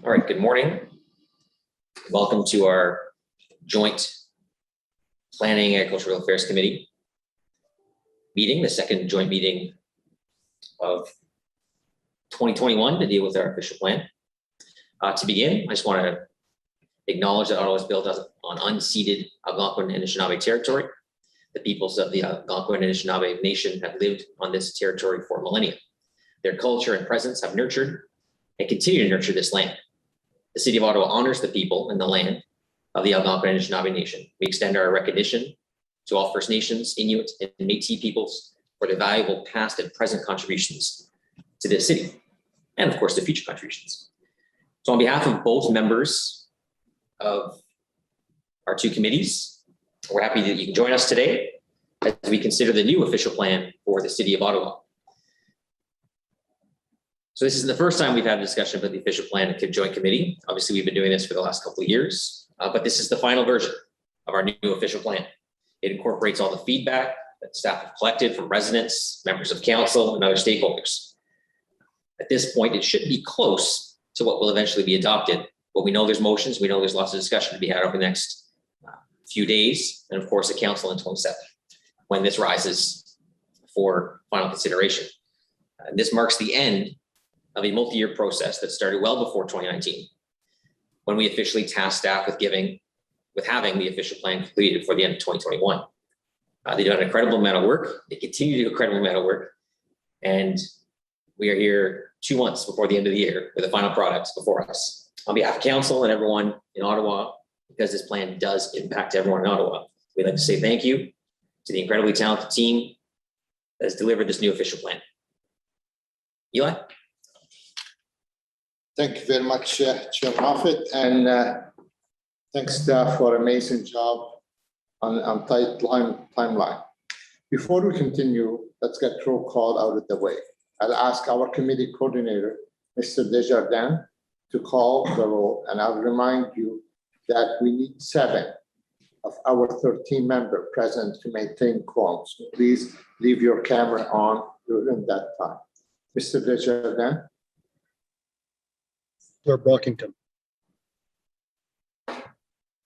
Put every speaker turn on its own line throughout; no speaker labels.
All right, good morning. Welcome to our joint Planning Agricultural Affairs Committee meeting, the second joint meeting of 2021 to deal with our official plan. To begin, I just want to acknowledge that Ottawa is built on unceded Algonquin and Anishinaabe territory. The peoples of the Algonquin and Anishinaabe Nation have lived on this territory for millennia. Their culture and presence have nurtured and continue to nurture this land. The City of Ottawa honors the people and the land of the Algonquin and Anishinaabe Nation. We extend our recognition to all First Nations, Inuit, and Métis peoples for their valuable past and present contributions to this city, and of course, the future contributions. So on behalf of both members of our two committees, we're happy that you can join us today as we consider the new official plan for the City of Ottawa. So this is the first time we've had a discussion about the official plan at joint committee. Obviously, we've been doing this for the last couple of years, but this is the final version of our new official plan. It incorporates all the feedback that staff have collected from residents, members of council, and other stakeholders. At this point, it should be close to what will eventually be adopted, but we know there's motions, we know there's lots of discussion to be had over the next few days, and of course, the council on 27th, when this rises for final consideration. This marks the end of a multi-year process that started well before 2019, when we officially tasked staff with having the official plan completed before the end of 2021. They did an incredible amount of work. They continue to do an incredible amount of work. And we are here 2 months before the end of the year with the final products before us. On behalf of council and everyone in Ottawa, because this plan does impact everyone in Ottawa, we'd like to say thank you to the incredibly talented team that has delivered this new official plan. Eli?
Thank you very much, Chair Moffat, and thanks staff for an amazing job on tight timeline. Before we continue, let's get roll call out of the way. I'll ask our committee coordinator, Mr. Desjardins, to call the roll, and I'll remind you that we need 7 of our 13-member present to maintain quorum. So please leave your camera on during that time. Mr. Desjardins.
Councillor Brockington.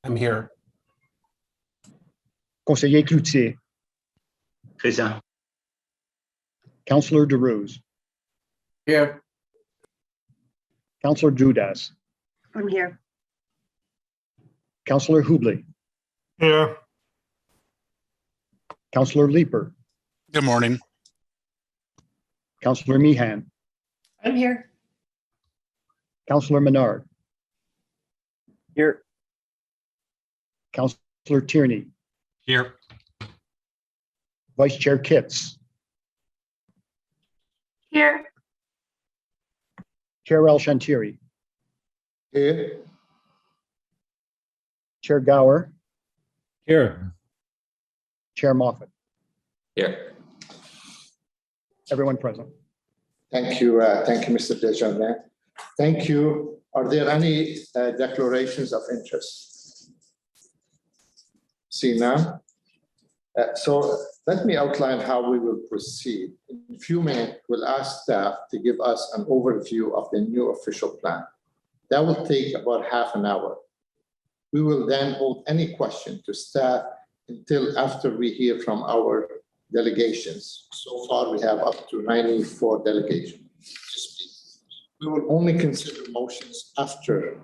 I'm here.
Conseiller Cloutier.
Présent.
Councillor DeRose.
Here.
Councillor Judas.
I'm here.
Councillor Hubley.
Here.
Councillor Leeper.
Good morning.
Councillor Meehan.
I'm here.
Councillor Menard.
Here.
Councillor Tierney.
Here.
Vice Chair Kitts.
Here.
Chair El-Shantiri.
Here.
Chair Gower.
Here.
Chair Moffat.
Here.
Everyone present.
Thank you, Mr. Desjardins. Thank you. Are there any declarations of interest? See none. So let me outline how we will proceed. In a few minutes, we'll ask staff to give us an overview of the new official plan. That will take about half an hour. We will then hold any question to staff until after we hear from our delegations. So far, we have up to 94 delegations. We will only consider motions after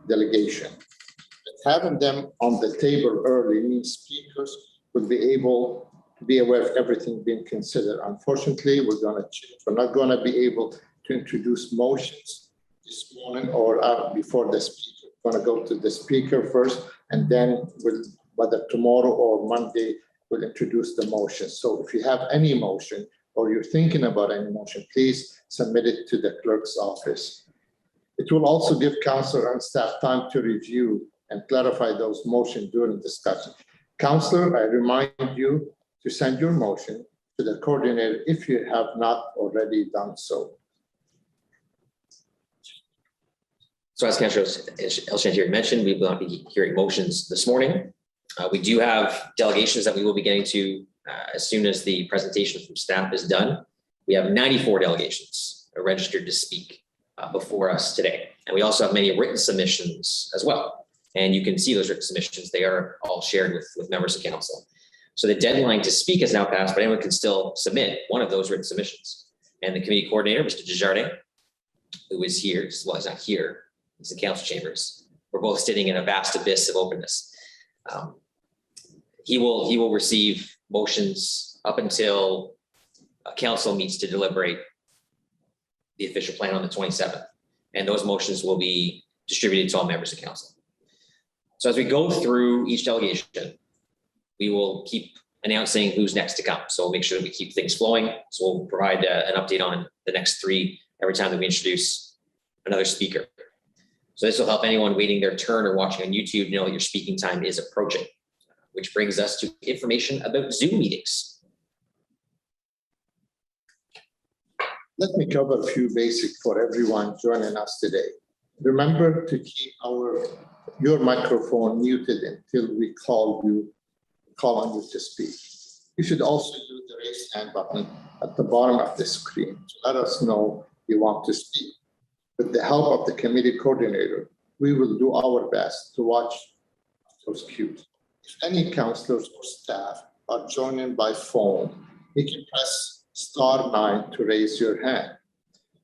delegation. But having them on the table early means speakers will be able to be aware of everything being considered. Unfortunately, we're not going to be able to introduce motions this morning or before the speaker. We're going to go to the speaker first, and then whether tomorrow or Monday, we'll introduce the motion. So if you have any motion or you're thinking about any motion, please submit it to the clerk's office. It will also give councillor and staff time to review and clarify those motions during discussion. Councillor, I remind you to send your motion to the coordinator if you have not already done so.
So as Councillor El-Shantiri mentioned, we will not be hearing motions this morning. We do have delegations that we will be getting to as soon as the presentation from staff is done. We have 94 delegations registered to speak before us today. And we also have many written submissions as well. And you can see those written submissions. They are all shared with members of council. So the deadline to speak is now passed, but anyone can still submit one of those written submissions. And the committee coordinator, Mr. Desjardins, who is here, well, he's not here, he's in council chambers. We're both sitting in a vast abyss of openness. He will receive motions up until council meets to deliberate the official plan on the 27th. And those motions will be distributed to all members of council. So as we go through each delegation, we will keep announcing who's next to come. So we'll make sure that we keep things flowing. So we'll provide an update on the next three every time that we introduce another speaker. So this will help anyone waiting their turn or watching on YouTube know your speaking time is approaching, which brings us to information about Zoom meetings.
Let me cover a few basics for everyone joining us today. Remember to keep your microphone muted until we call on you to speak. You should also use the raise hand button at the bottom of the screen to let us know you want to speak. With the help of the committee coordinator, we will do our best to watch those cues. If any councillors or staff are joining by phone, you can press *9 to raise your hand.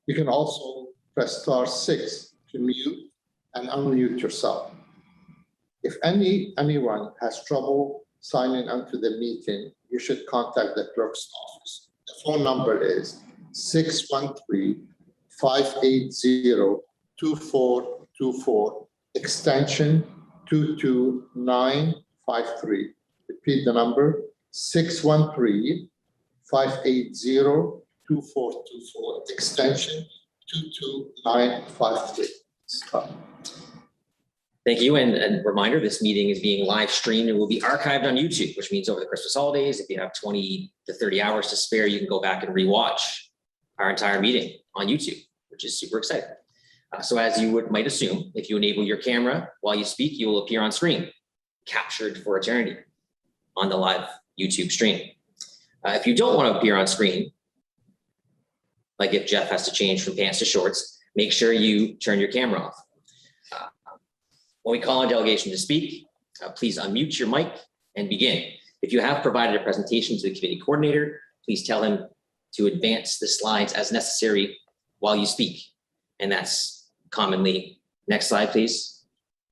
You can also press *6 to mute and unmute yourself. If anyone has trouble signing onto the meeting, you should contact the clerk's office. The phone number is 613-580-2424, extension 22953. Repeat the number, 613-580-2424, extension 22953. Stop.
Thank you. And reminder, this meeting is being live streamed and will be archived on YouTube, which means over the Christmas holidays, if you have 20 to 30 hours to spare, you can go back and rewatch our entire meeting on YouTube, which is super exciting. So as you might assume, if you enable your camera while you speak, you will appear on screen, captured for eternity on the live YouTube stream. If you don't want to appear on screen, like if Jeff has to change from pants to shorts, make sure you turn your camera off. When we call on delegation to speak, please unmute your mic and begin. If you have provided a presentation to the committee coordinator, please tell him to advance the slides as necessary while you speak. And that's commonly, next slide, please.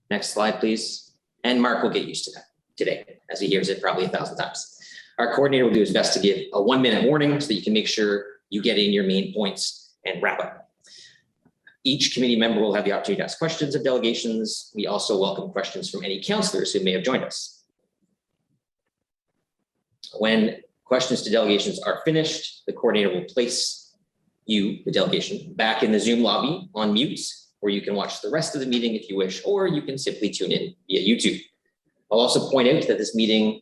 Next slide, please. And Mark will get used to that today, as he hears it probably 1,000 times. Our coordinator will do his best to give a 1-minute warning so that you can make sure you get in your main points and wrap up. Each committee member will have the opportunity to ask questions of delegations. We also welcome questions from any councillors who may have joined us. When questions to delegations are finished, the coordinator will place you, the delegation, back in the Zoom lobby on mute, where you can watch the rest of the meeting if you wish, or you can simply tune in via YouTube. I'll also point out that this meeting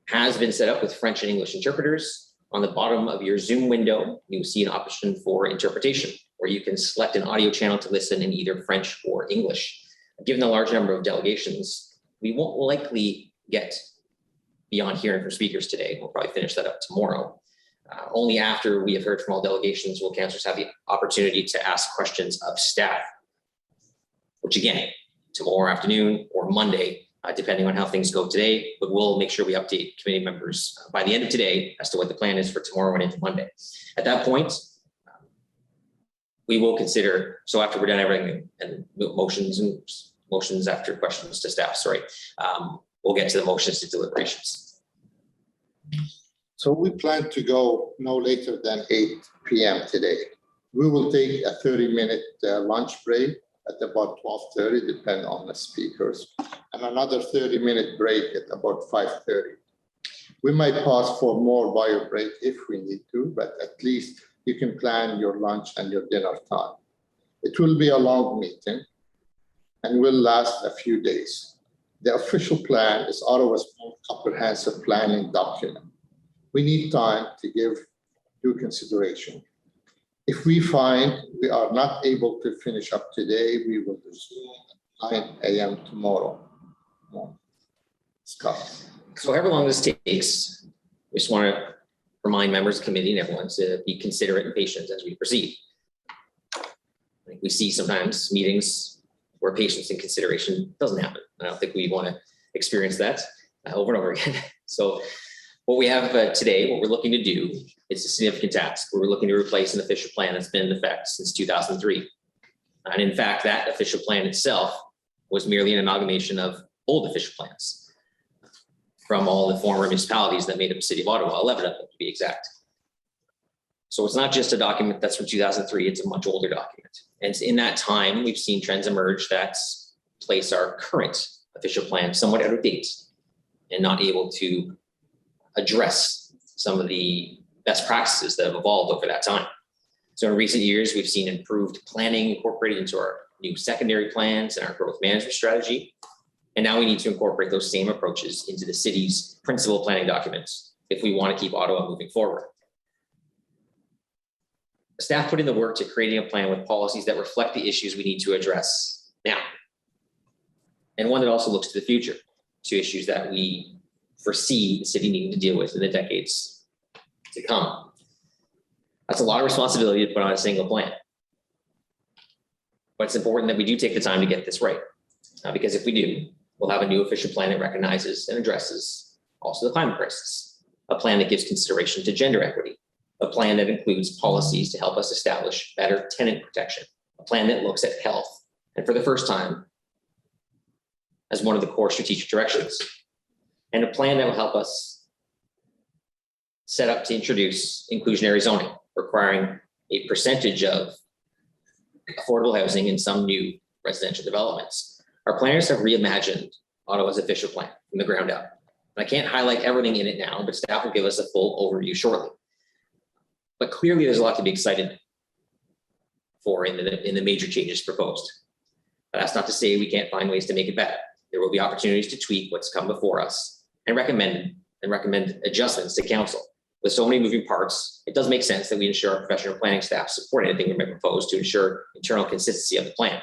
has been set up with French and English interpreters. On the bottom of your Zoom window, you'll see an option for interpretation, where you can select an audio channel to listen in either French or English. Given the large number of delegations, we won't likely get beyond hearing from speakers today. We'll probably finish that up tomorrow. Only after we have heard from all delegations will councillors have the opportunity to ask questions of staff, which again, tomorrow afternoon or Monday, depending on how things go today, but we'll make sure we update committee members by the end of today as to what the plan is for tomorrow and into Monday. At that point, we will consider, so after we're done everything and motions after questions to staff, we'll get to the motions to deliberations.
So we plan to go no later than 8 p.m. today. We will take a 30-minute lunch break at about 12:30, depending on the speakers, and another 30-minute break at about 5:30. We might pause for more bio break if we need to, but at least you can plan your lunch and your dinner time. It will be a long meeting and will last a few days. The official plan is Ottawa's most comprehensive planning document. We need time to give due consideration. If we find we are not able to finish up today, we will resume at 9 a.m. tomorrow. Scott.
So however long this takes, we just want to remind members of the committee and everyone to be considerate and patient as we proceed. I think we see sometimes meetings where patience and consideration doesn't happen. I don't think we want to experience that over and over again. So what we have today, what we're looking to do, is a significant task. We're looking to replace an official plan that's been in effect since 2003. And in fact, that official plan itself was merely an amalgamation of old official plans from all the former municipalities that made up the city of Ottawa, 11 of them to be exact. So it's not just a document that's from 2003, it's a much older document. And in that time, we've seen trends emerge that place our current official plan somewhat out of date and not able to address some of the best practices that have evolved over that time. So in recent years, we've seen improved planning incorporated into our new secondary plans and our growth management strategy. And now we need to incorporate those same approaches into the city's principal planning documents if we want to keep Ottawa moving forward. Staff put in the work to creating a plan with policies that reflect the issues we need to address now. And one that also looks to the future, to issues that we foresee the city needing to deal with in the decades to come. That's a lot of responsibility to put on a single plan. But it's important that we do take the time to get this right. Because if we do, we'll have a new official plan that recognizes and addresses also the climate crisis, a plan that gives consideration to gender equity, a plan that includes policies to help us establish better tenant protection, a plan that looks at health, and for the first time, as one of the core strategic directions, and a plan that will help us set up to introduce inclusionary zoning, requiring a percentage of affordable housing in some new residential developments. Our planners have reimagined Ottawa's official plan from the ground up. And I can't highlight everything in it now, but staff will give us a full overview shortly. But clearly there's a lot to be excited for in the major changes proposed. But that's not to say we can't find ways to make it better. There will be opportunities to tweak what's come before us and recommend adjustments to council. With so many moving parts, it does make sense that we ensure our professional planning staff support anything we might propose to ensure internal consistency of the plan.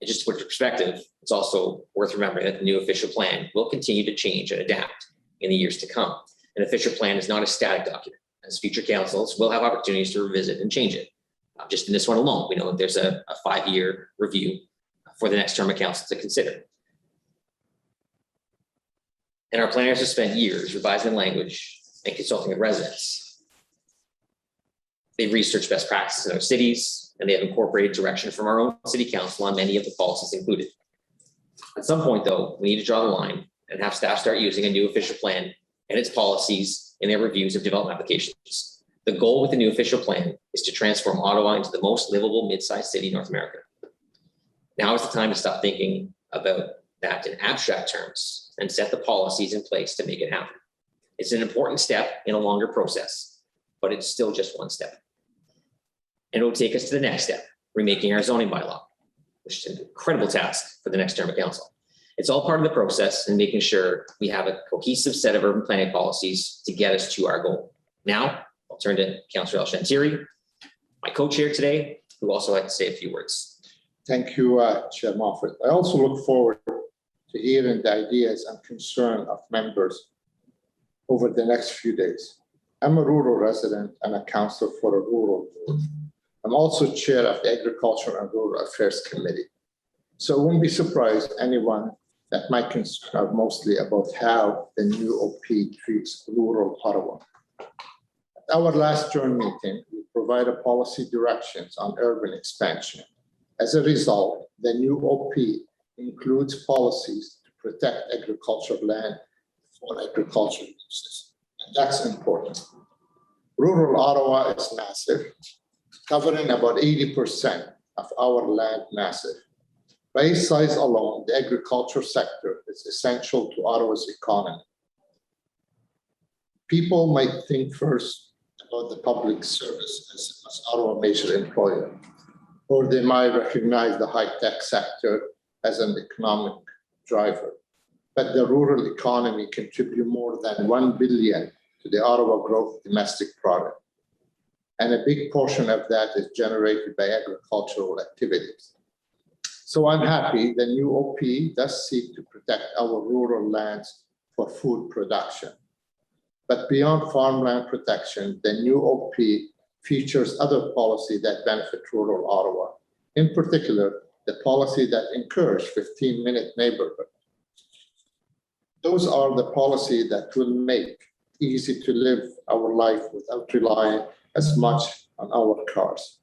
And just to put perspective, it's also worth remembering that the new official plan will continue to change and adapt in the years to come. An official plan is not a static document, as future councils will have opportunities to revisit and change it. Just in this one alone, we know that there's a 5-year review for the next term of council to consider. And our planners have spent years revising language and consulting with residents. They've researched best practices in other cities, and they have incorporated direction from our own city council on many of the policies included. At some point, though, we need to draw the line and have staff start using a new official plan and its policies in their reviews of development applications. The goal with the new official plan is to transform Ottawa into the most livable mid-sized city in North America. Now is the time to stop thinking about that in abstract terms and set the policies in place to make it happen. It's an important step in a longer process, but it's still just one step. And it will take us to the next step, remaking our zoning bylaw, which is an incredible task for the next term of council. It's all part of the process and making sure we have a cohesive set of urban planning policies to get us to our goal. Now, I'll turn to Councillor El-Shantiri, my co-chair today, who also had to say a few words.
Thank you, Chair Moffat. I also look forward to hearing the ideas and concern of members over the next few days. I'm a rural resident and a councillor for a rural board. I'm also chair of the Agriculture and Rural Affairs Committee. So I won't be surprised anyone that my concerns are mostly about how the new OP treats rural Ottawa. At our last joint meeting, we provided policy directions on urban expansion. As a result, the new OP includes policies to protect agricultural land for agricultural uses. And that's important. Rural Ottawa is massive, covering about 80% of our land massive. By its size alone, the agriculture sector is essential to Ottawa's economy. People might think first about the public service as Ottawa major employer, or they might recognize the high-tech sector as an economic driver. But the rural economy contributes more than $1 billion to the Ottawa growth domestic product. And a big portion of that is generated by agricultural activities. So I'm happy the new OP does seek to protect our rural lands for food production. But beyond farmland protection, the new OP features other policy that benefit rural Ottawa. In particular, the policy that encourage 15-minute neighborhood. Those are the policy that will make easy to live our life without relying as much on our cars.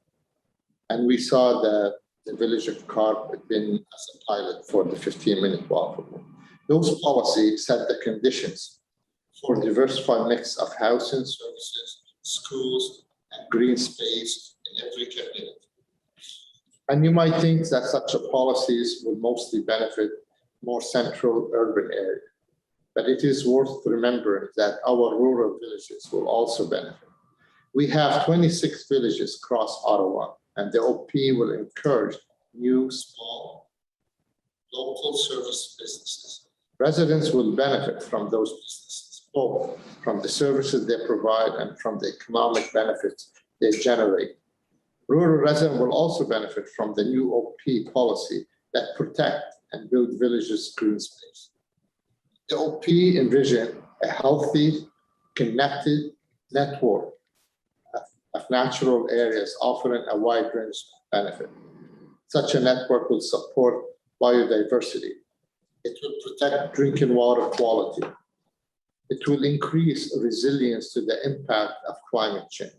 And we saw the village of Carp been as a pilot for the 15-minute walkable. Those policies set the conditions for diversified mix of housing services, schools, and green space in every community. And you might think that such a policies will mostly benefit more central urban areas. But it is worth remembering that our rural villages will also benefit. We have 26 villages across Ottawa, and the OP will encourage new small local service businesses. Residents will benefit from those businesses, both from the services they provide and from the economic benefits they generate. Rural residents will also benefit from the new OP policy that protect and build villages' green space. The OP envision a healthy, connected network of natural areas offering a wide range of benefit. Such a network will support biodiversity. It will protect drinking water quality. It will increase resilience to the impact of climate change.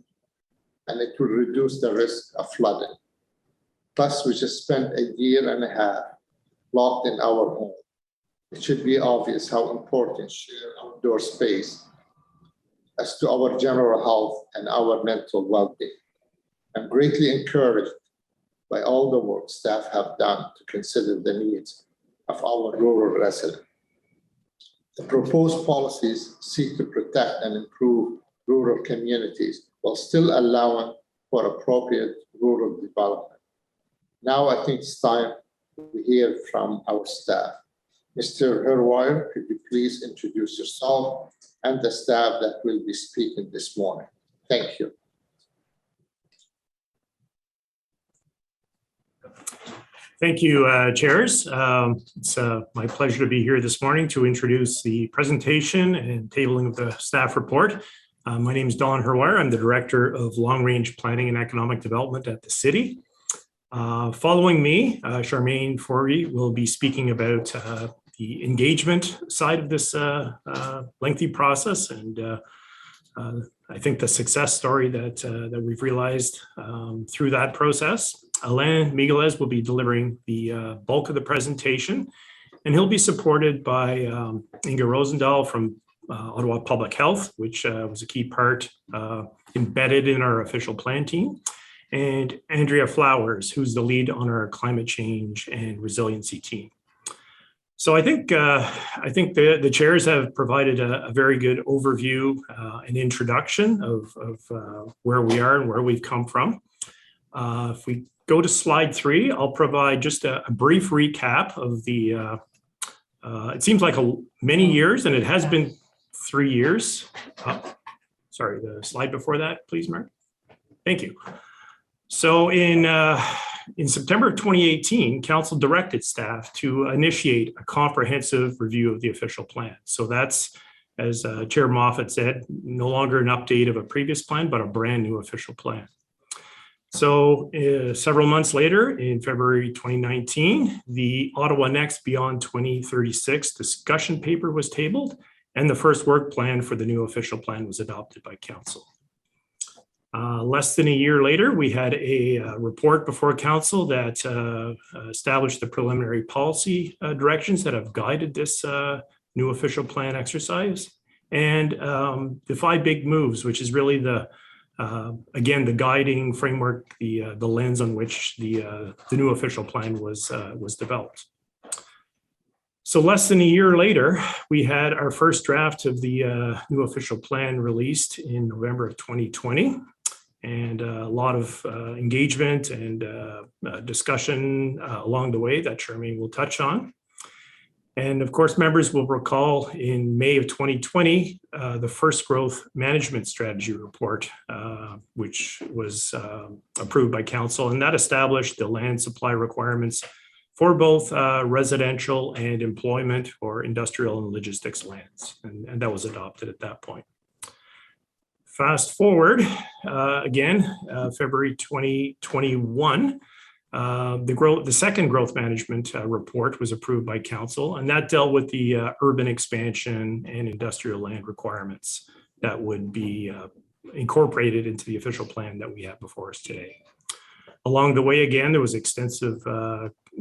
And it will reduce the risk of flooding. Plus, we just spent a year and a half locked in our home. It should be obvious how important shared outdoor space as to our general health and our mental well-being. I'm greatly encouraged by all the work staff have done to consider the needs of our rural residents. The proposed policies seek to protect and improve rural communities while still allowing for appropriate rural development. Now I think it's time we hear from our staff. Mr. Herwire, could you please introduce yourself and the staff that will be speaking this morning? Thank you.
Thank you, chairs. It's my pleasure to be here this morning to introduce the presentation and tabling of the staff report. My name is Don Herwire. I'm the Director of Long Range Planning and Economic Development at the City. Following me, Charmaine Forey will be speaking about the engagement side of this lengthy process and I think the success story that we've realized through that process. Alain Miguelez will be delivering the bulk of the presentation, and he'll be supported by Inga Rosendahl from Ottawa Public Health, which was a key part embedded in our official plan team, and Andrea Flowers, who's the lead on our climate change and resiliency team. So I think the chairs have provided a very good overview, an introduction of where we are and where we've come from. If we go to slide 3, I'll provide just a brief recap of the, it seems like many years, and it has been 3 years. Sorry, the slide before that, please, Mark. Thank you. So in September of 2018, Council directed staff to initiate a comprehensive review of the official plan. So that's, as Chair Moffat said, no longer an update of a previous plan, but a brand new official plan. So several months later, in February 2019, the Ottawa Next Beyond 2036 discussion paper was tabled, and the first work plan for the new official plan was adopted by Council. Less than a year later, we had a report before Council that established the preliminary policy directions that have guided this new official plan exercise, and the 5 big moves, which is really the again, the guiding framework, the lens on which the new official plan was developed. So less than a year later, we had our first draft of the new official plan released in November of 2020, and a lot of engagement and discussion along the way that Charmaine will touch on. And of course, members will recall in May of 2020, the first growth management strategy report, which was approved by Council, and that established the land supply requirements for both residential and employment or industrial and logistics lands. And that was adopted at that point. Fast forward again, February 2021. The second growth management report was approved by council, and that dealt with the urban expansion and industrial land requirements that would be incorporated into the official plan that we have before us today. Along the way, again, there was extensive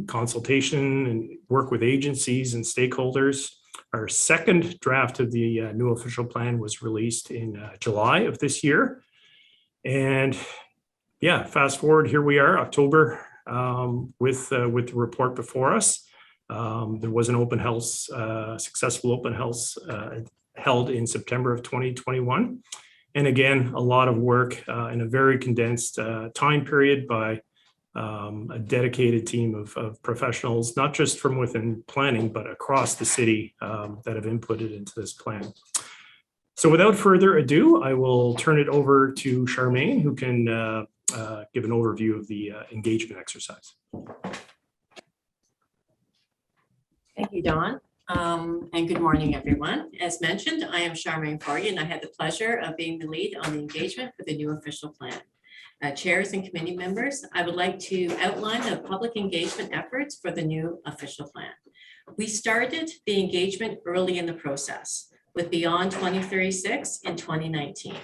consultation and work with agencies and stakeholders. Our second draft of the new official plan was released in July of this year. And yeah, fast forward, here we are, October, with the report before us. There was an open house, successful open house held in September of 2021. And again, a lot of work in a very condensed time period by a dedicated team of professionals, not just from within planning, but across the city that have inputted into this plan. So without further ado, I will turn it over to Charmaine, who can give an overview of the engagement exercise.
Thank you, Don. And good morning, everyone. As mentioned, I am Charmaine Forey, and I had the pleasure of being the lead on the engagement for the new official plan. Chairs and committee members, I would like to outline the public engagement efforts for the new official plan. We started the engagement early in the process with Beyond 2036 in 2019,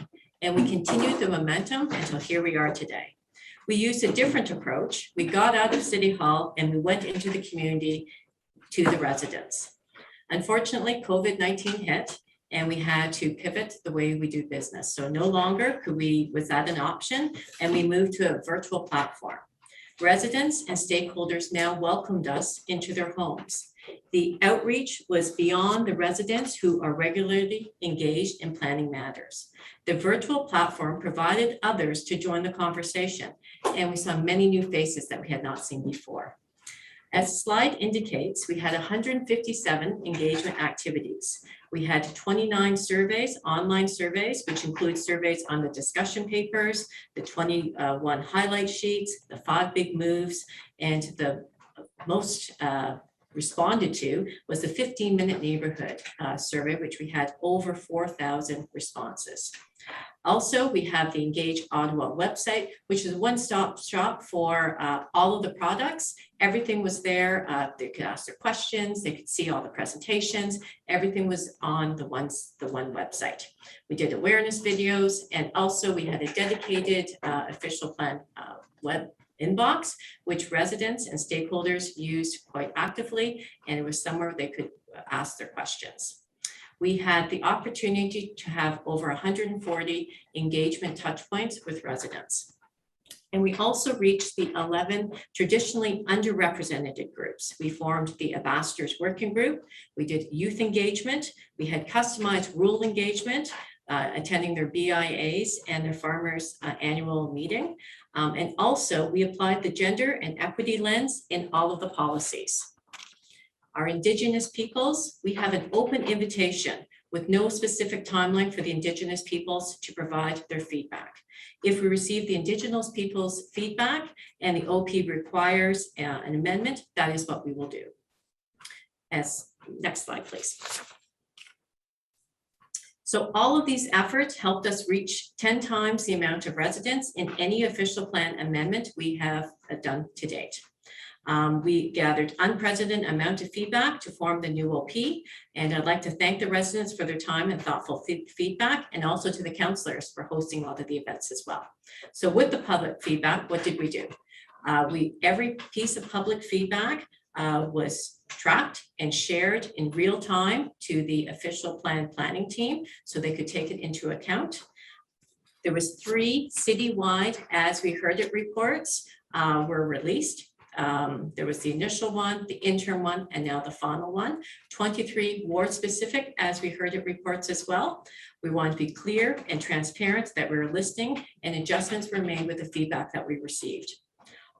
and we continued the momentum until here we are today. We used a different approach. We got out of City Hall and we went into the community to the residents. Unfortunately, COVID-19 hit and we had to pivot the way we do business. So no longer was that an option, and we moved to a virtual platform. Residents and stakeholders now welcomed us into their homes. The outreach was beyond the residents who are regularly engaged in planning matters. The virtual platform provided others to join the conversation, and we saw many new faces that we had not seen before. As the slide indicates, we had 157 engagement activities. We had 29 surveys, online surveys, which include surveys on the discussion papers, the 21 highlight sheets, the 5 big moves, and the most responded to was the 15-minute neighborhood survey, which we had over 4,000 responses. Also, we have the Engage Ottawa website, which is a one-stop shop for all of the products. Everything was there. They could ask their questions. They could see all the presentations. Everything was on the one website. We did awareness videos, and also we had a dedicated official plan web inbox, which residents and stakeholders used quite actively, and it was somewhere they could ask their questions. We had the opportunity to have over 140 engagement touchpoints with residents. And we also reached the 11 traditionally underrepresented groups. We formed the Ambassadors Working Group. We did youth engagement. We had customized rural engagement, attending their BIAs and their farmers annual meeting. And also we applied the gender and equity lens in all of the policies. Our Indigenous peoples, we have an open invitation with no specific timeline for the Indigenous peoples to provide their feedback. If we receive the Indigenous people's feedback and the OP requires an amendment, that is what we will do. Next slide, please. So all of these efforts helped us reach 10 times the amount of residents in any official plan amendment we have done to date. We gathered unprecedented amount of feedback to form the new OP, and I'd like to thank the residents for their time and thoughtful feedback, and also to the councillors for hosting all of the events as well. So with the public feedback, what did we do? Every piece of public feedback was tracked and shared in real time to the official planning team so they could take it into account. There was 3 citywide as we heard it reports were released. There was the initial one, the interim one, and now the final one. 23 ward specific as we heard it reports as well. We want to be clear and transparent that we're listening, and adjustments were made with the feedback that we received.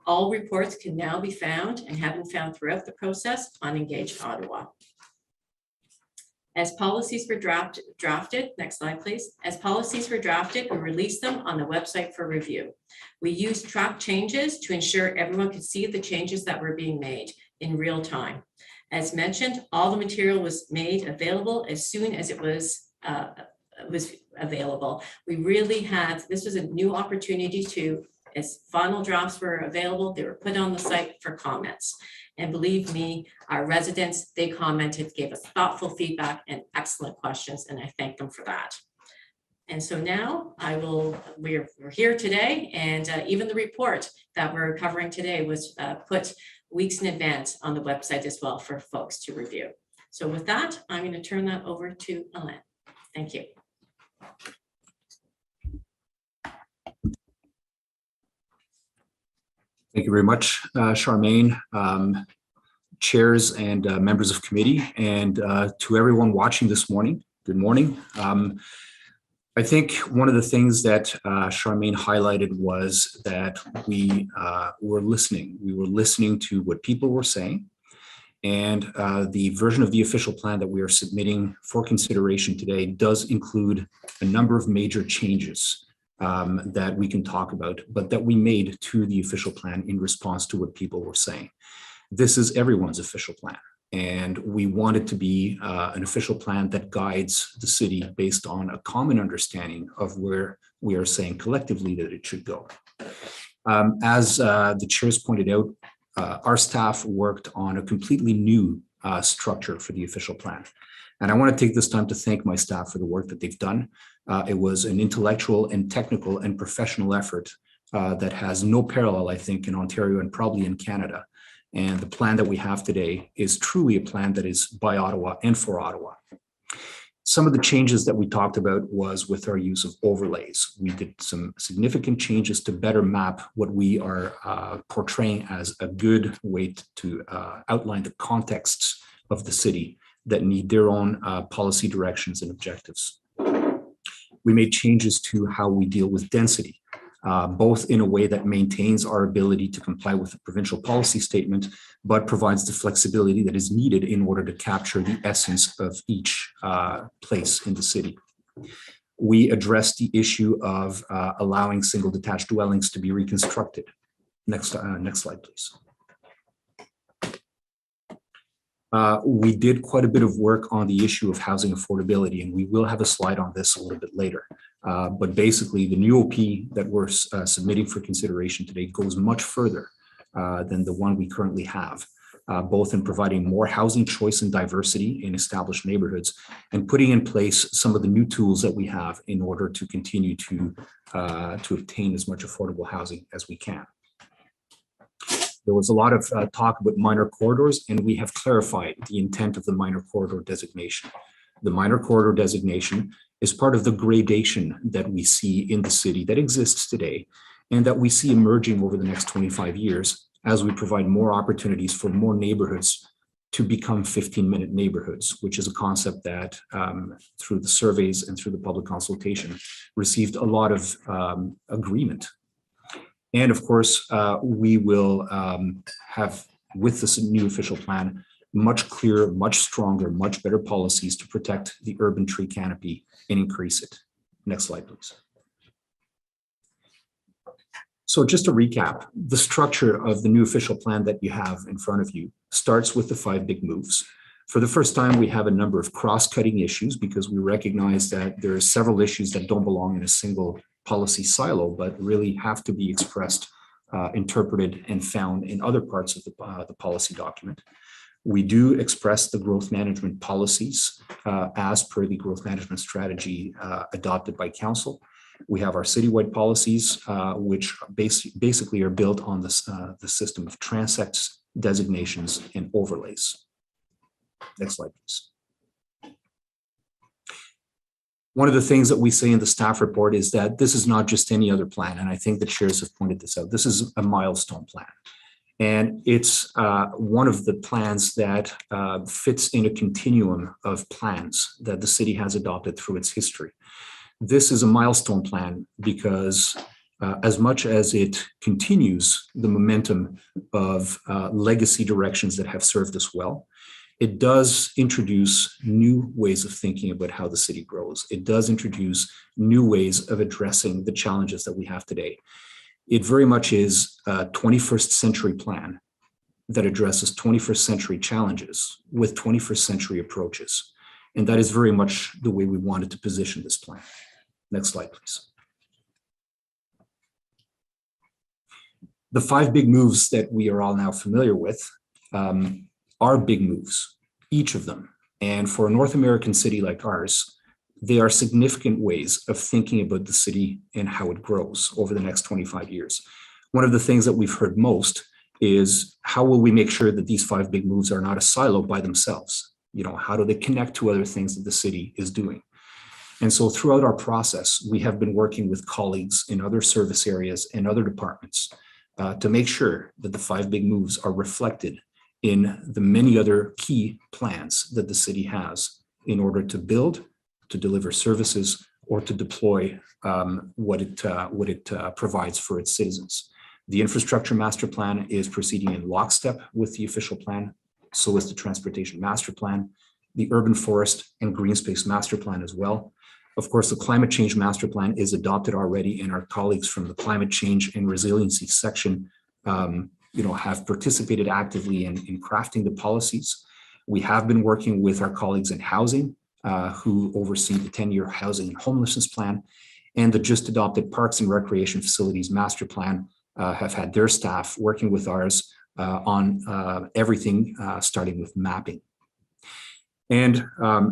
All reports can now be found and have been found throughout the process on Engage Ottawa. As policies were drafted, next slide, please. As policies were drafted, we released them on the website for review. We used track changes to ensure everyone could see the changes that were being made in real time. As mentioned, all the material was made available as soon as it was available. We really had, this was a new opportunity to, as final drafts were available, they were put on the site for comments. And believe me, our residents, they commented, gave us thoughtful feedback and excellent questions, and I thank them for that. And so now we're here today, and even the report that we're covering today was put weeks in advance on the website as well for folks to review. So with that, I'm going to turn that over to Alain. Thank you.
Thank you very much, Charmaine, chairs and members of committee, and to everyone watching this morning, good morning. I think one of the things that Charmaine highlighted was that we were listening. We were listening to what people were saying, and the version of the official plan that we are submitting for consideration today does include a number of major changes that we can talk about, but that we made to the official plan in response to what people were saying. This is everyone's official plan, and we want it to be an official plan that guides the city based on a common understanding of where we are saying collectively that it should go. As the chairs pointed out, our staff worked on a completely new structure for the official plan. And I want to take this time to thank my staff for the work that they've done. It was an intellectual and technical and professional effort that has no parallel, I think, in Ontario and probably in Canada. And the plan that we have today is truly a plan that is by Ottawa and for Ottawa. Some of the changes that we talked about was with our use of overlays. We did some significant changes to better map what we are portraying as a good way to outline the contexts of the city that need their own policy directions and objectives. We made changes to how we deal with density, both in a way that maintains our ability to comply with the provincial policy statement, but provides the flexibility that is needed in order to capture the essence of each place in the city. We addressed the issue of allowing single detached dwellings to be reconstructed. Next slide, please. We did quite a bit of work on the issue of housing affordability, and we will have a slide on this a little bit later. But basically, the new OP that we're submitting for consideration today goes much further than the one we currently have, both in providing more housing choice and diversity in established neighborhoods and putting in place some of the new tools that we have in order to continue to obtain as much affordable housing as we can. There was a lot of talk about minor corridors, and we have clarified the intent of the minor corridor designation. The minor corridor designation is part of the gradation that we see in the city that exists today and that we see emerging over the next 25 years as we provide more opportunities for more neighborhoods to become 15-minute neighborhoods, which is a concept that through the surveys and through the public consultation received a lot of agreement. And of course, we will have, with this new official plan, much clearer, much stronger, much better policies to protect the urban tree canopy and increase it. Next slide, please. So just to recap, the structure of the new official plan that you have in front of you starts with the 5 big moves. For the first time, we have a number of cross-cutting issues because we recognize that there are several issues that don't belong in a single policy silo, but really have to be expressed, interpreted, and found in other parts of the policy document. We do express the growth management policies as per the growth management strategy adopted by council. We have our citywide policies, which basically are built on the system of transects, designations, and overlays. Next slide, please. One of the things that we say in the staff report is that this is not just any other plan, and I think the chairs have pointed this out. This is a milestone plan, and it's one of the plans that fits in a continuum of plans that the city has adopted through its history. This is a milestone plan because as much as it continues the momentum of legacy directions that have served us well, it does introduce new ways of thinking about how the city grows. It does introduce new ways of addressing the challenges that we have today. It very much is a 21st century plan that addresses 21st century challenges with 21st century approaches. And that is very much the way we wanted to position this plan. Next slide, please. The 5 big moves that we are all now familiar with are big moves, each of them. And for a North American city like ours, they are significant ways of thinking about the city and how it grows over the next 25 years. One of the things that we've heard most is how will we make sure that these 5 big moves are not a silo by themselves? You know, how do they connect to other things that the city is doing? And so throughout our process, we have been working with colleagues in other service areas and other departments to make sure that the 5 big moves are reflected in the many other key plans that the city has in order to build, to deliver services, or to deploy what it provides for its citizens. The infrastructure master plan is proceeding in lockstep with the official plan. So is the transportation master plan, the urban forest and green space master plan as well. Of course, the climate change master plan is adopted already, and our colleagues from the climate change and resiliency section have participated actively in crafting the policies. We have been working with our colleagues in housing who oversee the 10-year housing and homelessness plan, and the just adopted parks and recreation facilities master plan have had their staff working with ours on everything starting with mapping. And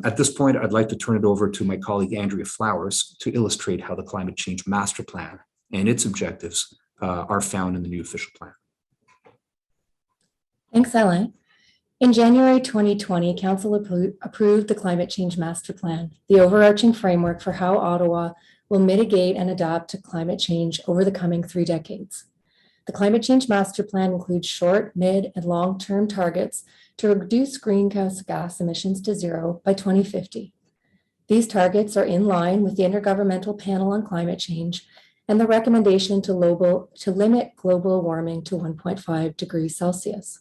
at this point, I'd like to turn it over to my colleague, Andrea Flowers, to illustrate how the climate change master plan and its objectives are found in the new official plan.
Thanks, Alain. In January 2020, Council approved the Climate Change Master Plan, the overarching framework for how Ottawa will mitigate and adapt to climate change over the coming 3 decades. The Climate Change Master Plan includes short, mid, and long-term targets to reduce greenhouse gas emissions to 0 by 2050. These targets are in line with the Intergovernmental Panel on Climate Change and the recommendation to limit global warming to 1.5 degrees Celsius.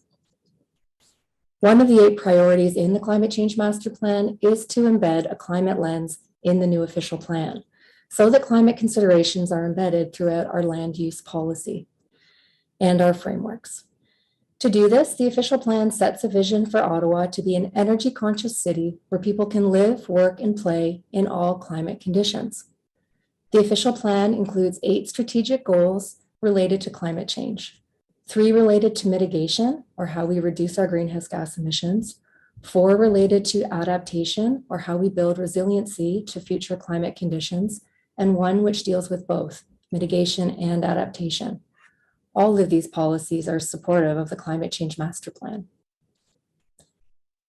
One of the 8 priorities in the Climate Change Master Plan is to embed a climate lens in the new official plan, so that climate considerations are embedded throughout our land use policy and our frameworks. To do this, the official plan sets a vision for Ottawa to be an energy-conscious city where people can live, work, and play in all climate conditions. The official plan includes 8 strategic goals related to climate change, 3 related to mitigation, or how we reduce our greenhouse gas emissions, 4 related to adaptation, or how we build resiliency to future climate conditions, and 1 which deals with both mitigation and adaptation. All of these policies are supportive of the Climate Change Master Plan.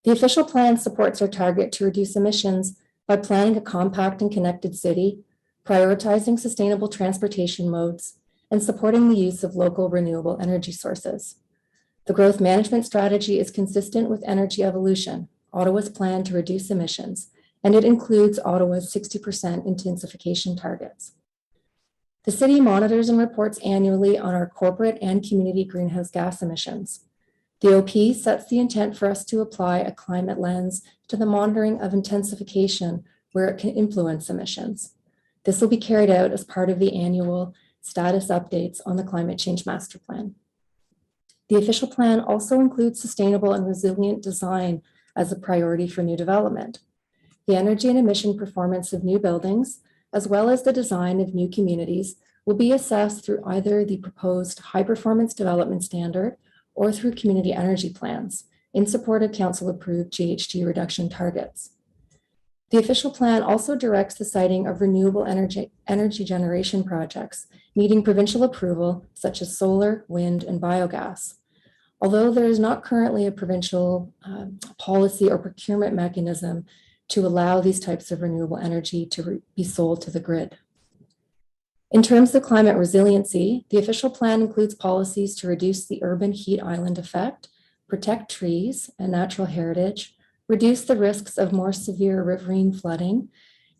The official plan supports our target to reduce emissions by planning a compact and connected city, prioritizing sustainable transportation modes, and supporting the use of local renewable energy sources. The growth management strategy is consistent with energy evolution, Ottawa's plan to reduce emissions, and it includes Ottawa's 60% intensification targets. The city monitors and reports annually on our corporate and community greenhouse gas emissions. The OP sets the intent for us to apply a climate lens to the monitoring of intensification where it can influence emissions. This will be carried out as part of the annual status updates on the Climate Change Master Plan. The official plan also includes sustainable and resilient design as a priority for new development. The energy and emission performance of new buildings, as well as the design of new communities, will be assessed through either the proposed high-performance development standard or through community energy plans in support of council-approved GHG reduction targets. The official plan also directs the siting of renewable energy generation projects needing provincial approval, such as solar, wind, and biogas. Although there is not currently a provincial policy or procurement mechanism to allow these types of renewable energy to be sold to the grid. In terms of climate resiliency, the official plan includes policies to reduce the urban heat island effect, protect trees and natural heritage, reduce the risks of more severe riverine flooding,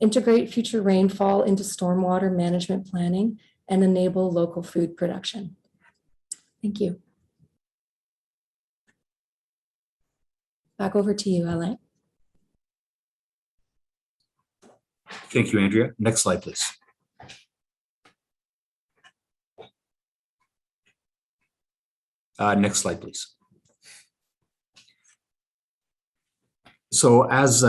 integrate future rainfall into stormwater management planning, and enable local food production. Thank you. Back over to you, Alain.
Thank you, Andrea. Next slide, please. Next slide, please. So as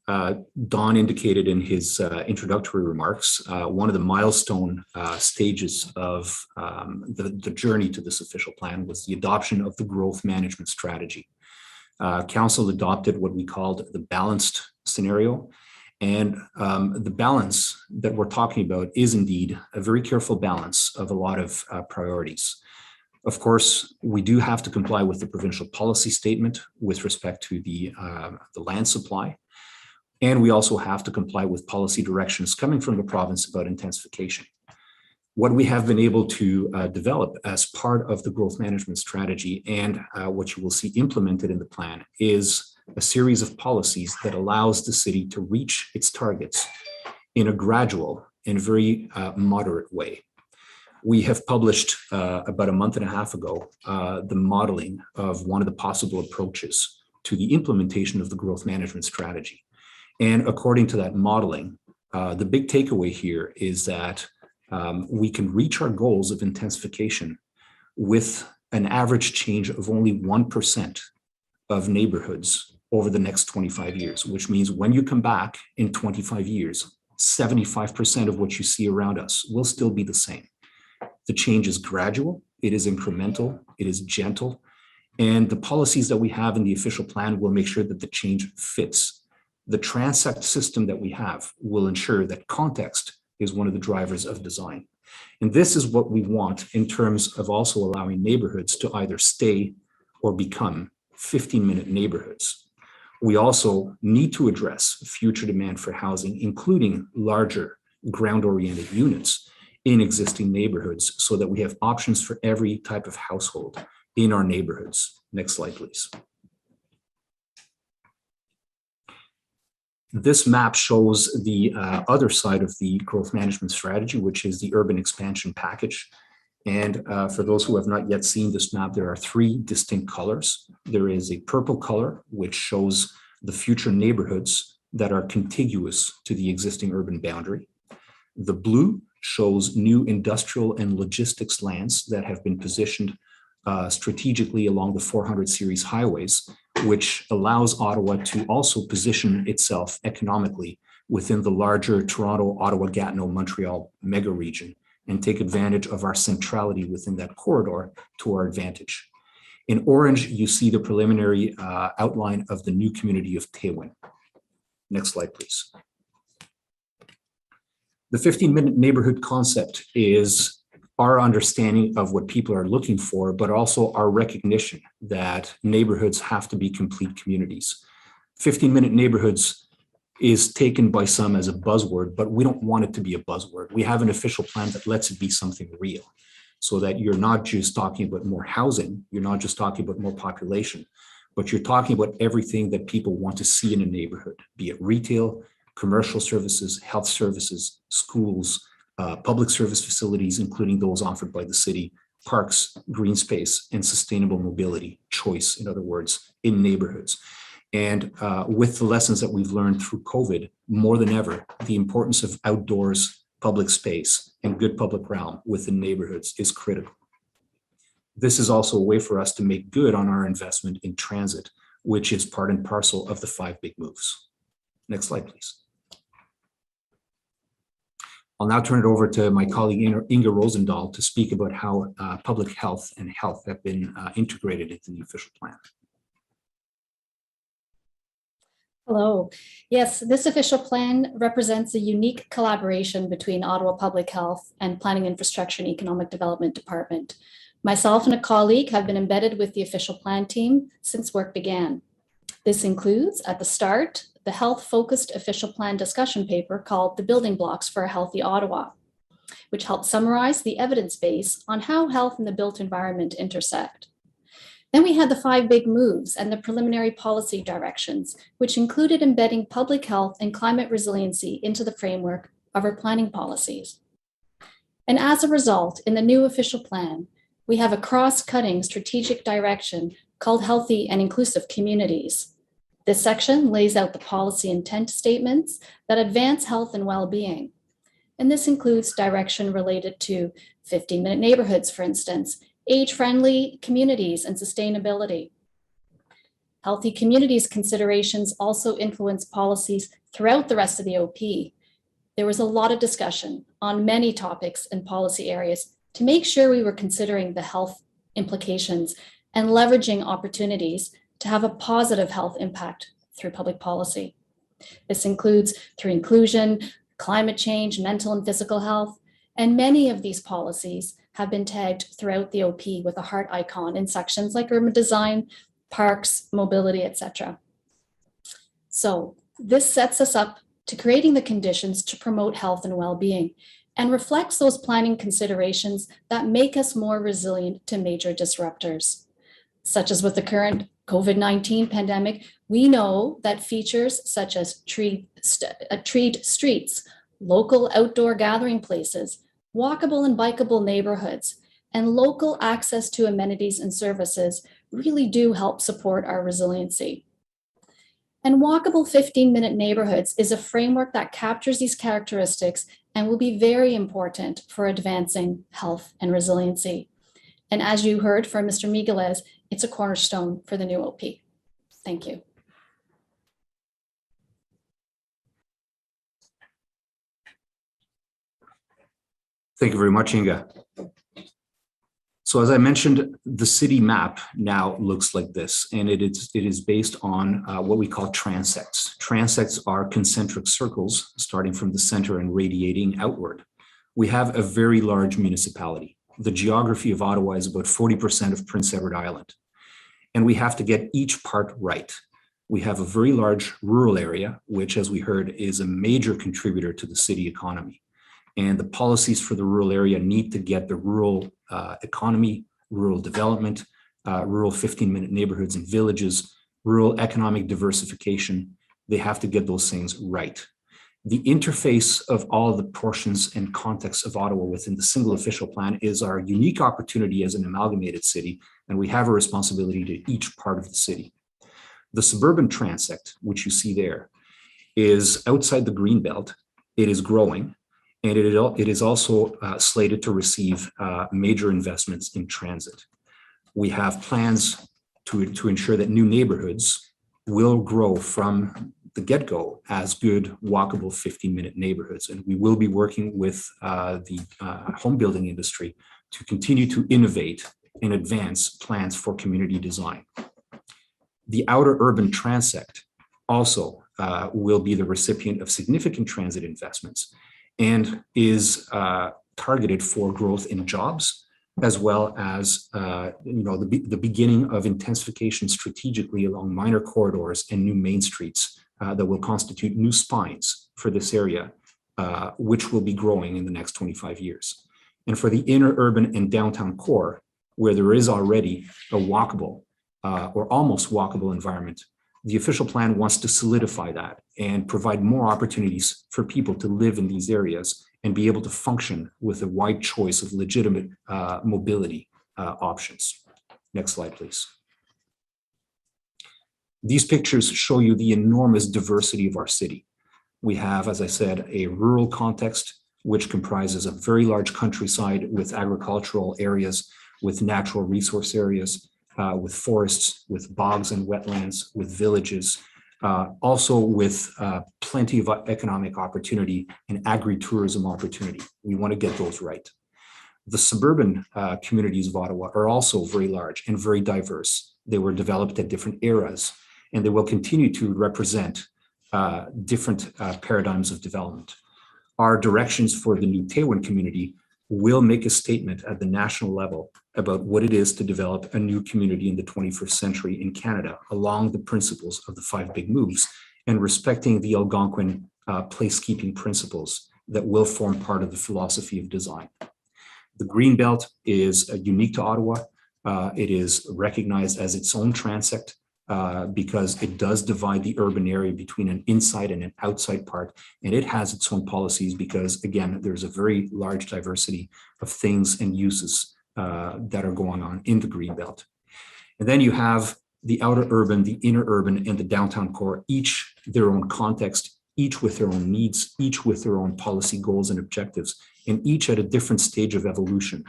Don indicated in his introductory remarks, one of the milestone stages of the journey to this official plan was the adoption of the growth management strategy. Council adopted what we called the balanced scenario. And the balance that we're talking about is indeed a very careful balance of a lot of priorities. Of course, we do have to comply with the provincial policy statement with respect to the land supply. And we also have to comply with policy directions coming from the province about intensification. What we have been able to develop as part of the growth management strategy and what you will see implemented in the plan is a series of policies that allows the city to reach its targets in a gradual and very moderate way. We have published about a month and a half ago the modeling of one of the possible approaches to the implementation of the growth management strategy. And according to that modeling, the big takeaway here is that we can reach our goals of intensification with an average change of only 1% of neighborhoods over the next 25 years, which means when you come back in 25 years, 75% of what you see around us will still be the same. The change is gradual, it is incremental, it is gentle, and the policies that we have in the official plan will make sure that the change fits. The transect system that we have will ensure that context is one of the drivers of design. And this is what we want in terms of also allowing neighborhoods to either stay or become 15-minute neighborhoods. We also need to address future demand for housing, including larger ground-oriented units in existing neighborhoods so that we have options for every type of household in our neighborhoods. Next slide, please. This map shows the other side of the growth management strategy, which is the urban expansion package. And for those who have not yet seen this map, there are three distinct colors. There is a purple color, which shows the future neighborhoods that are contiguous to the existing urban boundary. The blue shows new industrial and logistics lands that have been positioned strategically along the 400 series highways, which allows Ottawa to also position itself economically within the larger Toronto, Ottawa, Gatineau, Montreal mega region and take advantage of our centrality within that corridor to our advantage. In orange, you see the preliminary outline of the new community of Tewan. Next slide, please. The 15-minute neighborhood concept is our understanding of what people are looking for, but also our recognition that neighborhoods have to be complete communities. 15-minute neighborhoods is taken by some as a buzzword, but we don't want it to be a buzzword. We have an official plan that lets it be something real so that you're not just talking about more housing, you're not just talking about more population, but you're talking about everything that people want to see in a neighborhood, be it retail, commercial services, health services, schools, public service facilities, including those offered by the city, parks, green space, and sustainable mobility, choice, in other words, in neighborhoods. And with the lessons that we've learned through COVID, more than ever, the importance of outdoors, public space, and good public realm within neighborhoods is critical. This is also a way for us to make good on our investment in transit, which is part and parcel of the 5 big moves. Next slide, please. I'll now turn it over to my colleague Inga Rosendahl to speak about how public health and health have been integrated into the official plan.
Hello. Yes, this official plan represents a unique collaboration between Ottawa Public Health and Planning, Infrastructure and Economic Development Department. Myself and a colleague have been embedded with the official plan team since work began. This includes, at the start, the health-focused official plan discussion paper called The Building Blocks for a Healthy Ottawa, which helped summarize the evidence base on how health and the built environment intersect. Then we had the 5 big moves and the preliminary policy directions, which included embedding public health and climate resiliency into the framework of our planning policies. And as a result, in the new official plan, we have a cross-cutting strategic direction called Healthy and Inclusive Communities. This section lays out the policy intent statements that advance health and well-being. And this includes direction related to 15-minute neighborhoods, for instance, age-friendly communities and sustainability.
Healthy communities considerations also influence policies throughout the rest of the OP. There was a lot of discussion on many topics and policy areas to make sure we were considering the health implications and leveraging opportunities to have a positive health impact through public policy. This includes through inclusion, climate change, mental and physical health, and many of these policies have been tagged throughout the OP with a heart icon in sections like urban design, parks, mobility, etc. So this sets us up to creating the conditions to promote health and well-being and reflects those planning considerations that make us more resilient to major disruptors. Such as with the current COVID-19 pandemic, we know that features such as treed streets, local outdoor gathering places, walkable and bikeable neighborhoods, and local access to amenities and services really do help support our resiliency. And walkable 15-minute neighborhoods is a framework that captures these characteristics and will be very important for advancing health and resiliency. And as you heard from Mr. Migueles, it's a cornerstone for the new OP. Thank you.
Thank you very much, Inga. So as I mentioned, the city map now looks like this, and it is based on what we call transects. Transects are concentric circles starting from the center and radiating outward. We have a very large municipality. The geography of Ottawa is about 40% of Prince Edward Island, and we have to get each part right. We have a very large rural area, which, as we heard, is a major contributor to the city economy. And the policies for the rural area need to get the rural economy, rural development, rural 15-minute neighborhoods and villages, rural economic diversification. They have to get those things right. The interface of all of the portions and contexts of Ottawa within the single official plan is our unique opportunity as an amalgamated city, and we have a responsibility to each part of the city. The suburban transect, which you see there, is outside the Greenbelt. It is growing. And it is also slated to receive major investments in transit. We have plans to ensure that new neighborhoods will grow from the get-go as good walkable 15-minute neighborhoods. And we will be working with the home building industry to continue to innovate and advance plans for community design. The outer urban transect also will be the recipient of significant transit investments and is targeted for growth in jobs, as well as the beginning of intensification strategically along minor corridors and new main streets that will constitute new spines for this area, which will be growing in the next 25 years. And for the inner urban and downtown core, where there is already a walkable or almost walkable environment, the official plan wants to solidify that and provide more opportunities for people to live in these areas and be able to function with a wide choice of legitimate mobility options. Next slide, please. These pictures show you the enormous diversity of our city. We have, as I said, a rural context, which comprises a very large countryside with agricultural areas, with natural resource areas, with forests, with bogs and wetlands, with villages, also with plenty of economic opportunity and agritourism opportunity. We want to get those right. The suburban communities of Ottawa are also very large and very diverse. They were developed at different eras, and they will continue to represent different paradigms of development. Our directions for the new Tewan community will make a statement at the national level about what it is to develop a new community in the 21st century in Canada along the principles of the 5 big moves and respecting the Algonquin placekeeping principles that will form part of the philosophy of design. The Greenbelt is unique to Ottawa. It is recognized as its own transect because it does divide the urban area between an inside and an outside part. And it has its own policies because, again, there's a very large diversity of things and uses that are going on in the Greenbelt. And then you have the outer urban, the inner urban, and the downtown core, each their own context, each with their own needs, each with their own policy goals and objectives, and each at a different stage of evolution.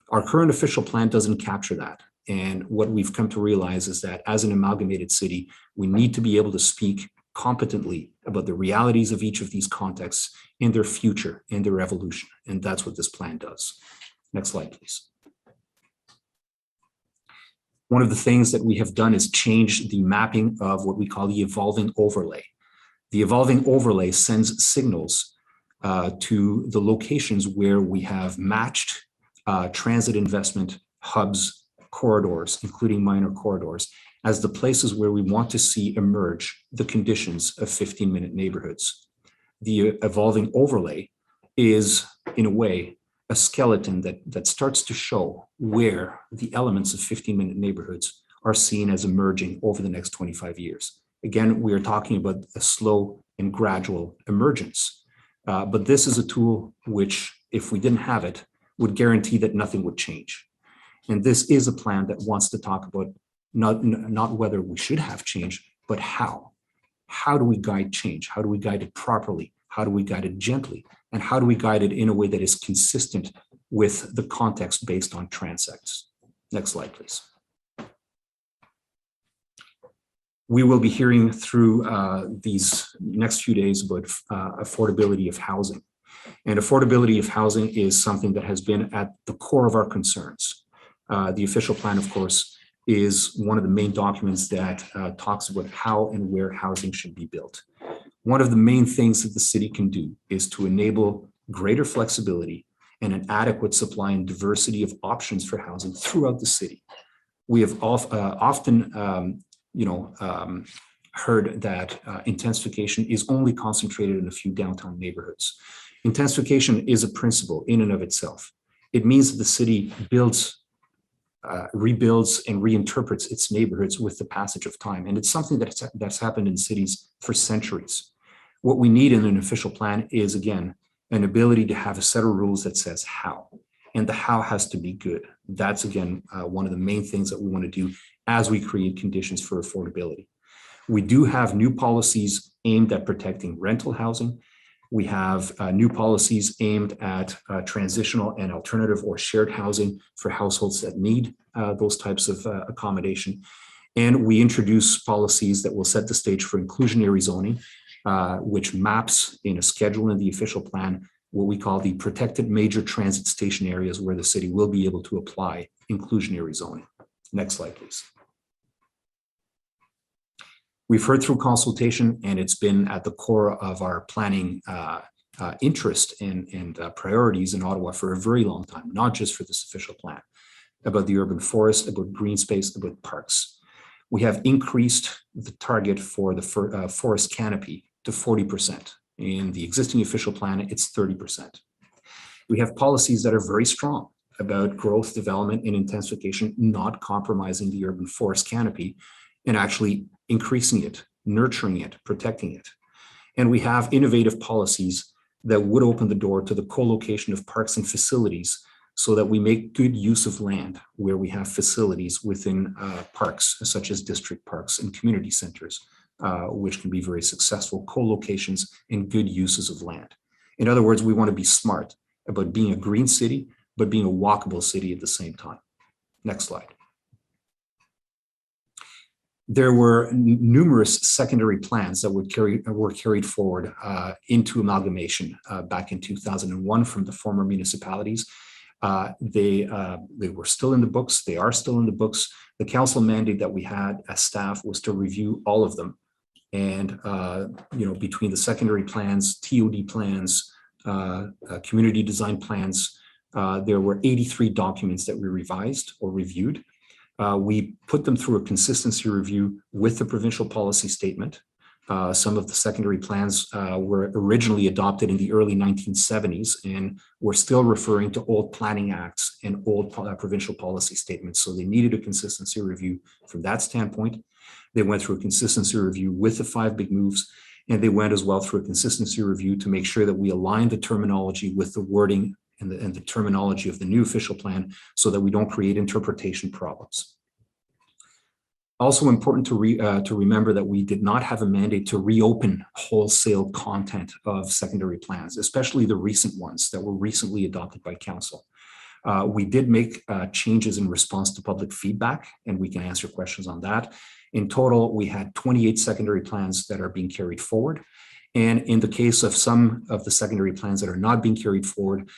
Our current official plan doesn't capture that. And what we've come to realize is that as an amalgamated city, we need to be able to speak competently about the realities of each of these contexts in their future, in their evolution. And that's what this plan does. Next slide, please. One of the things that we have done is change the mapping of what we call the evolving overlay. The evolving overlay sends signals to the locations where we have matched transit investment hubs, corridors, including minor corridors, as the places where we want to see emerge the conditions of 15-minute neighborhoods. The evolving overlay is, in a way, a skeleton that starts to show where the elements of 15-minute neighborhoods are seen as emerging over the next 25 years. Again, we are talking about a slow and gradual emergence. But this is a tool which, if we didn't have it, would guarantee that nothing would change. And this is a plan that wants to talk about not whether we should have change, but how. How do we guide change? How do we guide it properly? How do we guide it gently? And how do we guide it in a way that is consistent with the context based on transects? Next slide, please. We will be hearing through these next few days about affordability of housing. And affordability of housing is something that has been at the core of our concerns. The official plan, of course, is one of the main documents that talks about how and where housing should be built. One of the main things that the city can do is to enable greater flexibility and an adequate supply and diversity of options for housing throughout the city. We have often heard that intensification is only concentrated in a few downtown neighborhoods. Intensification is a principle in and of itself. It means that the city rebuilds and reinterprets its neighborhoods with the passage of time. And it's something that's happened in cities for centuries. What we need in an official plan is, again, an ability to have a set of rules that says how, and the how has to be good. That's, again, one of the main things that we want to do as we create conditions for affordability. We do have new policies aimed at protecting rental housing. We have new policies aimed at transitional and alternative or shared housing for households that need those types of accommodation. And we introduce policies that will set the stage for inclusionary zoning, which maps in a schedule in the official plan what we call the protected major transit station areas where the city will be able to apply inclusionary zoning. Next slide, please. We've heard through consultation, and it's been at the core of our planning interest and priorities in Ottawa for a very long time, not just for this official plan, about the urban forest, about green space, about parks. We have increased the target for the forest canopy to 40%. In the existing official plan, it's 30%. We have policies that are very strong about growth, development, and intensification, not compromising the urban forest canopy, and actually increasing it, nurturing it, protecting it. And we have innovative policies that would open the door to the co-location of parks and facilities so that we make good use of land where we have facilities within parks, such as district parks and community centers, which can be very successful co-locations and good uses of land. In other words, we want to be smart about being a green city, but being a walkable city at the same time. Next slide. There were numerous secondary plans that were carried forward into amalgamation back in 2001 from the former municipalities. They were still in the books. They are still in the books. The council mandate that we had as staff was to review all of them. And between the secondary plans, TOD plans, community design plans, there were 83 documents that we revised or reviewed. We put them through a consistency review with the provincial policy statement. Some of the secondary plans were originally adopted in the early 1970s and were still referring to old planning acts and old provincial policy statements. So they needed a consistency review from that standpoint. They went through a consistency review with the 5 big moves, and they went as well through a consistency review to make sure that we aligned the terminology with the wording and the terminology of the new official plan so that we don't create interpretation problems. Also important to remember that we did not have a mandate to reopen wholesale content of secondary plans, especially the recent ones that were recently adopted by council. We did make changes in response to public feedback, and we can answer questions on that. In total, we had 28 secondary plans that are being carried forward. And in the case of some of the secondary plans that are not being carried forward,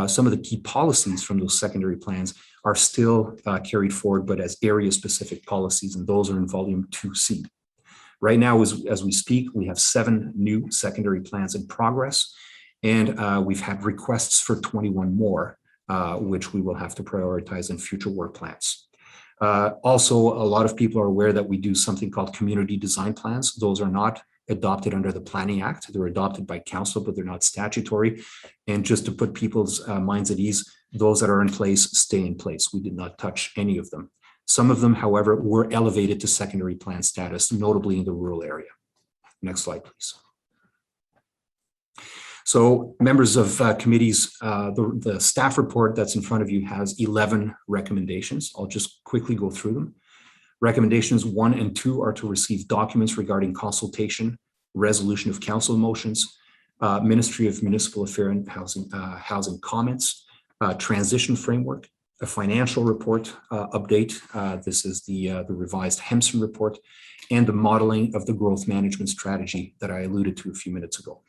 some of the key policies from those secondary plans are still carried forward, but as area-specific policies, and those are in volume 2C. Right now, as we speak, we have 7 new secondary plans in progress, and we've had requests for 21 more, which we will have to prioritize in future work plans. Also, a lot of people are aware that we do something called community design plans. Those are not adopted under the Planning Act. They're adopted by council, but they're not statutory. And just to put people's minds at ease, those that are in place stay in place. We did not touch any of them. Some of them, however, were elevated to secondary plan status, notably in the rural area. Next slide, please. So members of committees, the staff report that's in front of you has 11 recommendations. I'll just quickly go through them. Recommendations 1 and 2 are to receive documents regarding consultation, resolution of council motions, Ministry of Municipal Affairs and housing comments, transition framework, a financial report update. This is the revised Hemson report, and the modeling of the growth management strategy that I alluded to a few minutes ago.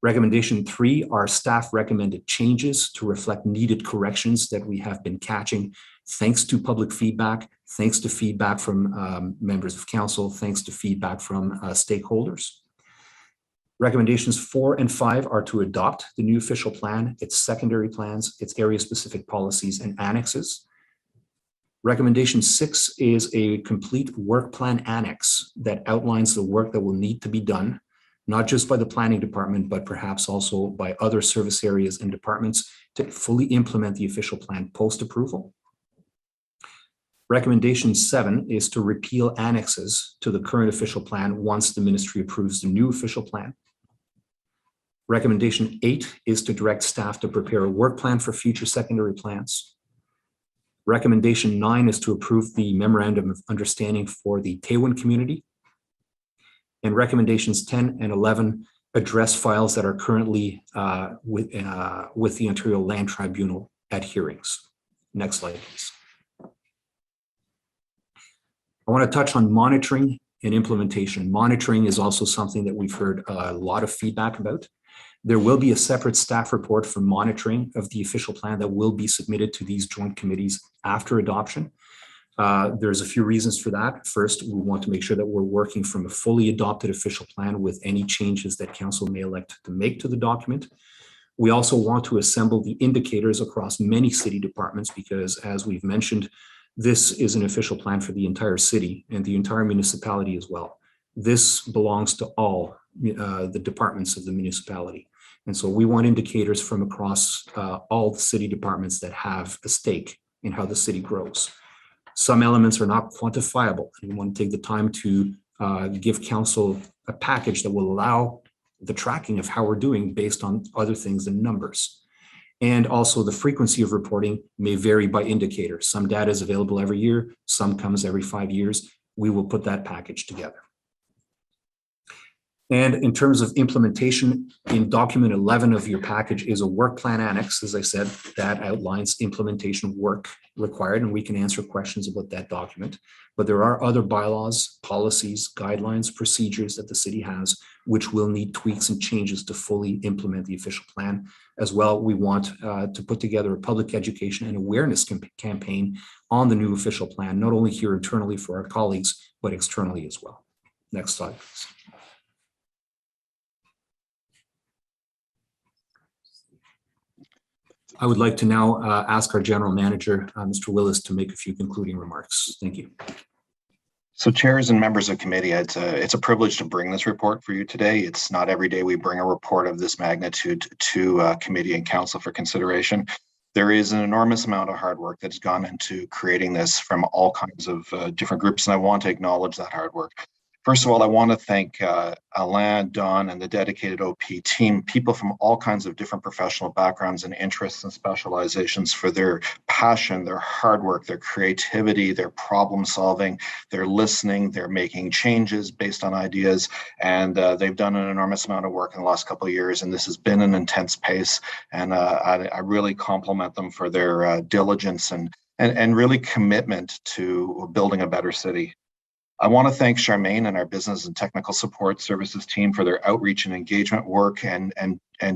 Recommendation 3 are staff recommended changes to reflect needed corrections that we have been catching thanks to public feedback, thanks to feedback from members of council, thanks to feedback from stakeholders. Recommendations 4 and 5 are to adopt the new official plan, its secondary plans, its area-specific policies and annexes. Recommendation 6 is a complete work plan annex that outlines the work that will need to be done, not just by the planning department, but perhaps also by other service areas and departments to fully implement the official plan post-approval. Recommendation 7 is to repeal annexes to the current official plan once the ministry approves the new official plan. Recommendation 8 is to direct staff to prepare a work plan for future secondary plans. Recommendation 9 is to approve the memorandum of understanding for the Tewan community. And recommendations 10 and 11 address files that are currently with the Ontario Land Tribunal at hearings. Next slide, please. I want to touch on monitoring and implementation. Monitoring is also something that we've heard a lot of feedback about. There will be a separate staff report for monitoring of the official plan that will be submitted to these joint committees after adoption. There's a few reasons for that. First, we want to make sure that we're working from a fully adopted official plan with any changes that council may elect to make to the document. We also want to assemble the indicators across many city departments because, as we've mentioned, this is an official plan for the entire city and the entire municipality as well. This belongs to all the departments of the municipality. And so we want indicators from across all the city departments that have a stake in how the city grows. Some elements are not quantifiable. And we want to take the time to give council a package that will allow the tracking of how we're doing based on other things than numbers. And also the frequency of reporting may vary by indicator. Some data is available every year, some comes every 5 years. We will put that package together. And in terms of implementation, in document 11 of your package is a work plan annex, as I said, that outlines implementation work required, and we can answer questions about that document. But there are other bylaws, policies, guidelines, procedures that the city has, which will need tweaks and changes to fully implement the official plan. As well, we want to put together a public education and awareness campaign on the new official plan, not only here internally for our colleagues, but externally as well. Next slide, please. I would like to now ask our general manager, Mr. Willis, to make a few concluding remarks. Thank you.
So chairs and members of committee, it's a privilege to bring this report for you today. It's not every day we bring a report of this magnitude to committee and council for consideration. There is an enormous amount of hard work that's gone into creating this from all kinds of different groups, and I want to acknowledge that hard work. First of all, I want to thank Alain, Don, and the dedicated OP team, people from all kinds of different professional backgrounds and interests and specializations for their passion, their hard work, their creativity, their problem solving, their listening, their making changes based on ideas. And they've done an enormous amount of work in the last couple of years, and this has been an intense pace. And I really compliment them for their diligence and really commitment to building a better city. I want to thank Charmaine and our business and technical support services team for their outreach and engagement work, and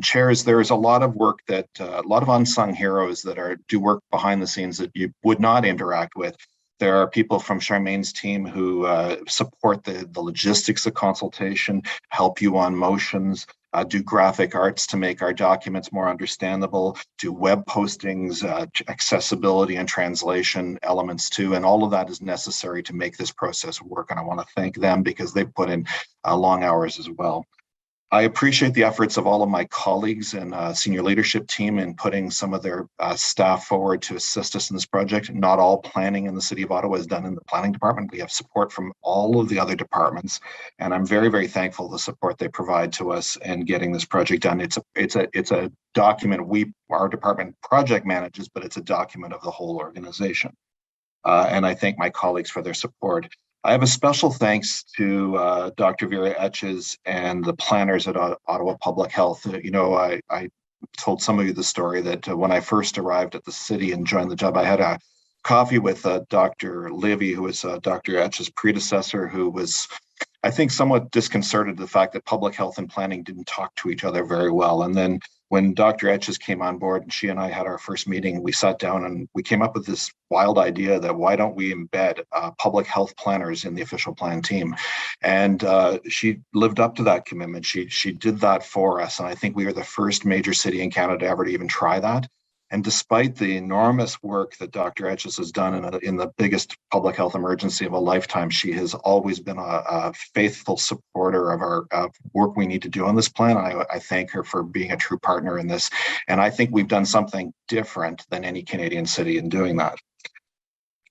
chairs. There is a lot of work that a lot of unsung heroes that do work behind the scenes that you would not interact with. There are people from Charmaine's team who support the logistics of consultation, help you on motions, do graphic arts to make our documents more understandable, do web postings, accessibility and translation elements too. And all of that is necessary to make this process work. And I want to thank them because they've put in long hours as well. I appreciate the efforts of all of my colleagues and senior leadership team in putting some of their staff forward to assist us in this project. Not all planning in the City of Ottawa is done in the planning department. We have support from all of the other departments, and I'm very, very thankful for the support they provide to us in getting this project done. It's a document our department project manages, but it's a document of the whole organization. And I thank my colleagues for their support. I have a special thanks to Dr. Vera Etches and the planners at Ottawa Public Health. I told some of you the story that when I first arrived at the city and joined the job, I had a coffee with Dr. Livy, who was Dr. Etches' predecessor, who was, I think, somewhat disconcerted the fact that public health and planning didn't talk to each other very well. And then when Dr. Etches came on board and she and I had our first meeting, we sat down and we came up with this wild idea that why don't we embed public health planners in the official plan team? And she lived up to that commitment. She did that for us. And I think we are the first major city in Canada ever to even try that. And despite the enormous work that Dr. Etches has done in the biggest public health emergency of a lifetime, she has always been a faithful supporter of our work we need to do on this plan. I thank her for being a true partner in this. And I think we've done something different than any Canadian city in doing that.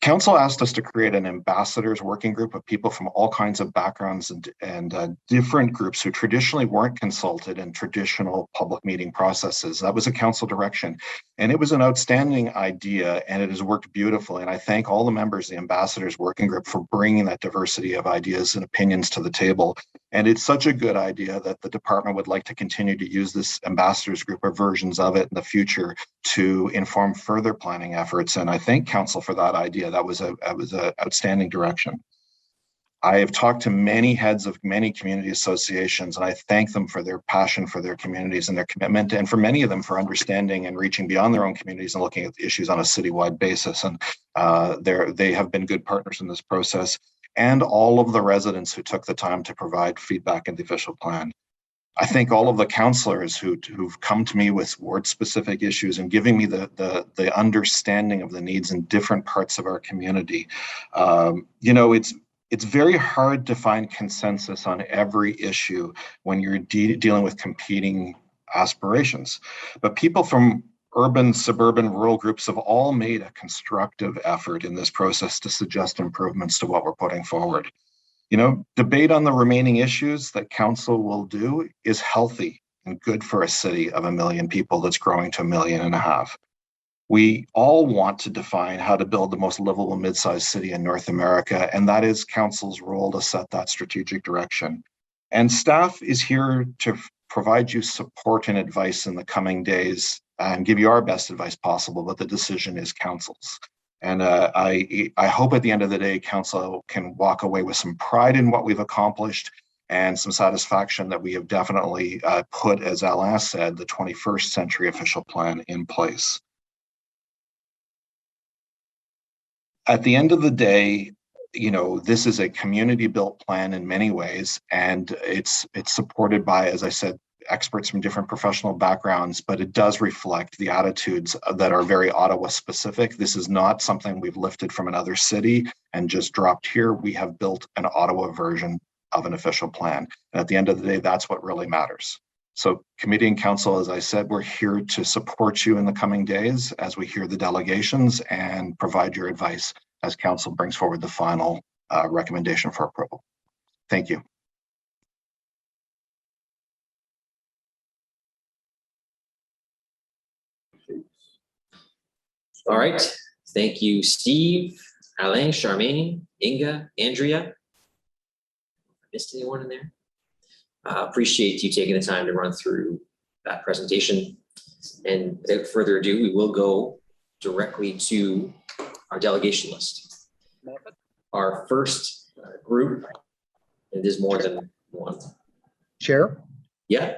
Council asked us to create an ambassadors working group of people from all kinds of backgrounds and different groups who traditionally weren't consulted in traditional public meeting processes. That was a council direction. And it was an outstanding idea, and it has worked beautifully. And I thank all the members of the ambassadors working group for bringing that diversity of ideas and opinions to the table. And it's such a good idea that the department would like to continue to use this ambassadors group or versions of it in the future to inform further planning efforts. And I thank council for that idea. That was an outstanding direction. I have talked to many heads of many community associations, and I thank them for their passion for their communities and their commitment, and for many of them for understanding and reaching beyond their own communities and looking at the issues on a citywide basis. And they have been good partners in this process, and all of the residents who took the time to provide feedback in the official plan. I thank all of the councillors who've come to me with ward-specific issues and giving me the understanding of the needs in different parts of our community. It's very hard to find consensus on every issue when you're dealing with competing aspirations. But people from urban, suburban, rural groups have all made a constructive effort in this process to suggest improvements to what we're putting forward. Debate on the remaining issues that council will do is healthy and good for a city of 1 million people that's growing to 1.5 million. We all want to define how to build the most livable mid-sized city in North America, and that is council's role to set that strategic direction. And staff is here to provide you support and advice in the coming days and give you our best advice possible, but the decision is council's. And I hope at the end of the day, council can walk away with some pride in what we've accomplished and some satisfaction that we have definitely put, as Alain said, the 21st century official plan in place. At the end of the day, this is a community-built plan in many ways, and it's supported by, as I said, experts from different professional backgrounds, but it does reflect the attitudes that are very Ottawa specific. This is not something we've lifted from another city and just dropped here. We have built an Ottawa version of an official plan. And at the end of the day, that's what really matters. So committee and council, as I said, we're here to support you in the coming days as we hear the delegations and provide your advice as council brings forward the final recommendation for approval. Thank you.
All right. Thank you, Steve, Alain, Charmaine, Inga, Andrea. Missed anyone in there? Appreciate you taking the time to run through that presentation. And without further ado, we will go directly to our delegation list. Our first group, it is more than one.
Chair,
Yeah.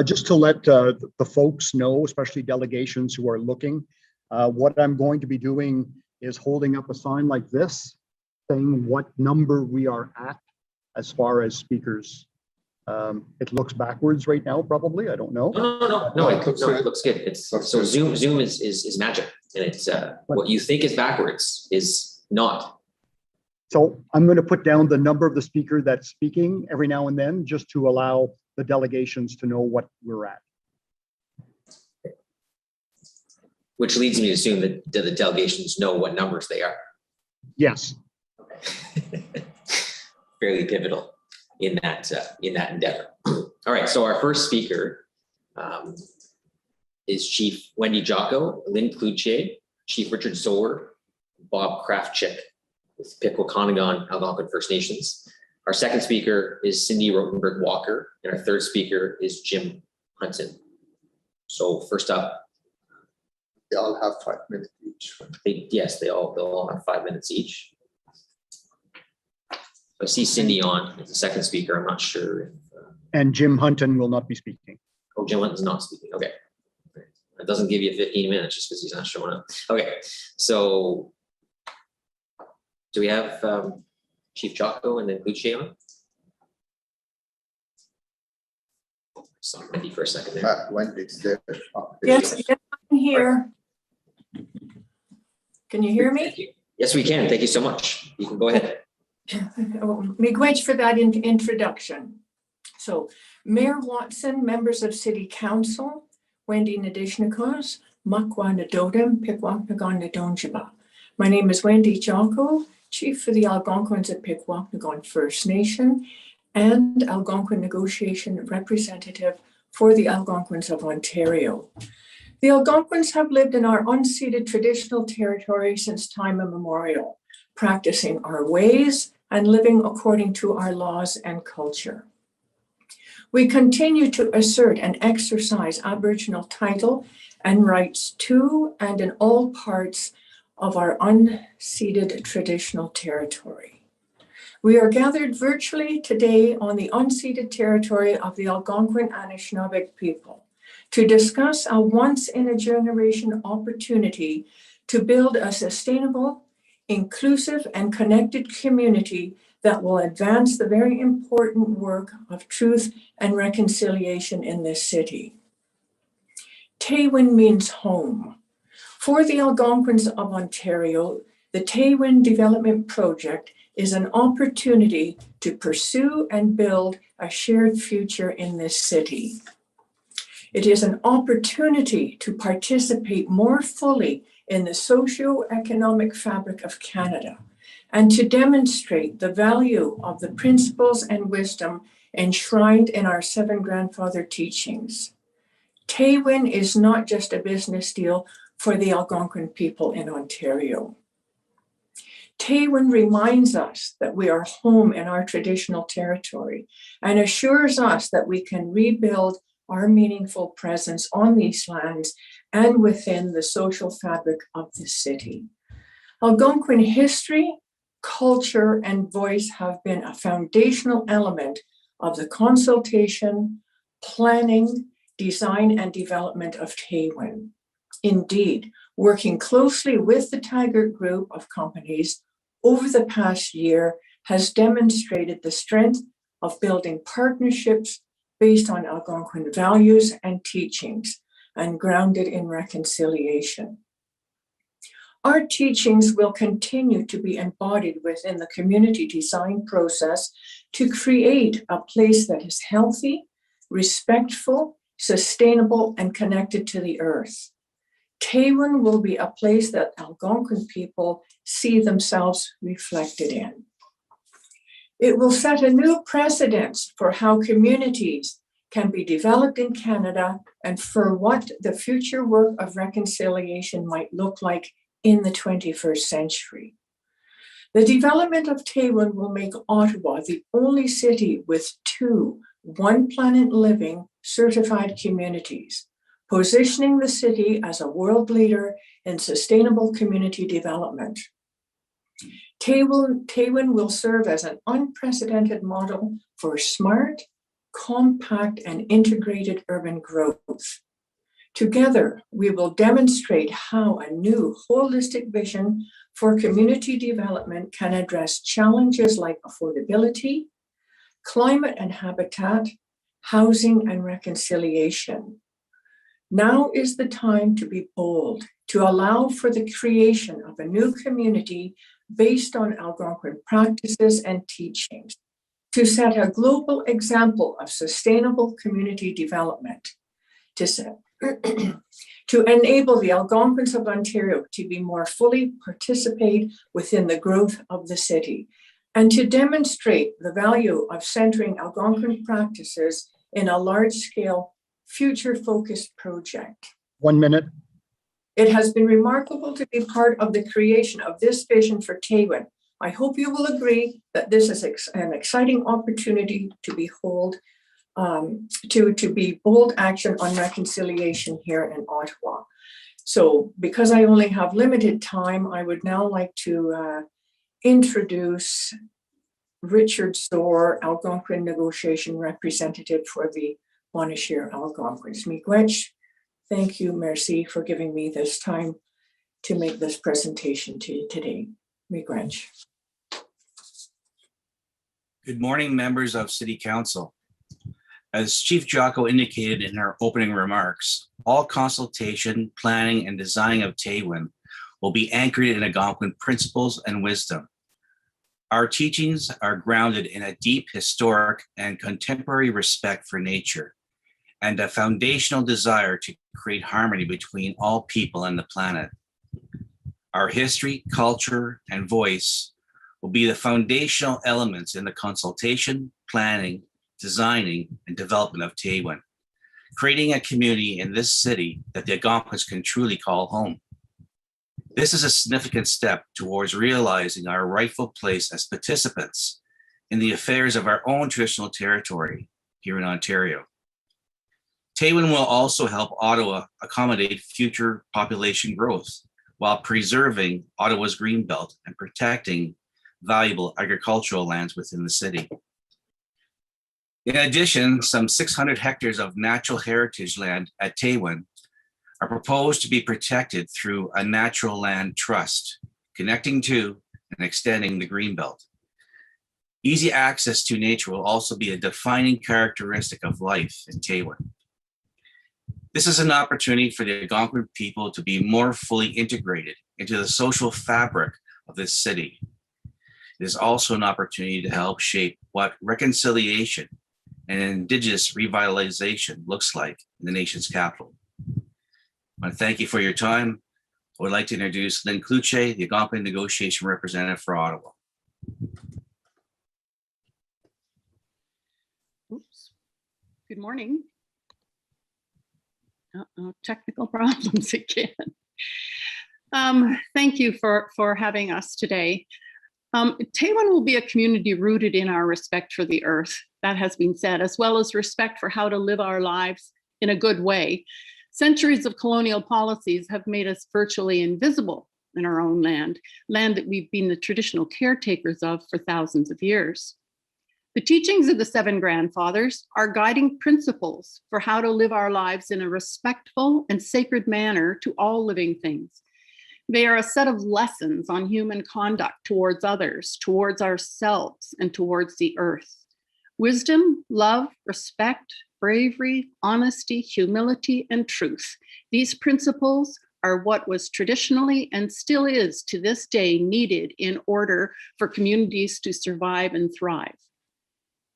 just to let the folks know, especially delegations who are looking, what I'm going to be doing is holding up a sign like this, saying what number we are at as far as speakers. It looks backwards right now, probably. I don't know.
No, it looks good. It's so Zoom is magic, and it's what you think is backwards is not.
So I'm going to put down the number of the speaker that's speaking every now and then, just to allow the delegations to know what we're at.
Which leads me to assume that the delegations know what numbers they are.
Yes.
Fairly pivotal in that endeavor. All right, so our first speaker is Chief Wendy Jocko, Lynn Cloutier, Chief Richard Zoer, Bob Kraftchick with Pikwakanagan Algonquin First Nations. Our second speaker is Cindy Rotenberg Walker, and our third speaker is Jim Hunton. So first up,
They all have 5 minutes each.
they all have 5 minutes each. I see Cindy on as the second speaker. I'm not sure if.
And Jim Hunton will not be speaking.
Oh, Jim Hunton's not speaking. Okay. That doesn't give you 15 minutes just because he's not showing up. Okay. So do we have Chief Jocko and then Cloutier on? Saw Wendy for a second there.
Wendy's there.
Yes, I'm here. Can you hear me?
Thank you. Yes, we can. Thank you so much. You can go ahead.
Miigwech for that introduction. So Mayor Watson, members of City Council, Wendy Nadishnikos, Makwa Nadodem, Pikwakanagan Nadonjiba. My name is Wendy Jocko, Chief for the Algonquins of Pikwakanagan First Nation and Algonquin Negotiation Representative for the Algonquins of Ontario. The Algonquins have lived in our unceded traditional territory since time immemorial, practicing our ways and living according to our laws and culture. We continue to assert and exercise Aboriginal title and rights to and in all parts of our unceded traditional territory. We are gathered virtually today on the unceded territory of the Algonquin Anishinaabeg people to discuss a once-in-a-generation opportunity to build a sustainable, inclusive, and connected community that will advance the very important work of truth and reconciliation in this city. Taywin means home. For the Algonquins of Ontario, the Taywin Development Project is an opportunity to pursue and build a shared future in this city. It is an opportunity to participate more fully in the socio-economic fabric of Canada and to demonstrate the value of the principles and wisdom enshrined in our 7 grandfather teachings. Taywin is not just a business deal for the Algonquin people in Ontario. Taywin reminds us that we are home in our traditional territory and assures us that we can rebuild our meaningful presence on these lands and within the social fabric of the city. Algonquin history, culture, and voice have been a foundational element of the consultation, planning, design, and development of Taywin. Indeed, working closely with the Taggart Group of companies over the past year has demonstrated the strength of building partnerships based on Algonquin values and teachings and grounded in reconciliation. Our teachings will continue to be embodied within the community design process to create a place that is healthy, respectful, sustainable, and connected to the earth. Taywin will be a place that Algonquin people see themselves reflected in. It will set a new precedence for how communities can be developed in Canada and for what the future work of reconciliation might look like in the 21st century. The development of Taywin will make Ottawa the only city with 2 One Planet Living certified communities, positioning the city as a world leader in sustainable community development. Taywin will serve as an unprecedented model for smart, compact, and integrated urban growth. Together, we will demonstrate how a new holistic vision for community development can address challenges like affordability, climate and habitat, housing, and reconciliation. Now is the time to be bold, to allow for the creation of a new community based on Algonquin practices and teachings, to set a global example of sustainable community development, to enable the Algonquins of Ontario to be more fully participate within the growth of the city, and to demonstrate the value of centering Algonquin practices in a large-scale, future-focused project.
1 minute.
It has been remarkable to be part of the creation of this vision for Taywin. I hope you will agree that this is an exciting opportunity to behold, to be bold action on reconciliation here in Ottawa. So because I only have limited time, I would now like to introduce Richard Zor, Algonquin negotiation representative for the Bonashir Algonquins. Miigwech, thank you, merci, for giving me this time to make this presentation to you today. Miigwech.
Good morning, members of City Council. As Chief Jocko indicated in her opening remarks, all consultation, planning, and design of Taywin will be anchored in Algonquin principles and wisdom. Our teachings are grounded in a deep historic and contemporary respect for nature and a foundational desire to create harmony between all people and the planet. Our history, culture, and voice will be the foundational elements in the consultation, planning, designing, and development of Taywin, creating a community in this city that the Algonquins can truly call home. This is a significant step towards realizing our rightful place as participants in the affairs of our own traditional territory here in Ontario. Taywin will also help Ottawa accommodate future population growth while preserving Ottawa's greenbelt and protecting valuable agricultural lands within the city. In addition, some 600 hectares of natural heritage land at Taywin are proposed to be protected through a natural land trust, connecting to and extending the greenbelt. Easy access to nature will also be a defining characteristic of life in Taywin. This is an opportunity for the Algonquin people to be more fully integrated into the social fabric of this city. It is also an opportunity to help shape what reconciliation and Indigenous revitalization looks like in the nation's capital. I want to thank you for your time. I would like to introduce Lynn Cloutier, the Algonquin negotiation representative for Ottawa.
Oops. Good morning. Technical problems again. Thank you for having us today. Taywin will be a community rooted in our respect for the earth, that has been said, as well as respect for how to live our lives in a good way. Centuries of colonial policies have made us virtually invisible in our own land that we've been the traditional caretakers of for thousands of years. The teachings of the Seven Grandfathers are guiding principles for how to live our lives in a respectful and sacred manner to all living things. They are a set of lessons on human conduct towards others, towards ourselves, and towards the earth. Wisdom, love, respect, bravery, honesty, humility, and truth. These principles are what was traditionally and still is to this day needed in order for communities to survive and thrive.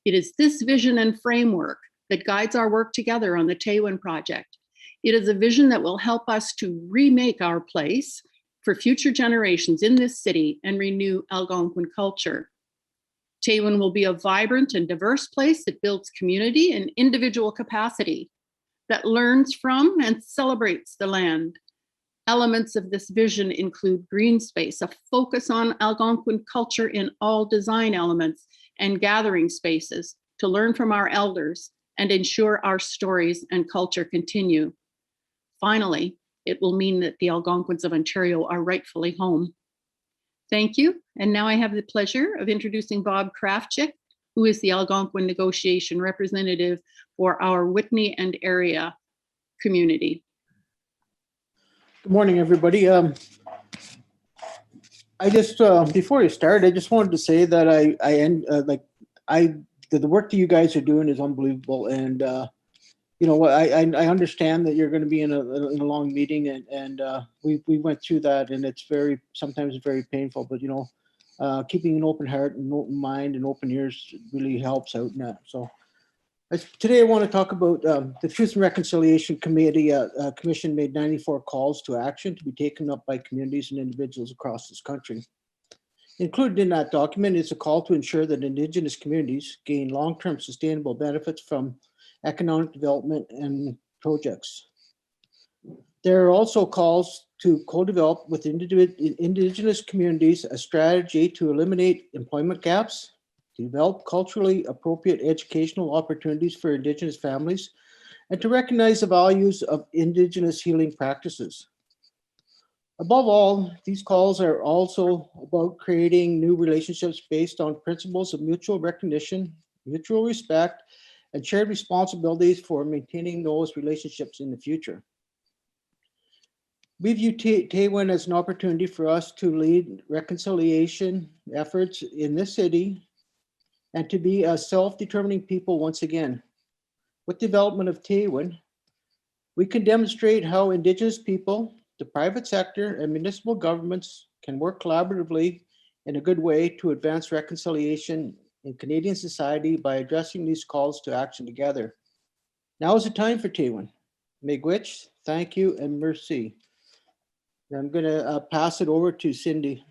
It is this vision and framework that guides our work together on the Taywin project. It is a vision that will help us to remake our place for future generations in this city and renew Algonquin culture. Taywin will be a vibrant and diverse place that builds community and individual capacity, that learns from and celebrates the land. Elements of this vision include green space, a focus on Algonquin culture in all design elements, and gathering spaces to learn from our elders and ensure our stories and culture continue. Finally, it will mean that the Algonquins of Ontario are rightfully home. Thank you. And now I have the pleasure of introducing Bob Krafchick, who is the Algonquin negotiation representative for our Whitney and area community.
Good morning, everybody. I just before I start, I just wanted to say that the work that you guys are doing is unbelievable, and you know what, I understand that you're going to be in a long meeting, and we went through that, and it's sometimes very painful, but you know, keeping an open heart and open mind and open ears really helps out in that. So today I want to talk about the Truth and Reconciliation Commission made 94 calls to action to be taken up by communities and individuals across this country. Included in that document is a call to ensure that Indigenous communities gain long-term sustainable benefits from economic development and projects. There are also calls to co-develop with Indigenous communities a strategy to eliminate employment gaps, develop culturally appropriate educational opportunities for Indigenous families, and to recognize the values of Indigenous healing practices. Above all, these calls are also about creating new relationships based on principles of mutual recognition, mutual respect, and shared responsibilities for maintaining those relationships in the future. We view Taywin as an opportunity for us to lead reconciliation efforts in this city and to be a self-determining people once again. With development of Taywin, we can demonstrate how Indigenous people, the private sector, and municipal governments can work collaboratively in a good way to advance reconciliation in Canadian society by addressing these calls to action together. Now is the time for Taywin. Miigwech, thank you, and merci. I'm going to pass it over to Cindy.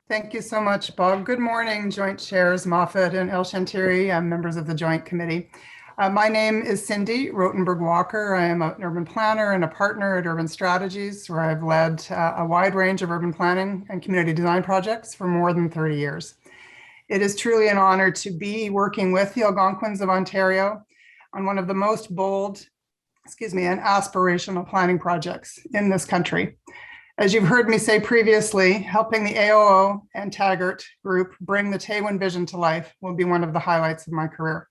Thank you so much, Bob. Good morning, Joint Chairs Moffat and El Shantiri, members of the Joint Committee. My name is Cindy Rotenberg-Walker. I am an urban planner and a partner at Urban Strategies, where I've led a wide range of urban planning and community design projects for more than 30 years. It is truly an honor to be working with the Algonquins of Ontario on one of the most bold, and aspirational planning projects in this country. As you've heard me say previously, helping the AOO and Taggart group bring the Taywin vision to life will be one of the highlights of my career.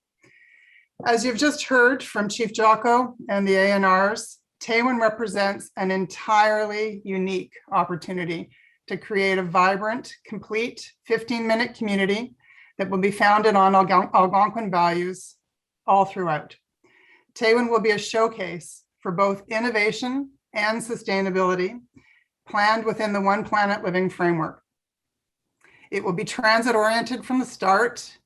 As you've just heard from Chief Jocko and the ANRs, Taywin represents an entirely unique opportunity to create a vibrant, complete 15-minute community that will be founded on Algonquin values all throughout. Taywin will be a showcase for both innovation and sustainability, planned within the One Planet Living framework. It will be transit-oriented from the start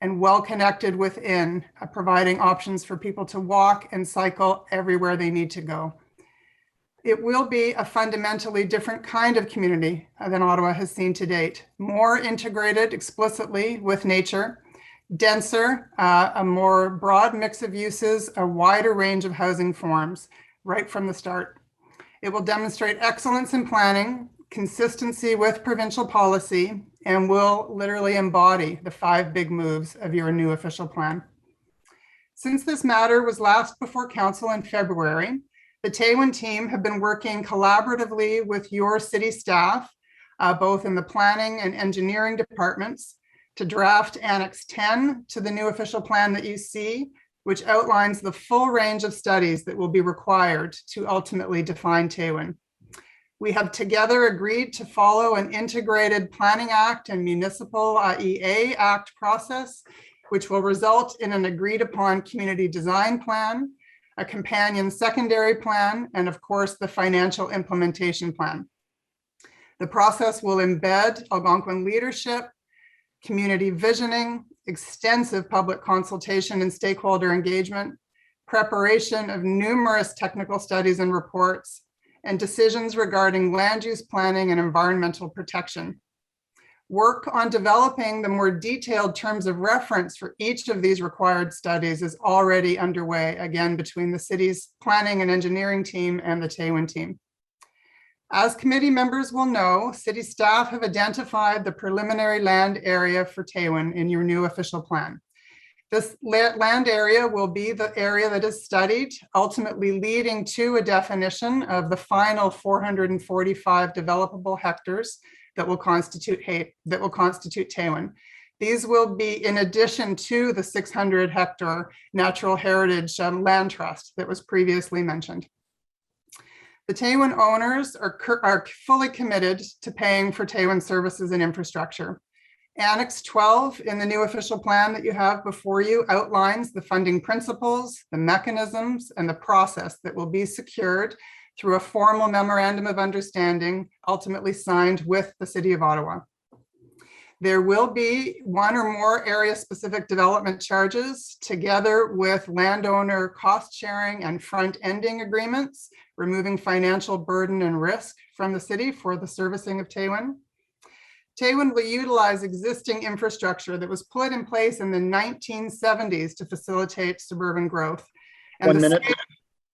and well-connected within, providing options for people to walk and cycle everywhere they need to go. It will be a fundamentally different kind of community than Ottawa has seen to date, more integrated explicitly with nature, denser, a more broad mix of uses, a wider range of housing forms right from the start. It will demonstrate excellence in planning, consistency with provincial policy, and will literally embody the 5 big moves of your new official plan. Since this matter was last before Council in February, the Taywin team have been working collaboratively with your city staff, both in the planning and engineering departments, to draft Annex 10 to the new official plan that you see, which outlines the full range of studies that will be required to ultimately define Taywin. We have together agreed to follow an integrated Planning Act and Municipal EA Act process, which will result in an agreed upon community design plan, a companion secondary plan, and of course, the financial implementation plan. The process will embed Algonquin leadership, community visioning, extensive public consultation and stakeholder engagement, preparation of numerous technical studies and reports, and decisions regarding land use planning and environmental protection. Work on developing the more detailed terms of reference for each of these required studies is already underway, again, between the city's planning and engineering team and the Taywin team. As committee members will know, city staff have identified the preliminary land area for Taywin in your new official plan. This land area will be the area that is studied, ultimately leading to a definition of the final 445 developable hectares that will constitute Taywin. These will be in addition to the 600 hectare natural heritage land trust that was previously mentioned. The Taywin owners are fully committed to paying for Taywin services and infrastructure. Annex 12 in the new official plan that you have before you outlines the funding principles, the mechanisms, and the process that will be secured through a formal memorandum of understanding, ultimately signed with the City of Ottawa. There will be one or more area-specific development charges together with landowner cost sharing and front-ending agreements, removing financial burden and risk from the city for the servicing of Taywin. Taywin will utilize existing infrastructure that was put in place in the 1970s to facilitate suburban growth. And
1 minute.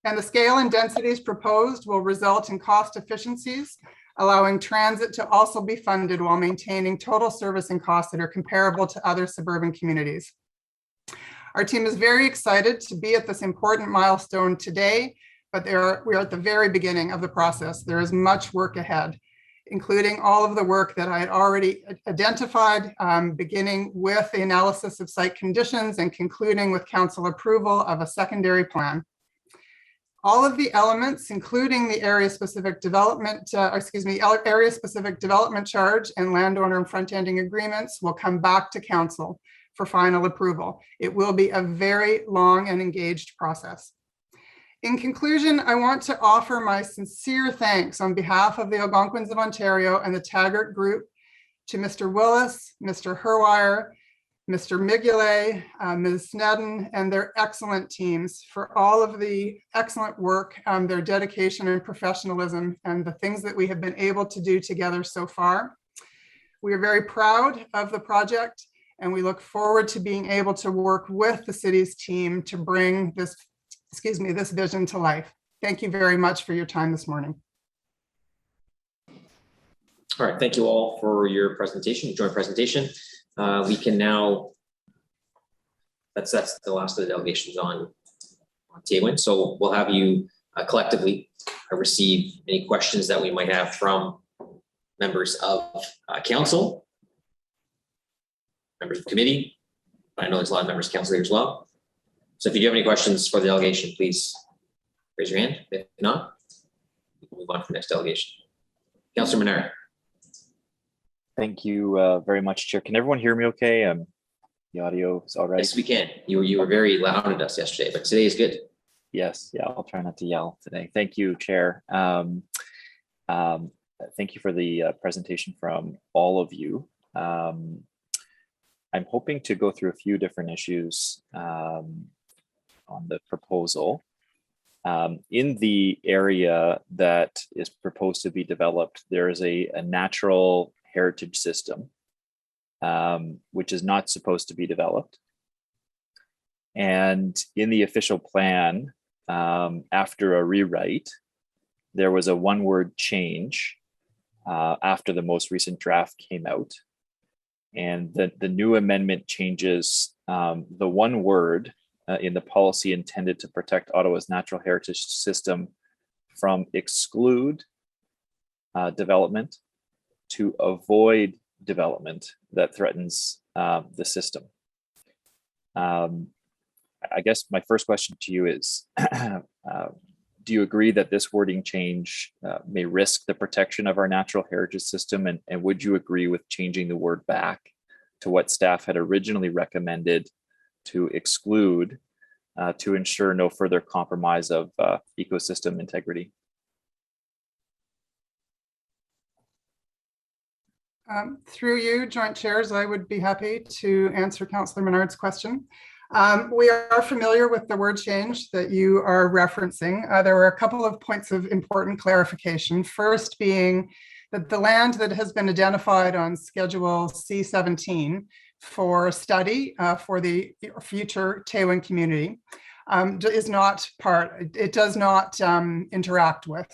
The scale and densities proposed will result in cost efficiencies, allowing transit to also be funded while maintaining total servicing costs that are comparable to other suburban communities. Our team is very excited to be at this important milestone today, but we are at the very beginning of the process. There is much work ahead, including all of the work that I had already identified, beginning with the analysis of site conditions and concluding with council approval of a secondary plan. All of the elements, including the area-specific development, area-specific development charge and landowner and front-ending agreements will come back to council for final approval. It will be a very long and engaged process. In conclusion, I want to offer my sincere thanks on behalf of the Algonquins of Ontario and the Taggart Group to Mr. Willis, Mr. Herwire, Mr. Migulay, Ms. Snedden, and their excellent teams for all of the excellent work, their dedication and professionalism, and the things that we have been able to do together so far. We are very proud of the project, and we look forward to being able to work with the city's team to bring this vision to life. Thank you very much for your time this morning.
All right, thank you all for your presentation, joint presentation. We can now, that's the last of the delegations on Taywin. So we'll have you collectively receive any questions that we might have from members of council, members of committee. I know there's a lot of members of council here as well. So if you do have any questions for the delegation, please raise your hand. If not, we can move on to the next delegation. Councillor Menard.
Thank you very much, Chair. Can everyone hear me okay? The audio is all right?
Yes, we can. You were very loud at us yesterday, but today is good.
Yes, yeah, I'll try not to yell today. Thank you, Chair. Thank you for the presentation from all of you. I'm hoping to go through a few different issues on the proposal. In the area that is proposed to be developed, there is a natural heritage system, which is not supposed to be developed. And in the official plan, after a rewrite, there was a one-word change after the most recent draft came out. And the new amendment changes the one word in the policy intended to protect Ottawa's natural heritage system from exclude development to avoid development that threatens the system. I guess my first question to you is, do you agree that this wording change may risk the protection of our natural heritage system? And would you agree with changing the word back to what staff had originally recommended to exclude to ensure no further compromise of ecosystem integrity?
Through you, joint chairs, I would be happy to answer Councillor Menard's question. We are familiar with the word change that you are referencing. There were a couple of points of important clarification. First being that the land that has been identified on Schedule C17 for study for the future Teywin community is not it does not interact with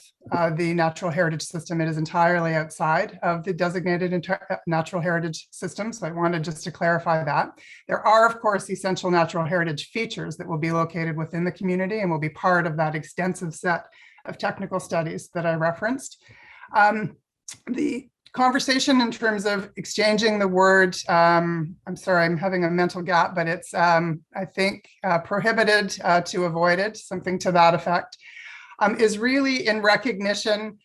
the natural heritage system. It is entirely outside of the designated natural heritage system. So I wanted just to clarify that. There are, of course, essential natural heritage features that will be located within the community and will be part of that extensive set of technical studies that I referenced. The conversation in terms of exchanging the word, I'm sorry, I'm having a mental gap, but it's, I think, prohibited to avoided, something to that effect, is really in recognition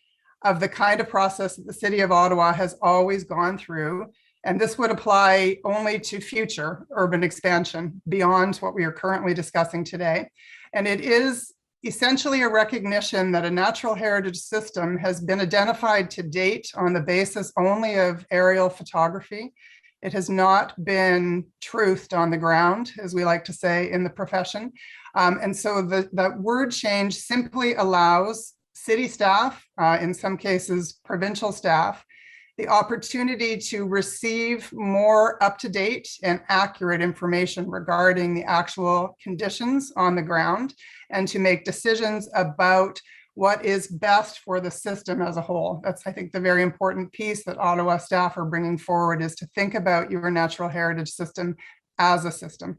of the kind of process that the City of Ottawa has always gone through. And this would apply only to future urban expansion beyond what we are currently discussing today. And it is essentially a recognition that a natural heritage system has been identified to date on the basis only of aerial photography. It has not been truthed on the ground, as we like to say in the profession. And so that word change simply allows city staff, in some cases provincial staff, the opportunity to receive more up-to-date and accurate information regarding the actual conditions on the ground and to make decisions about what is best for the system as a whole. That's, I think, the very important piece that Ottawa staff are bringing forward, is to think about your natural heritage system as a system.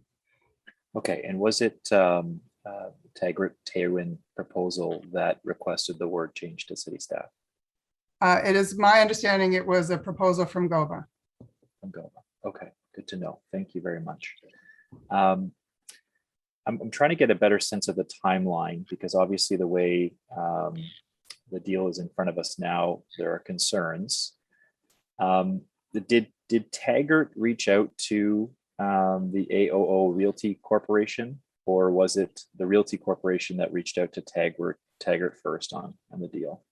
Okay, and was it Teywin proposal that requested the word change to city staff?
It is my understanding it was a proposal from GOBA.
From GOBA. Okay, good to know. Thank you very much. I'm trying to get a better sense of the timeline, because obviously the way the deal is in front of us now, there are concerns. Did Taggart reach out to the AOO Realty Corporation, or was it the Realty Corporation that reached out to Taggart first on the deal?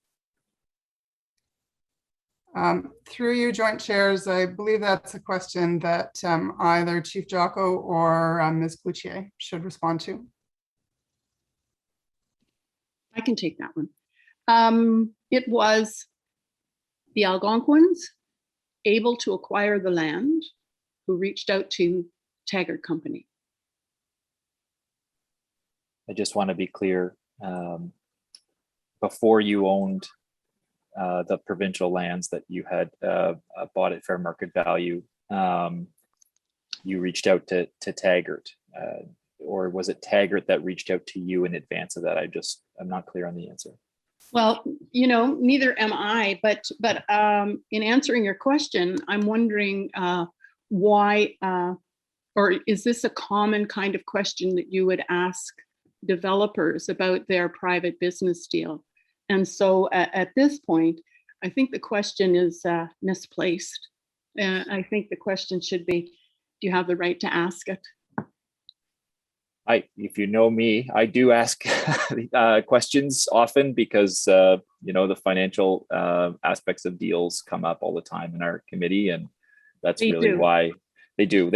Through you, joint chairs, I believe that's a question that either Chief Jocko or Ms. Cloutier should respond to.
I can take that one. It was the Algonquins able to acquire the land who reached out to Taggart Company.
I just want to be clear, before you owned the provincial lands that you had bought at fair market value, you reached out to Taggart, or was it Taggart that reached out to you in advance of that? I'm not clear on the answer.
Well, you know, neither am I, but in answering your question, I'm wondering why, or is this a common kind of question that you would ask developers about their private business deal? And so at this point, I think the question is misplaced. I think the question should be, do you have the right to ask it?
If you know me, I do ask questions often, because you know, the financial aspects of deals come up all the time in our committee, and that's why they do.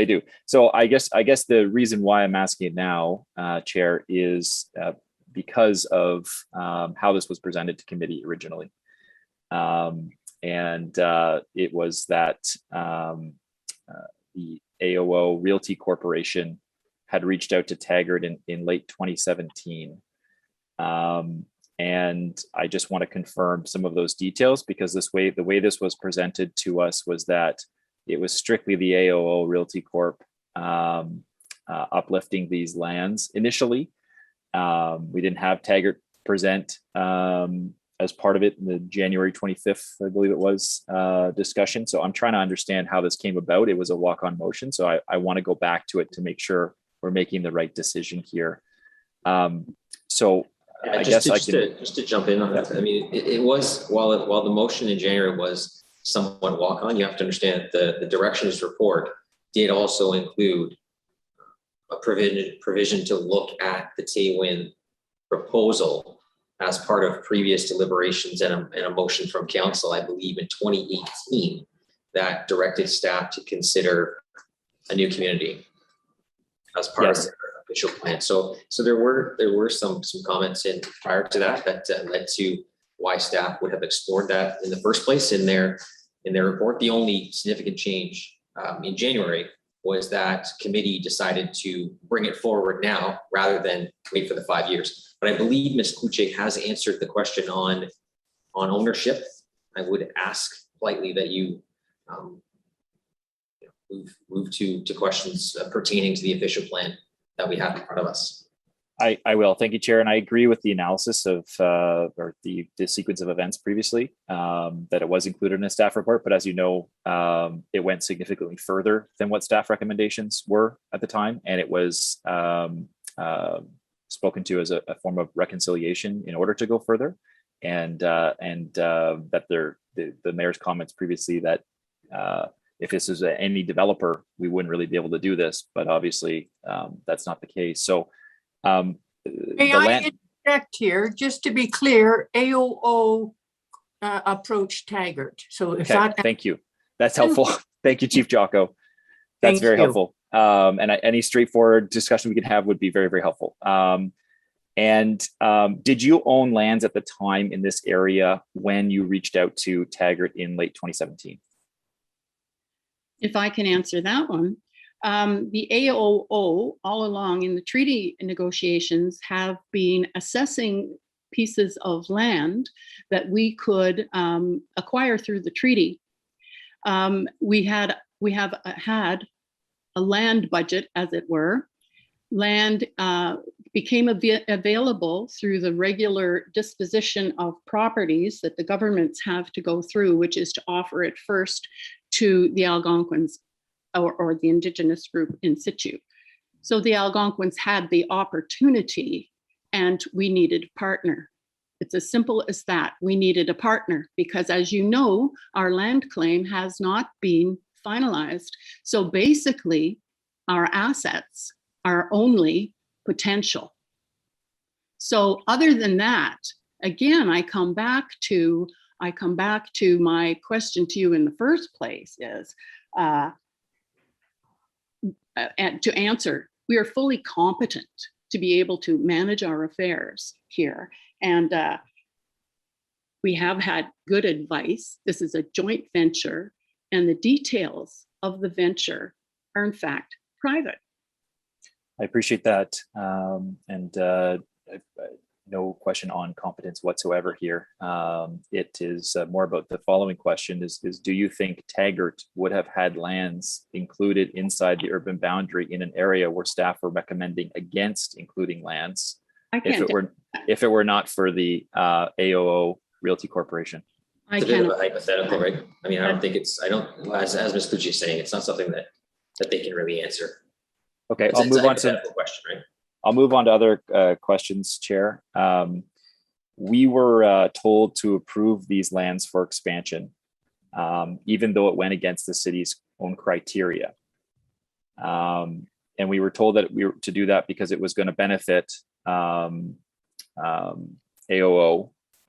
So I guess the reason why I'm asking it now, Chair, is because of how this was presented to committee originally. And it was that the AOO Realty Corporation had reached out to Taggart in late 2017. And I just want to confirm some of those details, because the way this was presented to us was that it was strictly the AOO Realty Corp uplifting these lands initially. We didn't have Taggart present as part of it in the January 25th, I believe it was, discussion. So I'm trying to understand how this came about. It was a walk-on motion. So I want to go back to it to make sure we're making the right decision here. So I guess just
to jump in on that. I mean, it was, while the motion in January was somewhat walk-on, you have to understand that the directions report did also include a provision to look at the Teywin proposal as part of previous deliberations and a motion from council, I believe in 2018, that directed staff to consider a new community as part of the official plan. So there were some comments in prior to that led to why staff would have explored that in the first place in their report. The only significant change in January was that committee decided to bring it forward now rather than wait for the 5 years. But I believe Ms. Kluche has answered the question on ownership. I would ask politely that you move to questions pertaining to the official plan that we have in front of us.
I will. Thank you, Chair. And I agree with the analysis of or the sequence of events previously, that it was included in a staff report. But as you know, it went significantly further than what staff recommendations were at the time. And it was spoken to as a form of reconciliation in order to go further. And that the mayor's comments previously that if this is any developer, we wouldn't really be able to do this. But obviously, that's not the case. So
May I interject here, just to be clear, AOO approached Taggart. So if
okay,
that.
thank you. That's helpful. Thank you, Chief Jocko. That's very helpful. And any straightforward discussion we can have would be very, very helpful. Did you own lands at the time in this area when you reached out to Taggart in late 2017?
If I can answer that one. The AOO all along in the treaty negotiations have been assessing pieces of land that we could acquire through the treaty. We have had a land budget, as it were. Land became available through the regular disposition of properties that the governments have to go through, which is to offer it first to the Algonquins or the Indigenous group in situ. So the Algonquins had the opportunity and we needed a partner. It's as simple as that. We needed a partner because, as you know, our land claim has not been finalized. So basically, our assets are only potential. So other than that, again, I come back to my question to you in the first place is, and to answer, we are fully competent to be able to manage our affairs here. And we have had good advice. This is a joint venture, and the details of the venture are in fact private.
I appreciate that. No question on competence whatsoever here. It is more about the following question is do you think Taggart would have had lands included inside the urban boundary in an area where staff were recommending against including lands if it were not for the AOO Realty Corporation?
It's a bit of a hypothetical, right? I mean, I don't think as Ms. Kluche is saying, it's not something that they can really answer.
Okay, I'll move on to
question, right?
I'll move on to other questions, Chair. We were told to approve these lands for expansion, even though it went against the city's own criteria. And we were told that we were to do that because it was going to benefit AOO.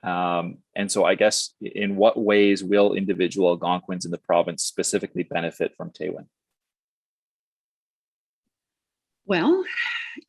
And so I guess in what ways will individual Algonquins in the province specifically benefit from Taywin?
Well,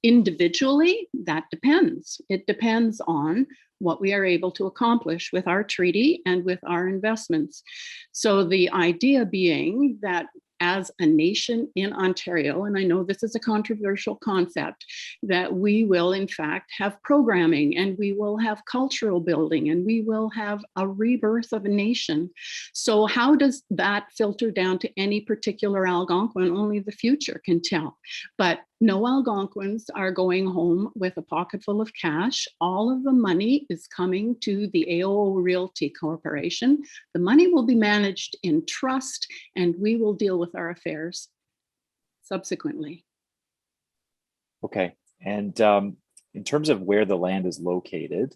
individually, that depends. It depends on what we are able to accomplish with our treaty and with our investments. So the idea being that as a nation in Ontario, and I know this is a controversial concept, that we will in fact have programming and we will have cultural building and we will have a rebirth of a nation. So how does that filter down to any particular Algonquin? Only the future can tell. But no Algonquins are going home with a pocket full of cash. All of the money is coming to the AOO Realty Corporation. The money will be managed in trust and we will deal with our affairs subsequently.
Okay, and in terms of where the land is located,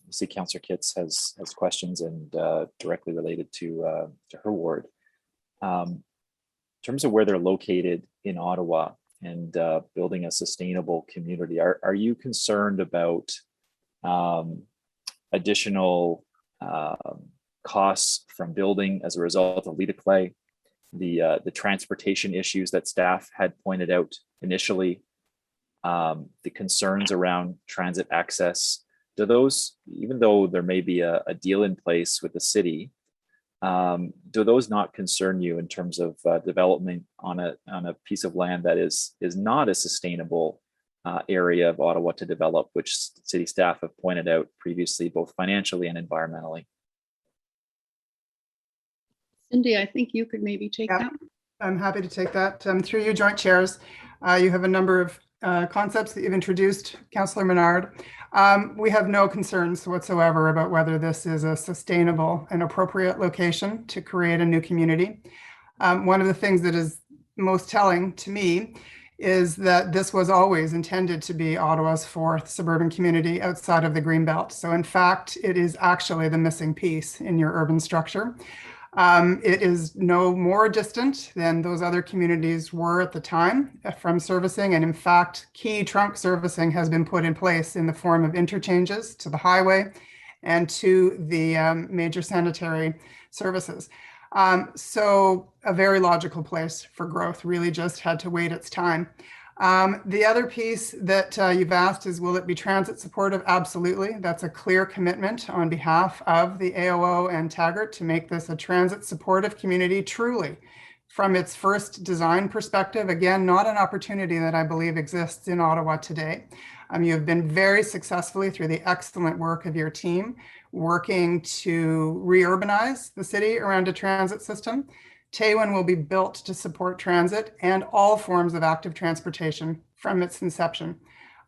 see Councillor Kitts has questions and directly related to her ward. In terms of where they're located in Ottawa and building a sustainable community, are you concerned about additional costs from building as a result of lead of clay, the transportation issues that staff had pointed out initially, the concerns around transit access, do those, even though there may be a deal in place with the city, do those not concern you in terms of development on a piece of land that is not a sustainable area of Ottawa to develop, which city staff have pointed out previously, both financially and environmentally?
Cindy, I think you could maybe take that.
I'm happy to take that. Through you, joint chairs, you have a number of concepts that you've introduced, Councillor Menard. We have no concerns whatsoever about whether this is a sustainable and appropriate location to create a new community. One of the things that is most telling to me is that this was always intended to be Ottawa's fourth suburban community outside of the Greenbelt. So in fact, it is actually the missing piece in your urban structure. It is no more distant than those other communities were at the time from servicing. And in fact, key trunk servicing has been put in place in the form of interchanges to the highway and to the major sanitary services. So a very logical place for growth, really just had to wait its time. The other piece that you've asked is, will it be transit supportive? Absolutely. That's a clear commitment on behalf of the AOO and Taggart to make this a transit supportive community truly. From its first design perspective, again, not an opportunity that I believe exists in Ottawa today. You have been very successfully, through the excellent work of your team, working to re-urbanize the city around a transit system. Taywin will be built to support transit and all forms of active transportation from its inception.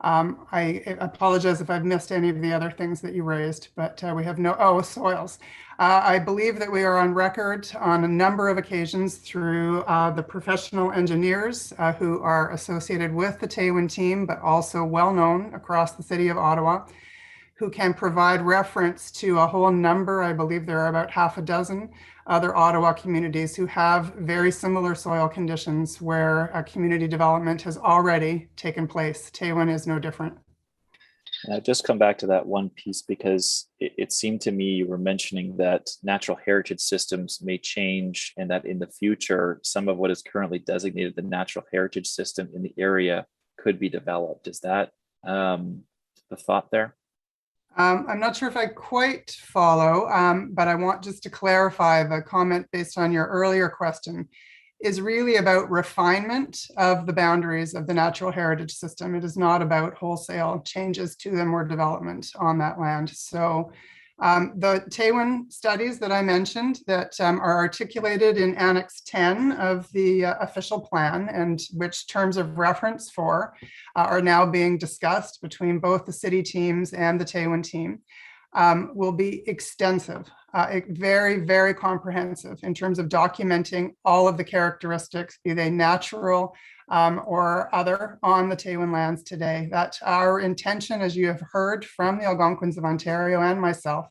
I apologize if I've missed any of the other things that you raised, but we have soils. I believe that we are on record on a number of occasions through the professional engineers who are associated with the Taywin team, but also well-known across the city of Ottawa, who can provide reference to a whole number, I believe there are about half a dozen other Ottawa communities who have very similar soil conditions where a community development has already taken place. Taywin is no different.
And I'll just come back to that one piece because it seemed to me you were mentioning that natural heritage systems may change and that in the future, some of what is currently designated the natural heritage system in the area could be developed. Is that the thought there?
I'm not sure if I quite follow, but I want just to clarify the comment based on your earlier question is really about refinement of the boundaries of the natural heritage system. It is not about wholesale changes to them or development on that land. So the Taywin studies that I mentioned that are articulated in Annex 10 of the official plan, and which terms of reference for are now being discussed between both the city teams and the Taywin team, will be extensive, very, very comprehensive in terms of documenting all of the characteristics, be they natural or other, on the Taywin lands today. That's our intention, as you have heard from the Algonquins of Ontario and myself,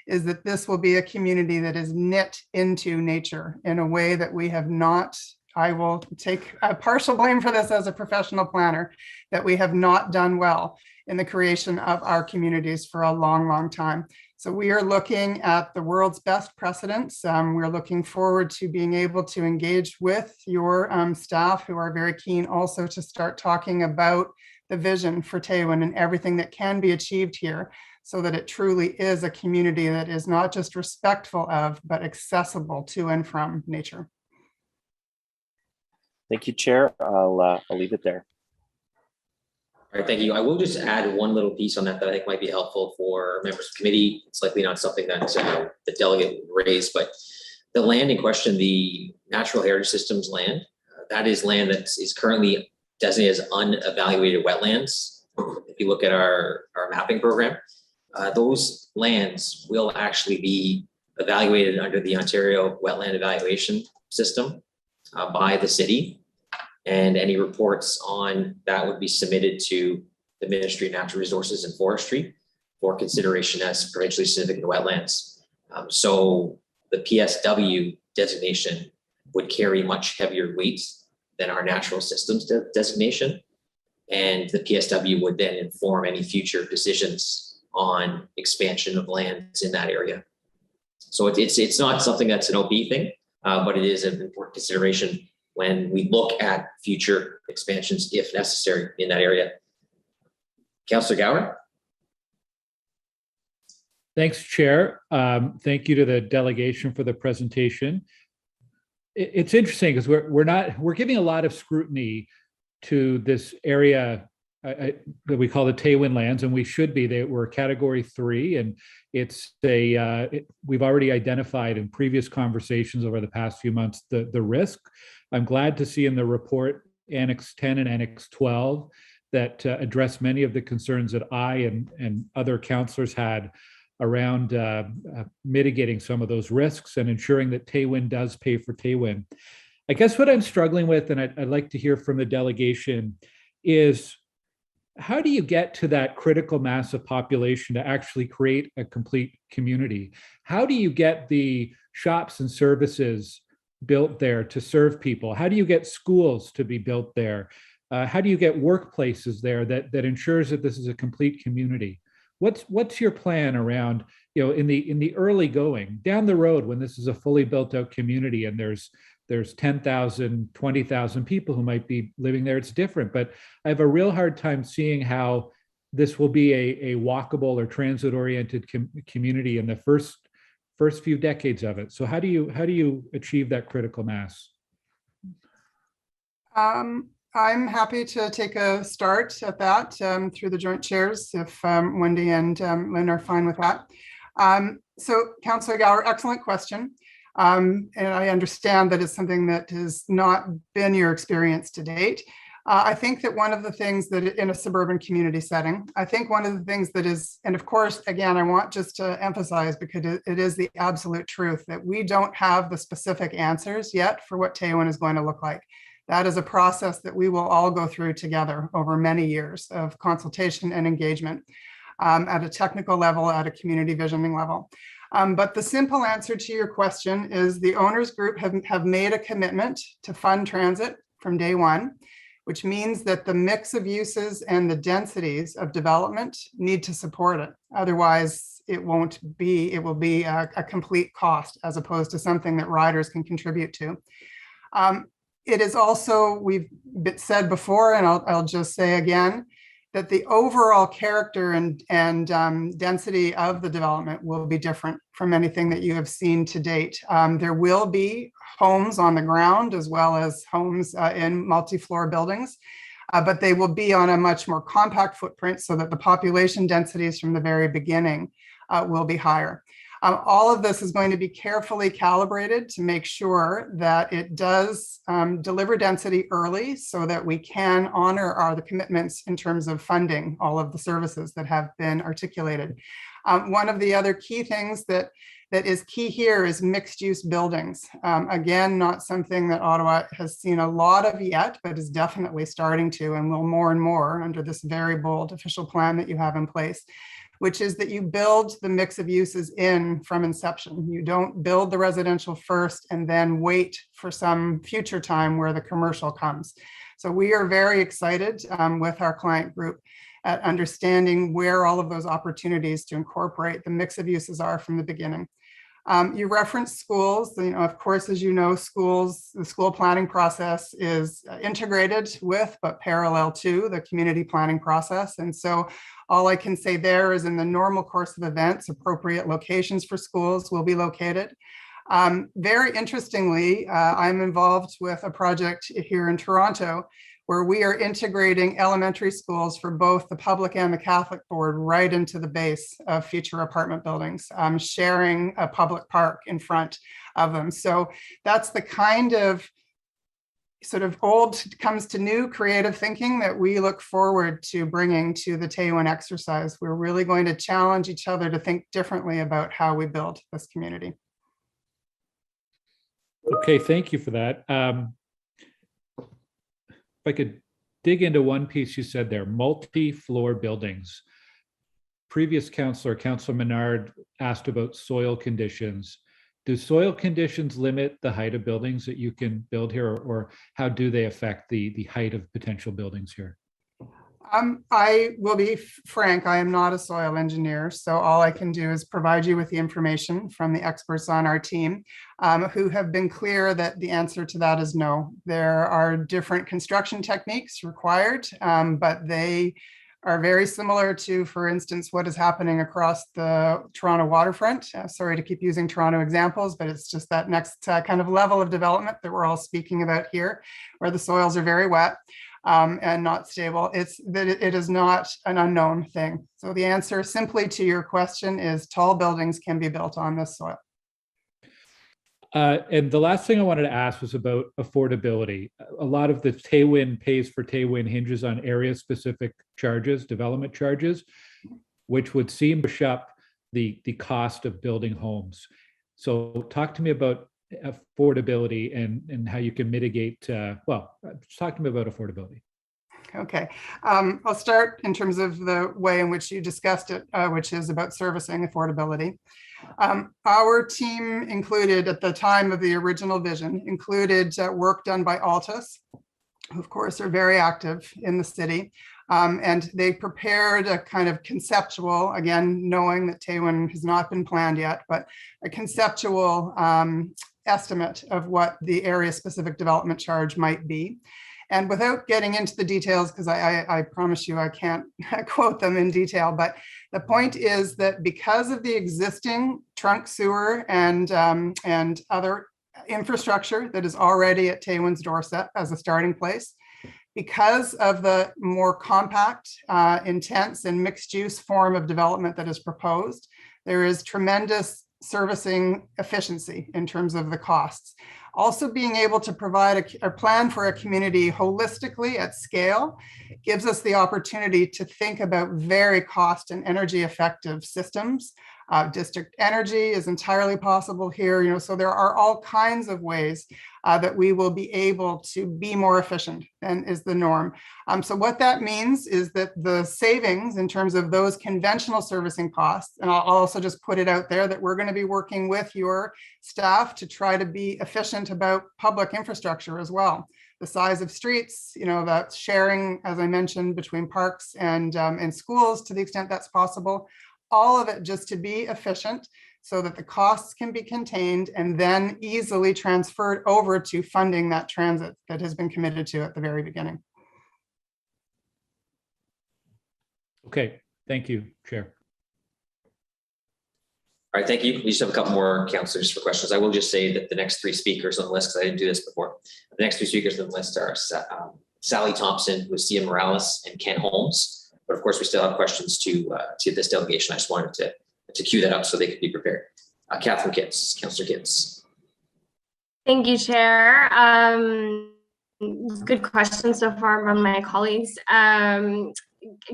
is that this will be a community that is knit into nature in a way that we have not. I will take a partial blame for this as a professional planner, that we have not done well in the creation of our communities for a long, long time. So we are looking at the world's best precedents. We're looking forward to being able to engage with your staff, who are very keen also to start talking about the vision for Taywin and everything that can be achieved here, so that it truly is a community that is not just respectful of, but accessible to and from nature.
Thank you, Chair. I'll leave it there.
All right, thank you. I will just add one little piece on that I think might be helpful for members of the committee. It's likely not something that the delegate would raise, but the land in question, the natural heritage systems land, that is land that is currently designated as unevaluated wetlands. If you look at our mapping program, those lands will actually be evaluated under the Ontario Wetland Evaluation System by the city. And any reports on that would be submitted to the Ministry of Natural Resources and Forestry for consideration as provincially significant wetlands. So the PSW designation would carry much heavier weight than our natural systems designation. And the PSW would then inform any future decisions on expansion of lands in that area. So it's not something that's an OP thing, but it is an important consideration when we look at future expansions, if necessary, in that area. Councillor Gower?
Thanks, Chair. Thank you to the delegation for the presentation. It's interesting because we're giving a lot of scrutiny to this area that we call the Taywin lands, and we should be. We're Category 3, and we've already identified in previous conversations over the past few months the risk. I'm glad to see in the report Annex 10 and Annex 12 that address many of the concerns that I and other councillors had around mitigating some of those risks and ensuring that Taywin does pay for Taywin. I guess what I'm struggling with, and I'd like to hear from the delegation, is how do you get to that critical mass of population to actually create a complete community? How do you get the shops and services built there to serve people? How do you get schools to be built there? How do you get workplaces there that ensures that this is a complete community? What's your plan around, in the early going, down the road when this is a fully built out community and there's 10,000, 20,000 people who might be living there? It's different, but I have a real hard time seeing how this will be a walkable or transit oriented community in the first few decades of it. So how do you achieve that critical mass?
I'm happy to take a start at that through the joint chairs if Wendy and Lynn are fine with that. So Councillor Gower, excellent question. And I understand that it's something that has not been your experience to date. I think that one of the things that in a suburban community setting, I think one of the things that is, and of course, again, I want just to emphasize because it is the absolute truth that we don't have the specific answers yet for what Taywin is going to look like. That is a process that we will all go through together over many years of consultation and engagement at a technical level, at a community visioning level. But the simple answer to your question is the owners group have made a commitment to fund transit from day one, which means that the mix of uses and the densities of development need to support it. Otherwise, it will be a complete cost as opposed to something that riders can contribute to. It is also, we've said before, and I'll just say again, that the overall character and density of the development will be different from anything that you have seen to date. There will be homes on the ground as well as homes in multi-floor buildings, but they will be on a much more compact footprint so that the population densities from the very beginning will be higher. All of this is going to be carefully calibrated to make sure that it does deliver density early so that we can honor the commitments in terms of funding all of the services that have been articulated. One of the other key things that is key here is mixed use buildings. Again, not something that Ottawa has seen a lot of yet, but is definitely starting to and will more and more under this very bold official plan that you have in place, which is that you build the mix of uses in from inception. You don't build the residential first and then wait for some future time where the commercial comes. So we are very excited with our client group at understanding where all of those opportunities to incorporate the mix of uses are from the beginning. You referenced schools. Of course, as you know, schools, the school planning process is integrated with, but parallel to the community planning process. And so all I can say there is in the normal course of events, appropriate locations for schools will be located. Very interestingly, I'm involved with a project here in Toronto where we are integrating elementary schools for both the public and the Catholic board right into the base of future apartment buildings, sharing a public park in front of them. So that's the kind of sort of old comes to new creative thinking that we look forward to bringing to the Taywin exercise. We're really going to challenge each other to think differently about how we build this community.
Okay, thank you for that. If I could dig into one piece you said there, multi-floor buildings. Previous Councillor Menard asked about soil conditions. Do soil conditions limit the height of buildings that you can build here, or how do they affect the height of potential buildings here?
I will be frank, I am not a soil engineer, so all I can do is provide you with the information from the experts on our team who have been clear that the answer to that is no. There are different construction techniques required, but they are very similar to, for instance, what is happening across the Toronto waterfront. Sorry to keep using Toronto examples, but it's just that next kind of level of development that we're all speaking about here, where the soils are very wet and not stable. It's that it is not an unknown thing. So the answer simply to your question is tall buildings can be built on this soil.
And the last thing I wanted to ask was about affordability. A lot of the Taywin pays for Taywin hinges on area-specific charges, development charges, which would seem to push up the cost of building homes. So talk to me about affordability and how you can mitigate, talk to me about affordability.
Okay, I'll start in terms of the way in which you discussed it, which is about servicing affordability. Our team included, at the time of the original vision, included work done by Altus, who of course are very active in the city. And they prepared a kind of conceptual, again, knowing that Taywin has not been planned yet, but a conceptual estimate of what the area-specific development charge might be. And without getting into the details, because I promise you I can't quote them in detail, but the point is that because of the existing trunk sewer and other infrastructure that is already at Taywin's doorstep as a starting place, because of the more compact, intense and mixed use form of development that is proposed, there is tremendous servicing efficiency in terms of the costs. Also, being able to provide a plan for a community holistically at scale gives us the opportunity to think about very cost and energy effective systems. District energy is entirely possible here, so there are all kinds of ways that we will be able to be more efficient and is the norm. So what that means is that the savings in terms of those conventional servicing costs, and I'll also just put it out there that we're going to be working with your staff to try to be efficient about public infrastructure as well. The size of streets, that sharing, as I mentioned, between parks and schools to the extent that's possible. All of it just to be efficient so that the costs can be contained and then easily transferred over to funding that transit that has been committed to at the very beginning.
Okay, thank you, Chair.
All right, thank you. We just have a couple more councillors for questions. I will just say that the next three speakers on the list, because I didn't do this before, the next three speakers on the list are Sally Thompson, Lucia Morales, and Ken Holmes. But of course, we still have questions to this delegation. I just wanted to queue that up so they could be prepared. Catherine Kitts, Councillor Kitts.
Thank you, Chair. Good questions so far from my colleagues.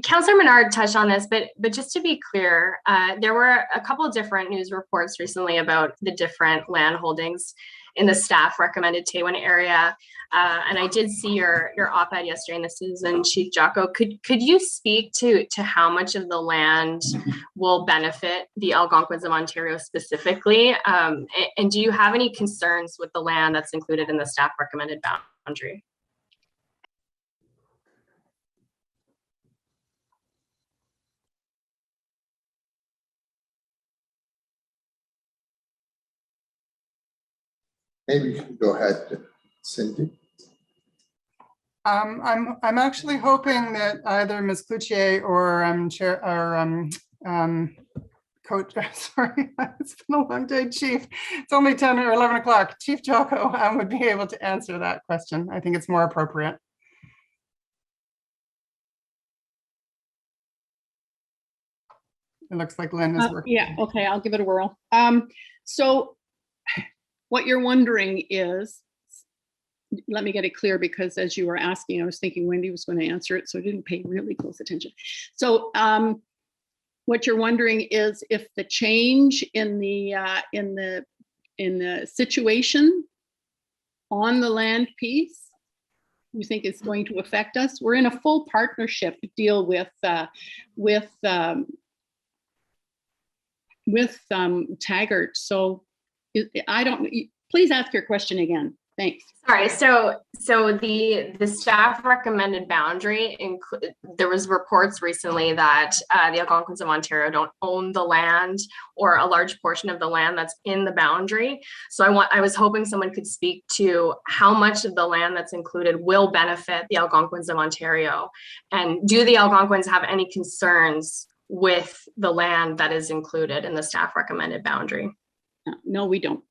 Councillor Menard touched on this, but just to be clear, there were a couple of different news reports recently about the different land holdings in the staff recommended Taywin area. And I did see your op-ed yesterday in the Citizen, Chief Jocko. Could you speak to how much of the land will benefit the Algonquins of Ontario specifically? And do you have any concerns with the land that's included in the staff recommended boundary?
Maybe you can go ahead, Cindy.
I'm actually hoping that either Ms. Cloutier or Coach, sorry, it's been a long day, Chief. It's only 10 or 11 o'clock. Chief Jocko would be able to answer that question. I think it's more appropriate. It looks like Lynn is working.
Yeah, okay, I'll give it a whirl. So what you're wondering is, let me get it clear, because as you were asking, I was thinking Wendy was going to answer it, so I didn't pay really close attention. So what you're wondering is if the change in the situation on the land piece, you think is going to affect us. We're in a full partnership deal with Taggart. So I don't, please ask your question again. Thanks.
Sorry, so the staff recommended boundary include, there was reports recently that the Algonquins of Ontario don't own the land or a large portion of the land that's in the boundary. So I was hoping someone could speak to how much of the land that's included will benefit the Algonquins of Ontario. And do the Algonquins have any concerns with the land that is included in the staff recommended boundary?
No, we don't.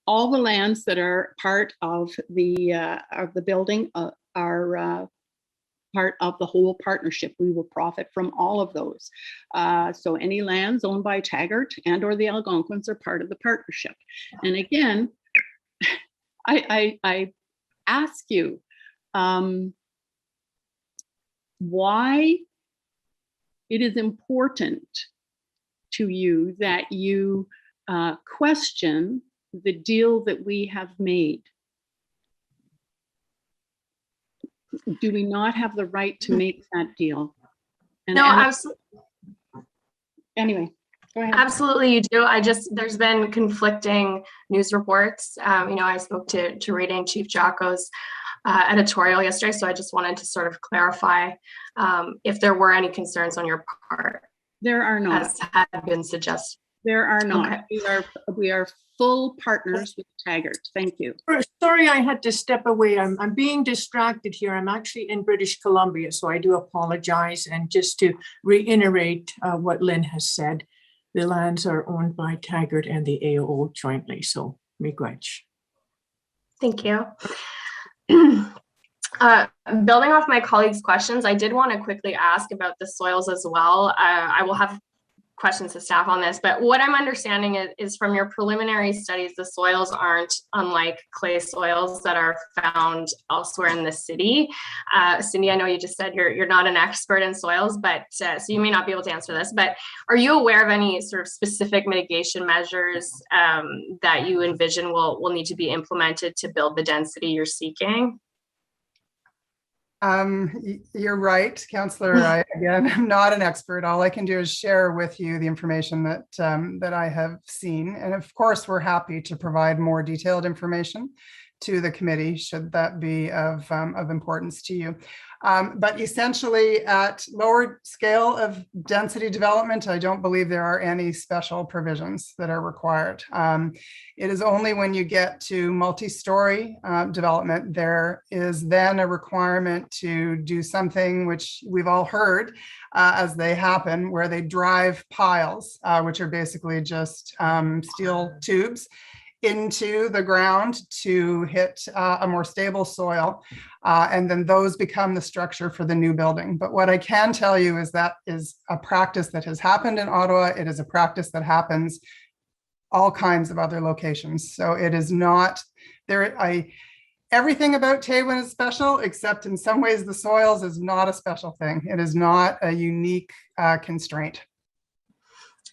All the lands that are part of the building are part of the whole partnership. We will profit from all of those. So any lands owned by Taggart and or the Algonquins are part of the partnership. And again, I ask you, why it is important to you that you question the deal that we have made. Do we not have the right to make that deal?
No, absolutely.
Anyway, go ahead.
Absolutely, you do. There's been conflicting news reports. I spoke to Rita and Chief Jocko's editorial yesterday, so I just wanted to sort of clarify if there were any concerns on your part.
There are not.
As had been suggested.
There are not.
Okay.
We are full partners with Taggart. Thank you.
Sorry, I had to step away. I'm being distracted here. I'm actually in British Columbia, so I do apologize. And just to reiterate what Lynn has said, the lands are owned by Taggart and the AO jointly. So, miigwech.
Thank you. Building off my colleagues' questions, I did want to quickly ask about the soils as well. I will have questions to staff on this, but what I'm understanding is from your preliminary studies, the soils aren't unlike clay soils that are found elsewhere in the city. Cindy, I know you just said you're not an expert in soils, but so you may not be able to answer this, but are you aware of any sort of specific mitigation measures that you envision will need to be implemented to build the density you're seeking?
You're right, Councillor. Again, I'm not an expert. All I can do is share with you the information that I have seen. And of course, we're happy to provide more detailed information to the committee, should that be of importance to you. But essentially, at lower scale of density development, I don't believe there are any special provisions that are required. It is only when you get to multi-story development, there is then a requirement to do something which we've all heard as they happen, where they drive piles, which are basically just steel tubes, into the ground to hit a more stable soil. And then those become the structure for the new building. But what I can tell you is that is a practice that has happened in Ottawa. It is a practice that happens all kinds of other locations. So it is not there. Everything about Taywin is special, except in some ways the soils is not a special thing. It is not a unique constraint.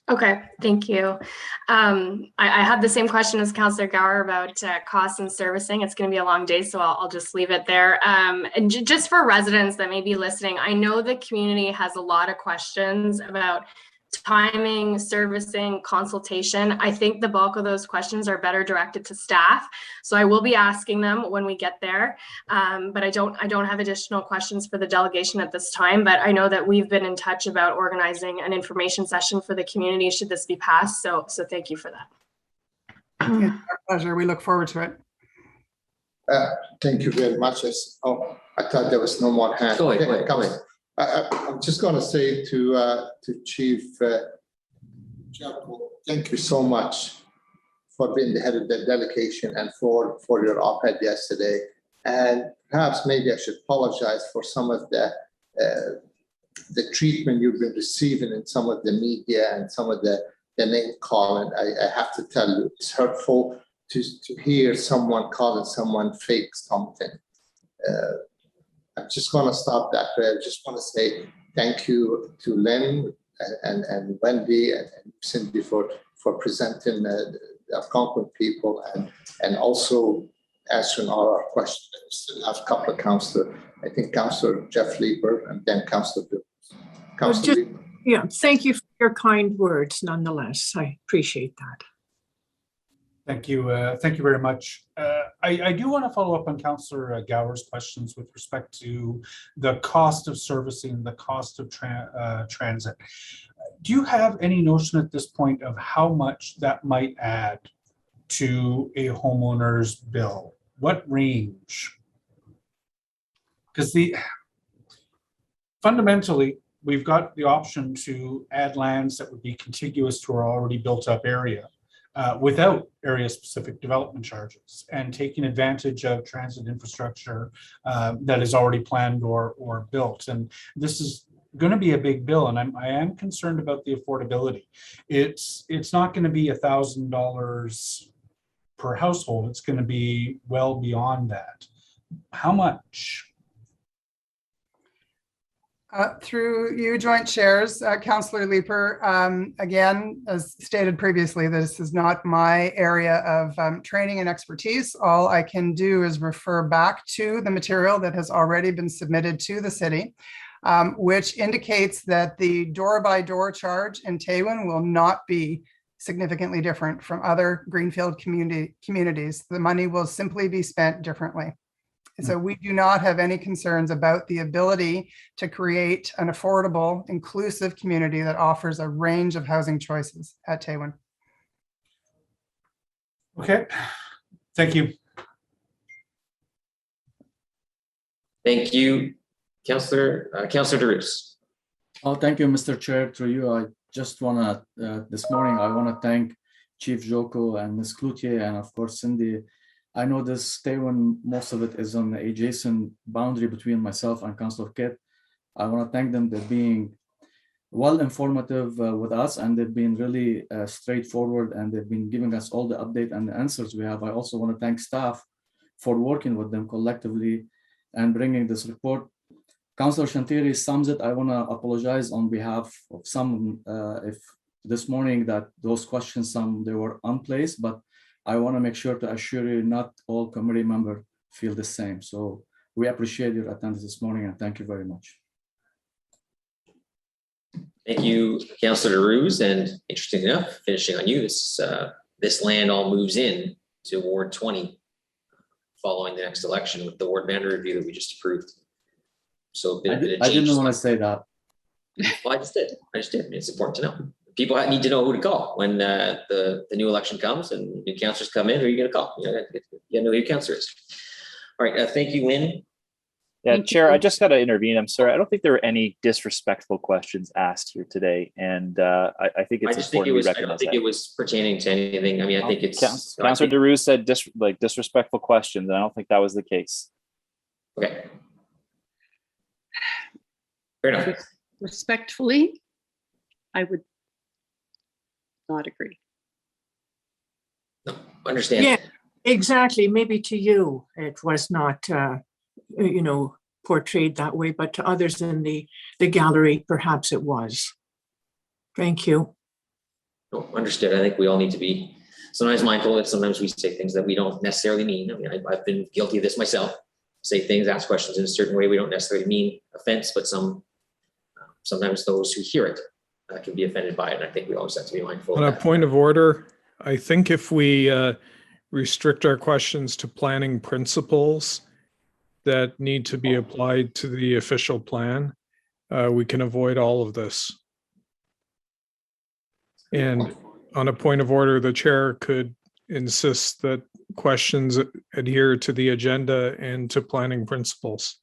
Okay, thank you. I had the same question as Councillor Gower about costs and servicing. It's going to be a long day, so I'll just leave it there. And just for residents that may be listening, I know the community has a lot of questions about timing, servicing, consultation. I think the bulk of those questions are better directed to staff. So I will be asking them when we get there. But I don't have additional questions for the delegation at this time, but I know that we've been in touch about organizing an information session for the community should this be passed. So thank you for that.
It's our pleasure. We look forward to it.
Thank you very much. I thought there was no more hands.
Go ahead.
I'm just going to say to Chief Jocko, thank you so much for being the head of the delegation and for your op-ed yesterday. And perhaps maybe I should apologize for some of the treatment you've been receiving in some of the media and some of the name calling. I have to tell you, it's hurtful to hear someone calling someone fake something. I'm just going to stop that. I just want to say thank you to Lynn and Wendy and Cindy for presenting the Algonquin people and also answering all our questions. I still have a couple of councillors. I think Councillor Jeff Lieber and then Councillor Lieber.
Yeah, thank you for your kind words nonetheless. I appreciate that.
Thank you. Thank you very much. I do want to follow up on Councillor Gower's questions with respect to the cost of servicing, the cost of transit. Do you have any notion at this point of how much that might add to a homeowner's bill? What range? Because fundamentally, we've got the option to add lands that would be contiguous to our already built up area without area specific development charges and taking advantage of transit infrastructure that is already planned or built. And this is going to be a big bill, and I am concerned about the affordability. It's not going to be $1,000 per household. It's going to be well beyond that. How much?
Through you, Joint Chairs, Councillor Leeper, again, as stated previously, this is not my area of training and expertise. All I can do is refer back to the material that has already been submitted to the city, which indicates that the door-by-door charge in Taywin will not be significantly different from other greenfield communities. The money will simply be spent differently. So we do not have any concerns about the ability to create an affordable, inclusive community that offers a range of housing choices at Taywin.
Okay, thank you.
Thank you, Councillor DeRusse.
Oh, thank you, Mr. Chair. Through you, I just want to, this morning, I want to thank Chief Joko and Ms. Cloutier and of course, Cindy. I know this Taywin, most of it is on the adjacent boundary between myself and Councillor Kit. I want to thank them. They're being well informative with us, and they've been really straightforward, and they've been giving us all the update and the answers we have. I also want to thank staff for working with them collectively and bringing this report. Councillor Shantiri sums it. I want to apologize on behalf of some if this morning that those questions, they were unplaced, but I want to make sure to assure you not all committee members feel the same. So we appreciate your attendance this morning and thank you very much.
Thank you, Councillor DeRusse, and interesting enough, finishing on you, this land all moves in to Ward 20 following the next election with the ward boundary review that we just approved. So
I didn't want to say that.
Well, I just did. I mean, it's important to know. People need to know who to call when the new election comes and new councillors come in. Who are you going to call? You know who your councillor is. All right. Thank you, Lynn.
Yeah, Chair, I just got to intervene. I'm sorry. I don't think there were any disrespectful questions asked here today, and I think it's important we recognize that.
I don't think it was pertaining to anything. I mean, I think it's
Councillor DeRusse said disrespectful questions, and I don't think that was the case.
Okay. Fair enough.
Respectfully, I would not agree.
No, understand.
Yeah, exactly. Maybe to you, it was not, portrayed that way, but to others in the gallery, perhaps it was. Thank you.
No, understood. I think we all need to be sometimes mindful that sometimes we say things that we don't necessarily mean. I mean, I've been guilty of this myself. Say things, ask questions in a certain way we don't necessarily mean offense, but sometimes those who hear it can be offended by it. And I think we always have to be mindful.
On a point of order, I think if we restrict our questions to planning principles that need to be applied to the official plan, we can avoid all of this. And on a point of order, the chair could insist that questions adhere to the agenda and to planning principles.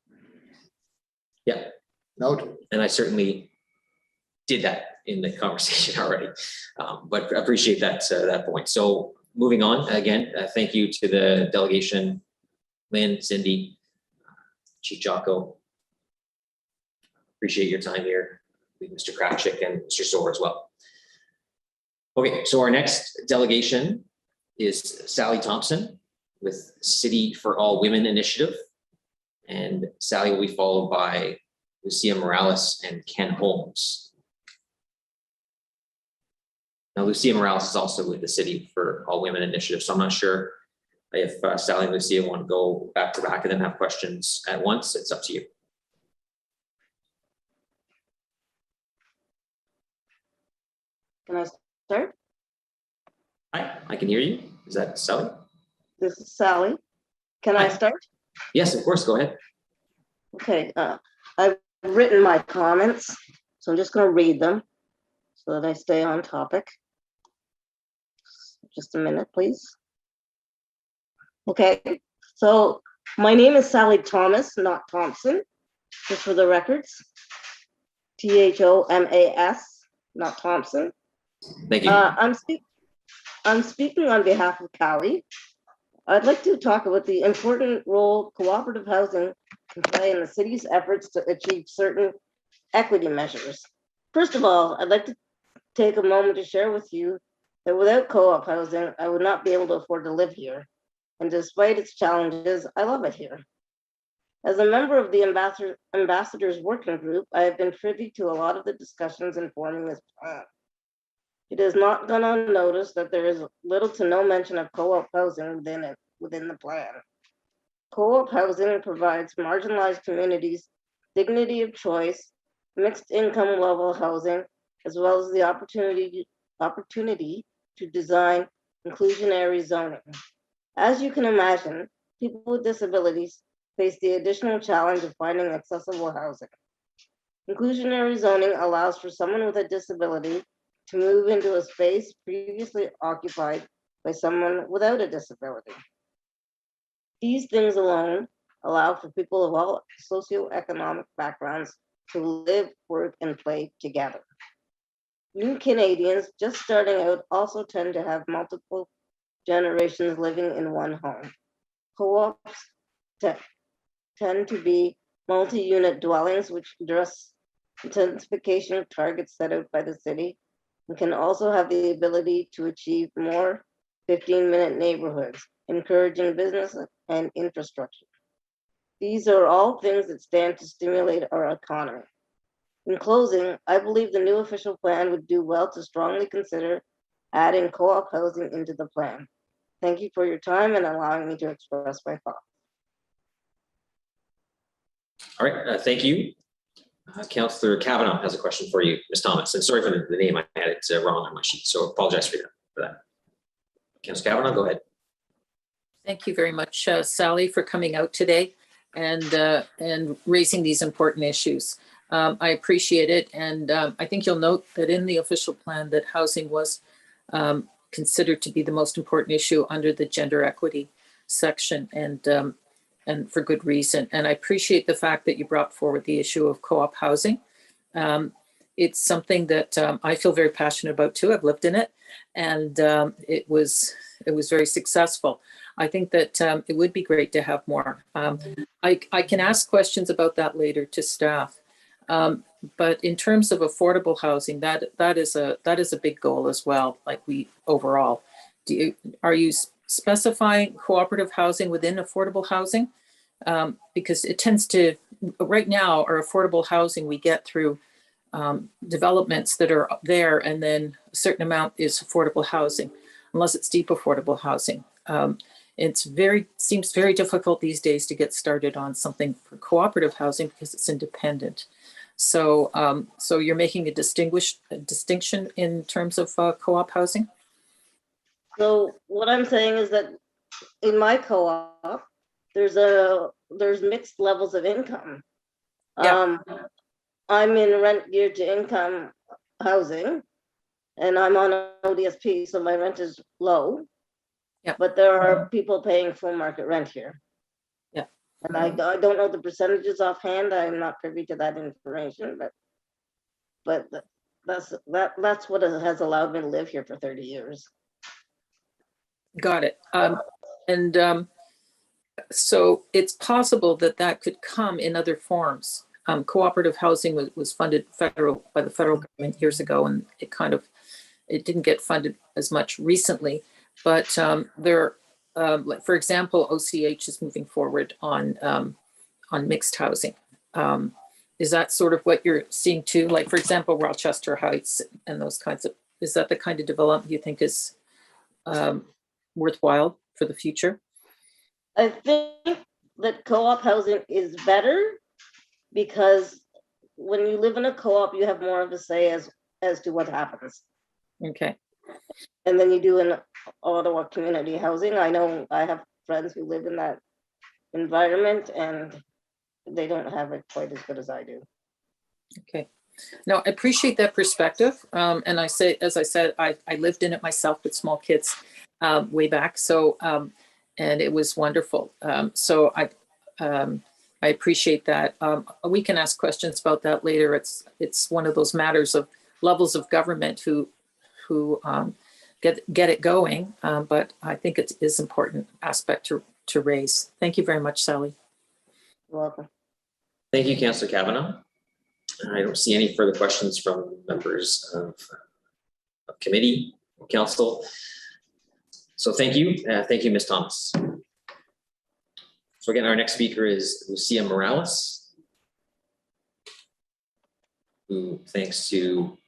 Yeah, noted. And I certainly did that in the conversation already, but appreciate that point. So moving on, again, thank you to the delegation, Lynn, Cindy, Chief Jocko. Appreciate your time here, Mr. Kravchik and Mr. Soar as well. Okay, so our next delegation is Sally Thompson with City for All Women Initiative. And Sally will be followed by Lucia Morales and Ken Holmes. Now, Lucia Morales is also with the City for All Women Initiative, so I'm not sure if Sally and Lucia want to go back to back and then have questions at once. It's up to you.
Can I start?
Hi, I can hear you. Is that Sally?
This is Sally. Can I start?
Yes, of course. Go ahead.
Okay, I've written my comments, so I'm just going to read them so that I stay on topic. Just a minute, please. Okay, so my name is Sally Thomas, not Thompson, just for the records. Thomas, not Thompson.
Thank you.
I'm speaking on behalf of Callie. I'd like to talk about the important role cooperative housing can play in the city's efforts to achieve certain equity measures. First of all, I'd like to take a moment to share with you that without co-op housing, I would not be able to afford to live here. And despite its challenges, I love it here. As a member of the Ambassadors Working Group, I have been privy to a lot of the discussions in forming this plan. It has not gone unnoticed that there is little to no mention of co-op housing within the plan. Co-op housing provides marginalized communities dignity of choice, mixed income level housing, as well as the opportunity to design inclusionary zoning. As you can imagine, people with disabilities face the additional challenge of finding accessible housing. Inclusionary zoning allows for someone with a disability to move into a space previously occupied by someone without a disability. These things alone allow for people of all socioeconomic backgrounds to live, work, and play together. New Canadians just starting out also tend to have multiple generations living in one home. Co-ops tend to be multi-unit dwellings which address intensification targets set out by the city and can also have the ability to achieve more 15-minute neighborhoods, encouraging business and infrastructure. These are all things that stand to stimulate our economy. In closing, I believe the new official plan would do well to strongly consider adding co-op housing into the plan. Thank you for your time and allowing me to express my thoughts.
All right, thank you. Councillor Kavanaugh has a question for you, Ms. Thomas. And sorry for the name, I had it wrong on my sheet, so apologize for that. Councillor Kavanaugh, go ahead.
Thank you very much, Sally, for coming out today and raising these important issues. I appreciate it, and I think you'll note that in the official plan that housing was considered to be the most important issue under the gender equity section, and for good reason. And I appreciate the fact that you brought forward the issue of co-op housing. It's something that I feel very passionate about too. I've lived in it, and it was very successful. I think that it would be great to have more. I can ask questions about that later to staff. But in terms of affordable housing, that is a big goal as well. Like overall, are you specifying cooperative housing within affordable housing? Because it tends to, right now, our affordable housing we get through developments that are there, and then a certain amount is affordable housing, unless it's deep affordable housing. Seems very difficult these days to get started on something for cooperative housing because it's independent. So you're making a distinction in terms of co-op housing?
So what I'm saying is that in my co-op, there's mixed levels of income. Yeah. I'm in rent geared to income housing, and I'm on ODSP, so my rent is low. Yeah. But there are people paying full market rent here. Yeah. And I don't know the percentages offhand. I'm not privy to that information, but that's what has allowed me to live here for 30 years.
Got it. So it's possible that could come in other forms. Cooperative housing was funded by the federal government years ago, and it didn't get funded as much recently. But for example, OCH is moving forward on mixed housing. Is that sort of what you're seeing too? Like, for example, Rochester Heights and those kinds of, is that the kind of development you think is worthwhile for the future?
I think that co-op housing is better because when you live in a co-op, you have more of a say as to what happens.
Okay.
And then you do in
Ottawa community housing. I know I have friends who live in that environment and they don't have it quite as good as I do.
Okay. No, I appreciate that perspective. And I say, as I said, I lived in it myself with small kids way back. So, and it was wonderful. So I appreciate that. We can ask questions about that later. It's one of those matters of levels of government who get it going. But I think it is important aspect to raise. Thank you very much, Sally.
You're welcome.
Thank you, Councillor Kavanaugh. I don't see any further questions from members of committee or council. So thank you. Thank you, Ms. Thomas. So again, our next speaker is Lucia Morales, who, thanks to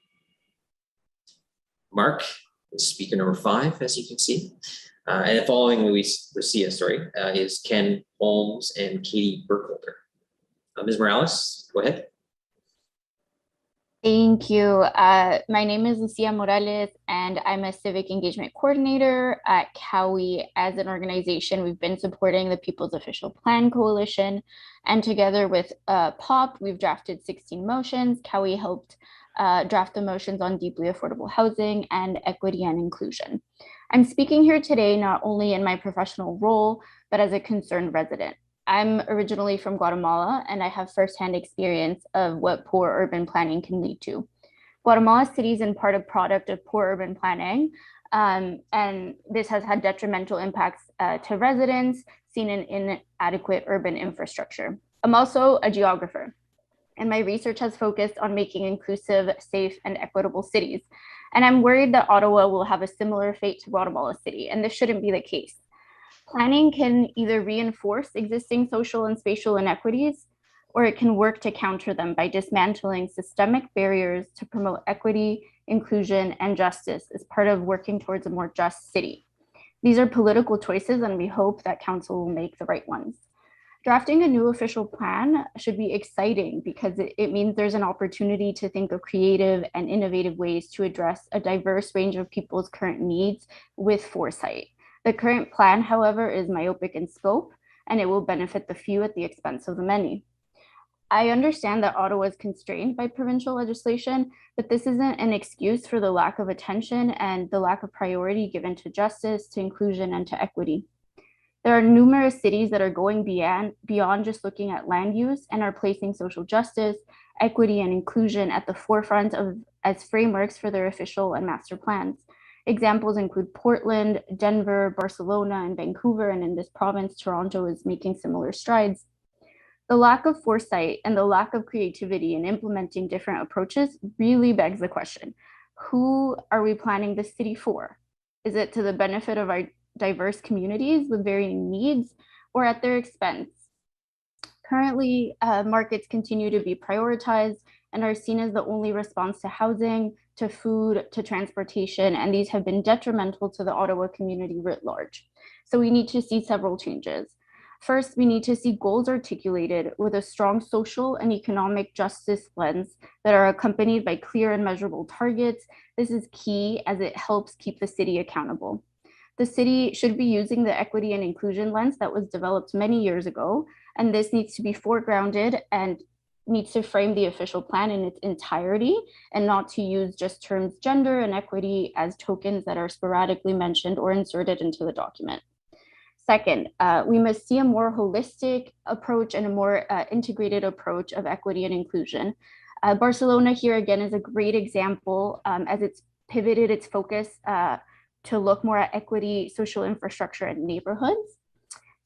Mark, is speaker number 5, as you can see. And following Lucia, is Ken Holmes and Katie Burkholder. Ms. Morales, go ahead.
Thank you. My name is Lucia Morales, and I'm a civic engagement coordinator at Cowie. As an organization, we've been supporting the People's Official Plan Coalition, and together with POP, we've drafted 16 motions. Cowie helped draft the motions on deeply affordable housing and equity and inclusion. I'm speaking here today not only in my professional role, but as a concerned resident. I'm originally from Guatemala, and I have firsthand experience of what poor urban planning can lead to. Guatemala City is in part a product of poor urban planning, and this has had detrimental impacts to residents seen in inadequate urban infrastructure. I'm also a geographer, and my research has focused on making inclusive, safe, and equitable cities. And I'm worried that Ottawa will have a similar fate to Guatemala City, and this shouldn't be the case. Planning can either reinforce existing social and spatial inequities, or it can work to counter them by dismantling systemic barriers to promote equity, inclusion, and justice as part of working towards a more just city. These are political choices, and we hope that council will make the right ones. Drafting a new official plan should be exciting because it means there's an opportunity to think of creative and innovative ways to address a diverse range of people's current needs with foresight. The current plan, however, is myopic in scope, and it will benefit the few at the expense of the many. I understand that Ottawa is constrained by provincial legislation, but this isn't an excuse for the lack of attention and the lack of priority given to justice, to inclusion, and to equity. There are numerous cities that are going beyond just looking at land use and are placing social justice, equity, and inclusion at the forefront as frameworks for their official and master plans. Examples include Portland, Denver, Barcelona, and Vancouver, and in this province, Toronto is making similar strides. The lack of foresight and the lack of creativity in implementing different approaches really begs the question, who are we planning this city for? Is it to the benefit of our diverse communities with varying needs, or at their expense? Currently, markets continue to be prioritized and are seen as the only response to housing, to food, to transportation, and these have been detrimental to the Ottawa community writ large. So we need to see several changes. First, we need to see goals articulated with a strong social and economic justice lens that are accompanied by clear and measurable targets. This is key as it helps keep the city accountable. The city should be using the equity and inclusion lens that was developed many years ago, and this needs to be foregrounded and needs to frame the official plan in its entirety and not to use just terms gender and equity as tokens that are sporadically mentioned or inserted into the document. Second, we must see a more holistic approach and a more integrated approach of equity and inclusion. Barcelona here again is a great example as it's pivoted its focus to look more at equity, social infrastructure, and neighborhoods.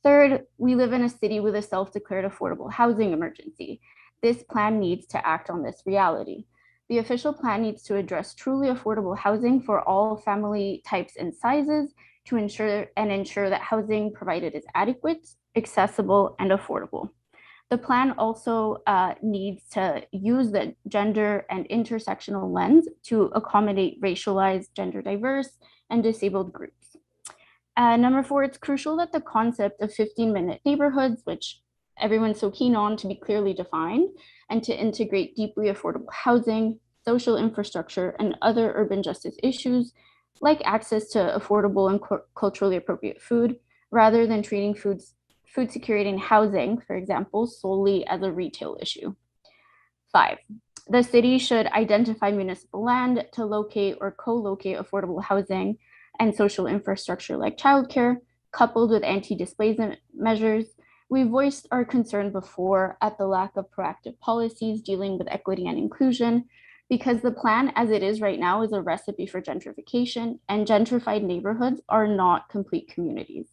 Third, we live in a city with a self-declared affordable housing emergency. This plan needs to act on this reality. The official plan needs to address truly affordable housing for all family types and sizes to ensure that housing provided is adequate, accessible, and affordable. The plan also needs to use the gender and intersectional lens to accommodate racialized, gender diverse, and disabled groups. Number 4, it's crucial that the concept of 15-minute neighborhoods, which everyone's so keen on, to be clearly defined and to integrate deeply affordable housing, social infrastructure, and other urban justice issues like access to affordable and culturally appropriate food, rather than treating food security and housing, for example, solely as a retail issue. 5, the city should identify municipal land to locate or co-locate affordable housing and social infrastructure like childcare, coupled with anti-displacement measures. We voiced our concern before at the lack of proactive policies dealing with equity and inclusion, because the plan as it is right now is a recipe for gentrification, and gentrified neighborhoods are not complete communities.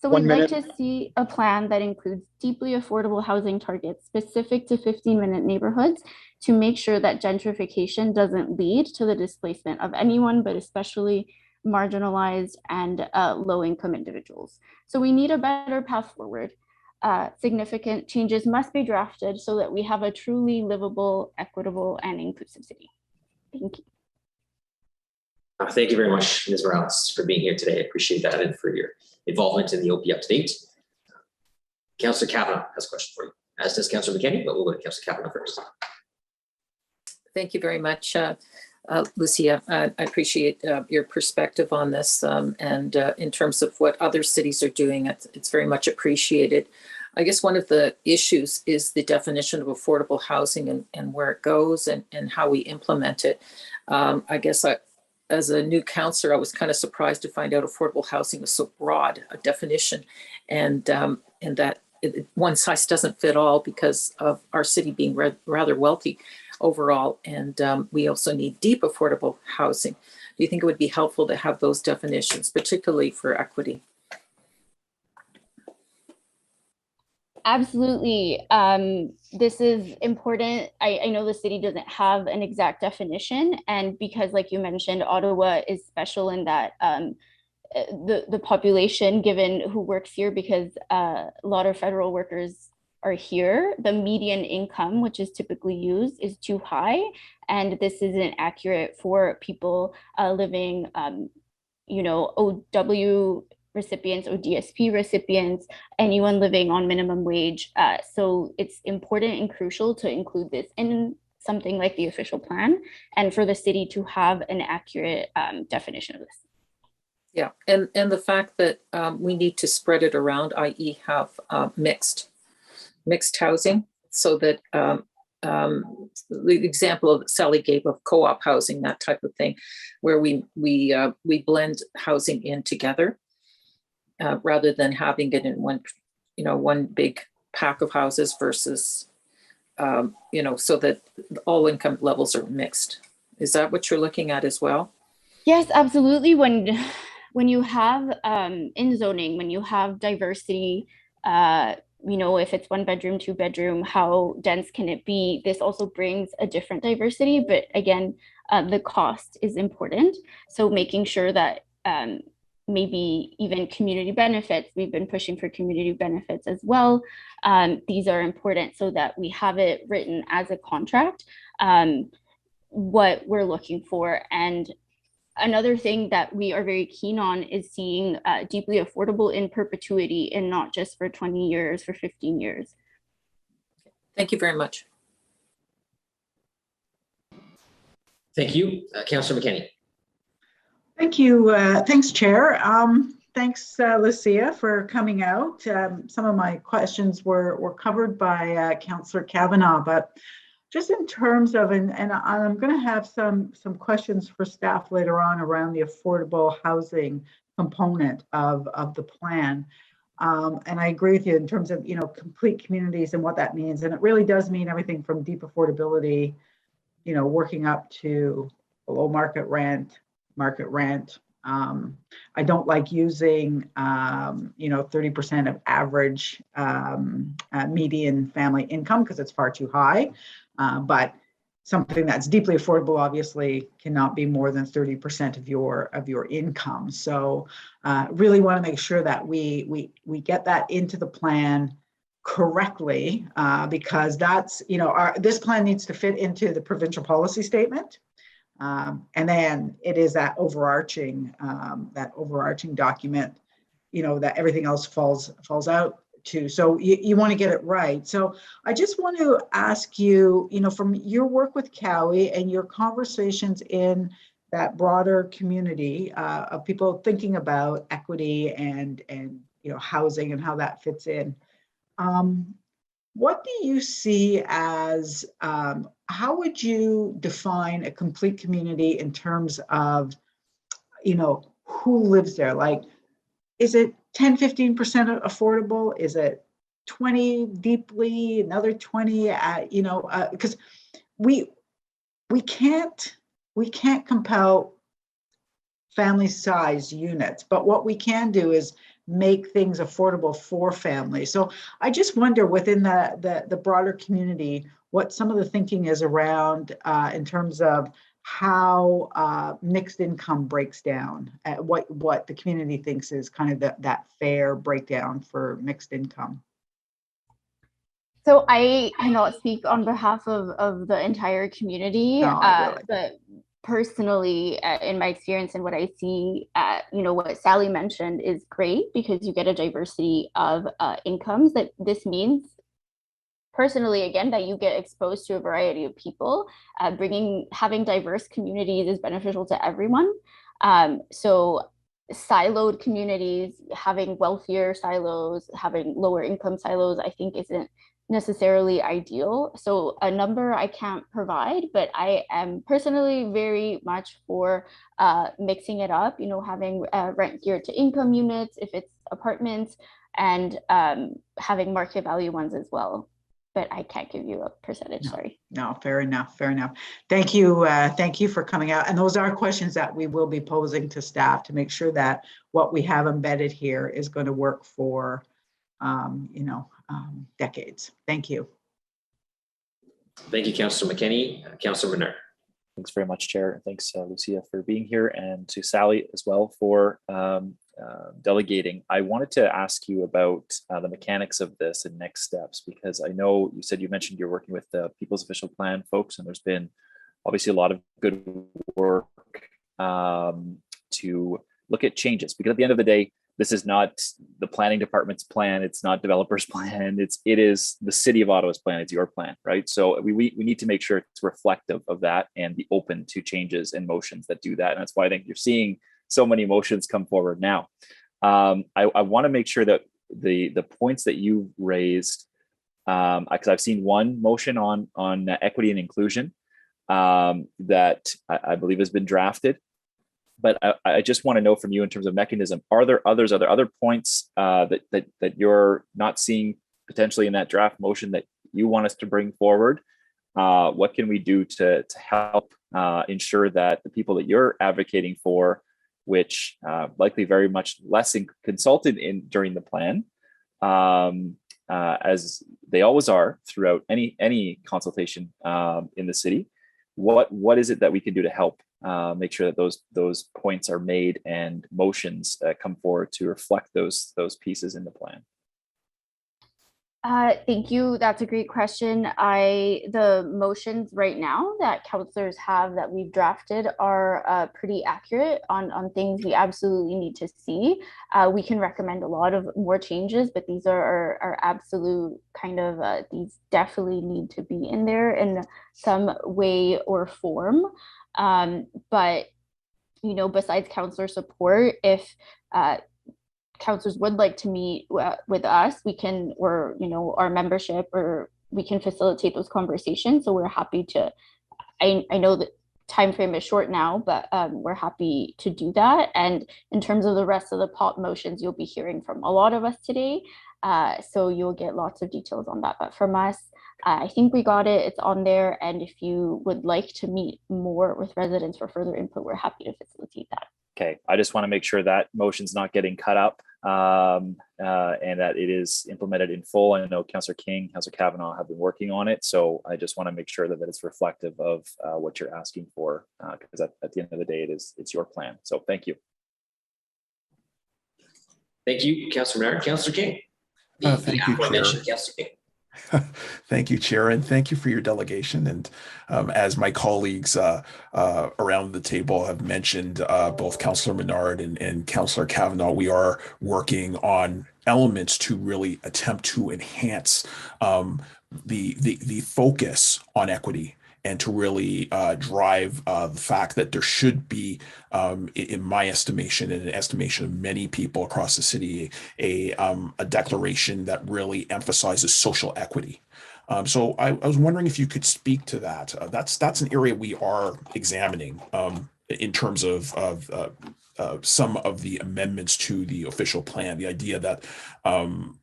So we'd like to see a plan that includes deeply affordable housing targets specific to 15-minute neighborhoods to make sure that gentrification doesn't lead to the displacement of anyone, but especially marginalized and low-income individuals. So we need a better path forward. Significant changes must be drafted so that we have a truly livable, equitable, and inclusive city. Thank you.
Thank you very much, Ms. Morales, for being here today. I appreciate that and for your involvement in the OP Up-to-Date. Councillor Kavanaugh has a question for you, as does Councillor McKenney, but we'll go to Councillor Kavanaugh first.
Thank you very much, Lucia. I appreciate your perspective on this, and in terms of what other cities are doing, it's very much appreciated. I guess one of the issues is the definition of affordable housing and where it goes and how we implement it. I guess as a new councillor, I was kind of surprised to find out affordable housing was so broad a definition, and that one size doesn't fit all because of our city being rather wealthy overall, and we also need deep affordable housing. Do you think it would be helpful to have those definitions, particularly for equity?
Absolutely. This is important. I know the city doesn't have an exact definition, and because, like you mentioned, Ottawa is special in that the population given who works here, because a lot of federal workers are here, the median income, which is typically used, is too high, and this isn't accurate for people living, OW recipients, ODSP recipients, anyone living on minimum wage. So it's important and crucial to include this in something like the official plan, and for the city to have an accurate definition of this.
Yeah, and the fact that we need to spread it around, i.e. have mixed housing, so that the example that Sally gave of co-op housing, that type of thing, where we blend housing in together rather than having it in one big pack of houses versus so that all income levels are mixed. Is that what you're looking at as well?
Yes, absolutely. When you have in zoning, when you have diversity, if it's 1 bedroom, 2 bedroom, how dense can it be? This also brings a different diversity, but again, the cost is important. So making sure that maybe even community benefits, we've been pushing for community benefits as well. These are important so that we have it written as a contract, what we're looking for. And another thing that we are very keen on is seeing deeply affordable in perpetuity, and not just for 20 years, for 15 years.
Thank you very much.
Thank you. Councillor McKenney.
Thank you. Thanks, Chair. Thanks, Lucia, for coming out. Some of my questions were covered by Councillor Kavanaugh, but just in terms of, and I'm going to have some questions for staff later on around the affordable housing component of the plan. And I agree with you in terms of, complete communities and what that means. And it really does mean everything from deep affordability, working up to below market rent. I don't like using, 30% of average median family income because it's far too high. But something that's deeply affordable obviously cannot be more than 30% of your income. So really want to make sure that we get that into the plan correctly, because that's, this plan needs to fit into the provincial policy statement. And then it is that overarching document, that everything else falls out to. So you want to get it right. So I just want to ask you, from your work with Cowie and your conversations in that broader community of people thinking about equity and housing and how that fits in. What do you see as, how would you define a complete community in terms of, who lives there? Like, is it 10, 15% affordable? Is it 20 deeply, another 20, because we can't compel family size units, but what we can do is make things affordable for families. So I just wonder within the broader community, what some of the thinking is around in terms of how mixed income breaks down, what the community thinks is kind of that fair breakdown for mixed income.
So I cannot speak on behalf of the entire community, but personally, in my experience and what I see, what Sally mentioned is great because you get a diversity of incomes. That this means, personally, again, that you get exposed to a variety of people. Having diverse communities is beneficial to everyone. So siloed communities, having wealthier silos, having lower income silos, I think isn't necessarily ideal. So a number I can't provide, but I am personally very much for mixing it up, having rent geared to income units if it's apartments, and having market value ones as well. But I can't give you a percentage, sorry.
No, fair enough. Thank you for coming out. And those are questions that we will be posing to staff to make sure that what we have embedded here is going to work for decades. Thank you.
Thank you, Councillor McKinney. Councillor Menard.
Thanks very much, Chair. Thanks, Lucia, for being here, and to Sally as well for delegating. I wanted to ask you about the mechanics of this and next steps, because I know you mentioned you're working with the People's Official Plan folks, and there's been obviously a lot of good work to look at changes, because at the end of the day, this is not the planning department's plan. It's not developers' plan. It is the City of Ottawa's plan. It's your plan, right? So we need to make sure it's reflective of that and be open to changes and motions that do that. And that's why I think you're seeing so many motions come forward now. I want to make sure that the points that you raised, because I've seen one motion on equity and inclusion that I believe has been drafted. But I just want to know from you in terms of mechanism, are there other points that you're not seeing potentially in that draft motion that you want us to bring forward? What can we do to help ensure that the people that you're advocating for, which likely very much less consulted in during the plan, as they always are throughout any consultation in the city, what is it that we can do to help make sure that those points are made and motions come forward to reflect those pieces in the plan?
Thank you. That's a great question. The motions right now that councillors have that we've drafted are pretty accurate on things we absolutely need to see. We can recommend a lot of more changes, but these are our absolute kind of, these definitely need to be in there in some way or form. But, besides councillor support, if councillors would like to meet with us, we can, or our membership, or we can facilitate those conversations. So we're happy to, I know that time frame is short now, but we're happy to do that. And in terms of the rest of the POP motions, you'll be hearing from a lot of us today. So you'll get lots of details on that. But from us, I think we got it, it's on there. And if you would like to meet more with residents for further input, we're happy to facilitate that.
Okay, I just want to make sure that motion's not getting cut up and that it is implemented in full. I know Councillor King, Councillor Kavanaugh have been working on it. So I just want to make sure that it's reflective of what you're asking for, because at the end of the day, it's your plan. So thank you.
Thank you, Councillor Menard. Councillor King.
Thank you, Chair.
Councillor King.
Thank you, Chair, and thank you for your delegation. And as my colleagues around the table have mentioned, both Councillor Menard and Councillor Kavanaugh, we are working on elements to really attempt to enhance the focus on equity and to really drive the fact that there should be, in my estimation and an estimation of many people across the city, a declaration that really emphasizes social equity. So I was wondering if you could speak to that. That's an area we are examining in terms of some of the amendments to the official plan. The idea that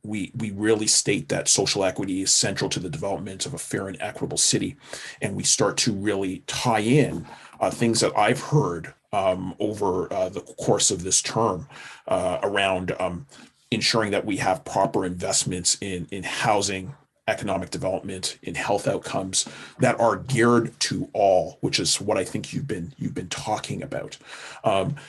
we really state that social equity is central to the development of a fair and equitable city, and we start to really tie in things that I've heard over the course of this term around ensuring that we have proper investments in housing, economic development, in health outcomes that are geared to all, which is what I think you've been talking about.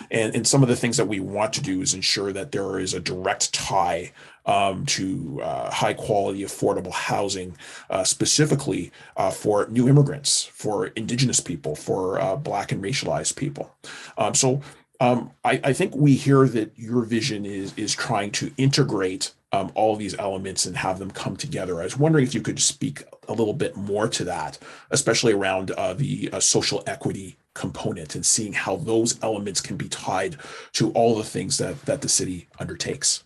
And some of the things that we want to do is ensure that there is a direct tie to high quality, affordable housing, specifically for new immigrants, for Indigenous people, for Black and racialized people. I think we hear that your vision is trying to integrate all of these elements and have them come together. I was wondering if you could speak a little bit more to that, especially around the social equity component and seeing how those elements can be tied to all the things that the city undertakes.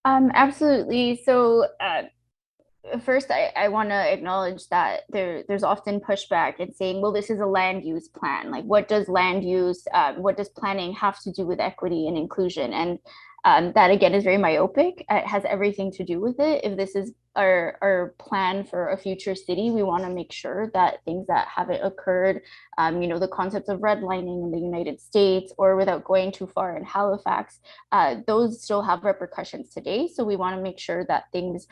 Absolutely. So first, I want to acknowledge that there's often pushback in saying, well, this is a land use plan. Like, what does land use, what does planning have to do with equity and inclusion? And that, again, is very myopic. It has everything to do with it. If this is our plan for a future city, we want to make sure that things that haven't occurred, the concepts of redlining in the United States, or without going too far in Halifax, those still have repercussions today. So we want to make sure that things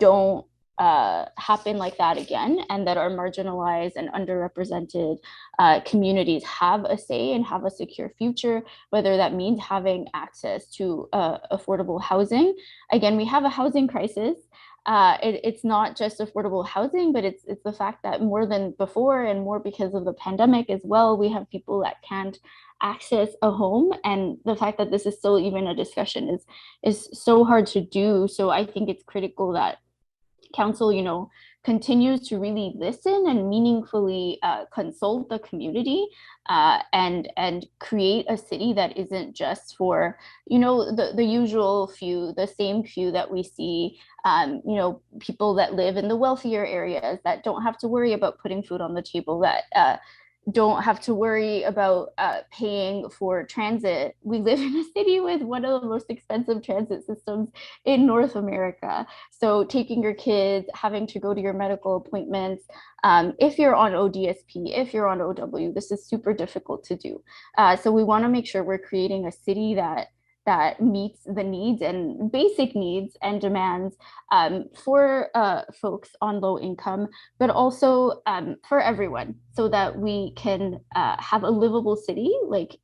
don't happen like that again, and that our marginalized and underrepresented communities have a say and have a secure future, whether that means having access to affordable housing. Again, we have a housing crisis. It's not just affordable housing, but it's the fact that more than before, and more because of the pandemic as well, we have people that can't access a home, and the fact that this is still even a discussion is so hard to do. So I think it's critical that council, continues to really listen and meaningfully consult the community and create a city that isn't just for, the usual few, the same few that we see, people that live in the wealthier areas that don't have to worry about putting food on the table, that don't have to worry about paying for transit. We live in a city with one of the most expensive transit systems in North America. So taking your kids, having to go to your medical appointments, if you're on ODSP, if you're on OW, this is super difficult to do. So we want to make sure we're creating a city that meets the needs and basic needs and demands for folks on low income, but also for everyone, so that we can have a livable city, like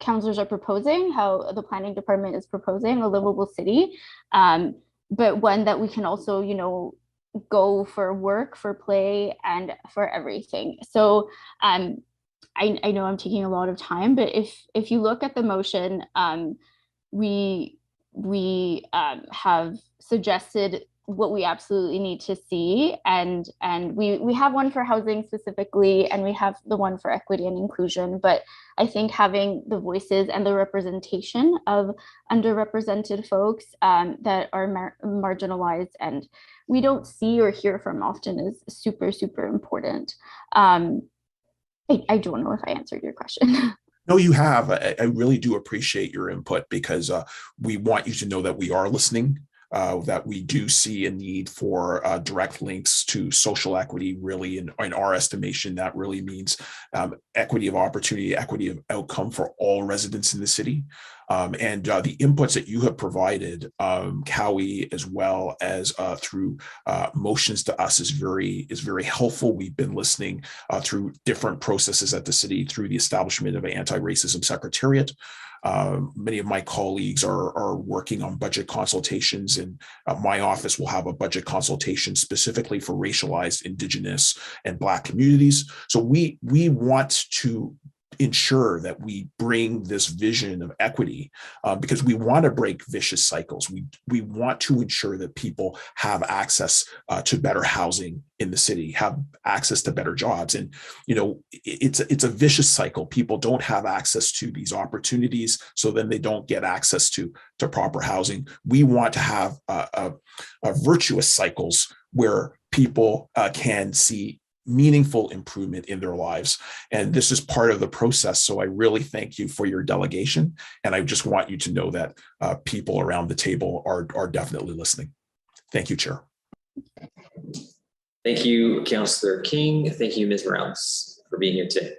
councillors are proposing, how the planning department is proposing, a livable city, but one that we can also, go for work, for play, and for everything. So I know I'm taking a lot of time, but if you look at the motion, we have suggested what we absolutely need to see, and we have one for housing specifically, and we have the one for equity and inclusion. But I think having the voices and the representation of underrepresented folks that are marginalized and we don't see or hear from often is super, super important. I don't know if I answered your question.
No, you have. I really do appreciate your input, because we want you to know that we are listening, that we do see a need for direct links to social equity. Really, in our estimation, that really means equity of opportunity, equity of outcome for all residents in the city. And the inputs that you have provided, Cowie, as well as through motions to us, is very helpful. We've been listening through different processes at the city, through the establishment of an anti-racism secretariat. Many of my colleagues are working on budget consultations, and my office will have a budget consultation specifically for racialized, Indigenous, and Black communities. So we want to ensure that we bring this vision of equity because we want to break vicious cycles. We want to ensure that people have access to better housing in the city, have access to better jobs. And, you know, it's a vicious cycle. People don't have access to these opportunities, so then they don't get access to proper housing. We want to have a virtuous cycles where people can see meaningful improvement in their lives. And this is part of the process. So I really thank you for your delegation. And I just want you to know that people around the table are definitely listening. Thank you, Chair.
Thank you, Councillor King. Thank you, Ms. Morales, for being here today.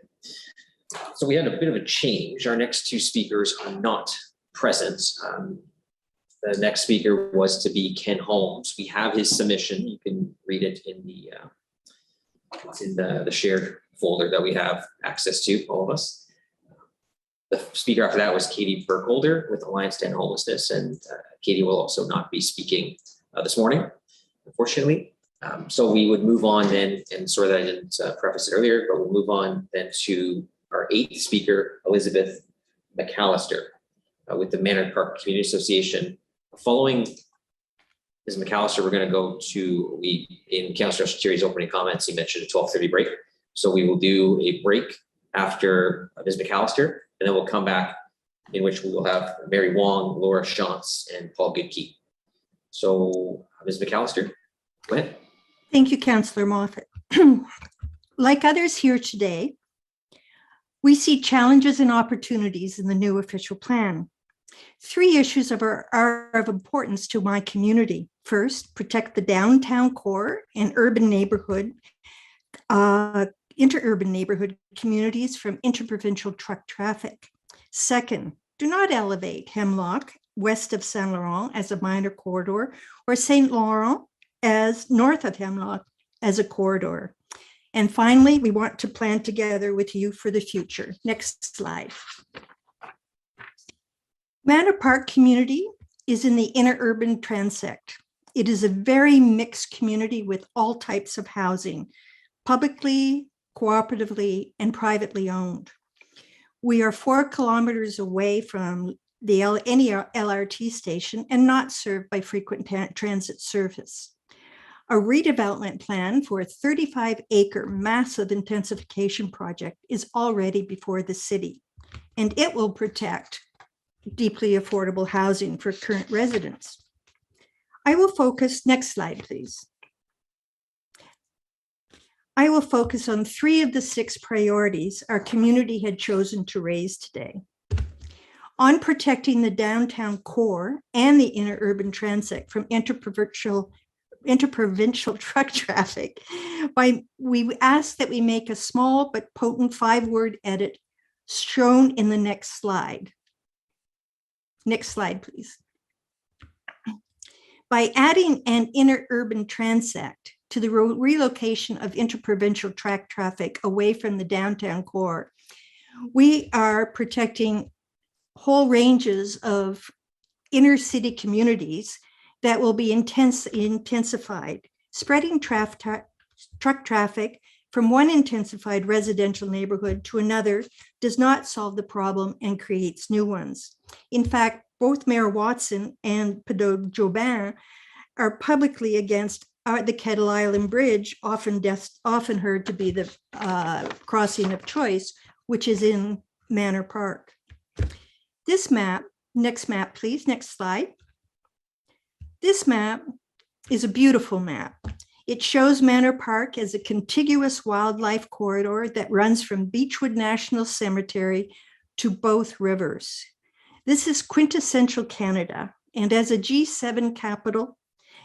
So we had a bit of a change. Our next two speakers are not present. The next speaker was to be Ken Holmes. We have his submission. You can read it in the shared folder that we have access to, all of us. The speaker after that was Katie Burkholder with Alliance to End Homelessness, and Katie will also not be speaking this morning, unfortunately. So we would move on then, and sorry that I didn't preface it earlier, but we'll move on then to our 8th speaker, Elizabeth McAllister, with the Manor Park Community Association. Following Ms. McAllister, we're going to go to, in Councillor Terry's opening comments, he mentioned a 12:30 break. So we will do a break after Ms. McAllister, and then we'll come back, in which we will have Mary Wong, Laura Shantz, and Paul Goodkey. So Ms. McAllister, go ahead.
Thank you, Councillor Moffat. Like others here today, we see challenges and opportunities in the new official plan. 3 issues are of importance to my community. First, protect the downtown core and urban neighborhood, interurban neighborhood communities from interprovincial truck traffic. Second, do not elevate Hemlock west of Saint Laurent as a minor corridor, or Saint Laurent as north of Hemlock as a corridor. And finally, we want to plan together with you for the future. Next slide. Manor Park community is in the interurban transect. It is a very mixed community with all types of housing, publicly, cooperatively, and privately owned. We are 4 kilometers away from any LRT station and not served by frequent transit service. A redevelopment plan for a 35-acre massive intensification project is already before the city, and it will protect deeply affordable housing for current residents. I will focus, next slide, please. I will focus on 3 of the 6 priorities our community had chosen to raise today. On protecting the downtown core and the interurban transit from interprovincial truck traffic, we ask that we make a small but potent 5-word edit shown in the next slide. Next slide, please. By adding an interurban transect to the relocation of interprovincial truck traffic away from the downtown core, we are protecting whole ranges of inner city communities that will be intensified. Spreading truck traffic from one intensified residential neighborhood to another does not solve the problem and creates new ones. In fact, both Mayor Watson and Pedro Jobin are publicly against the Kettle Island Bridge, often heard to be the crossing of choice, which is in Manor Park. This map, next map, please, next slide. This map is a beautiful map. It shows Manor Park as a contiguous wildlife corridor that runs from Beechwood National Cemetery to both rivers. This is quintessential Canada, and as a G7 capital,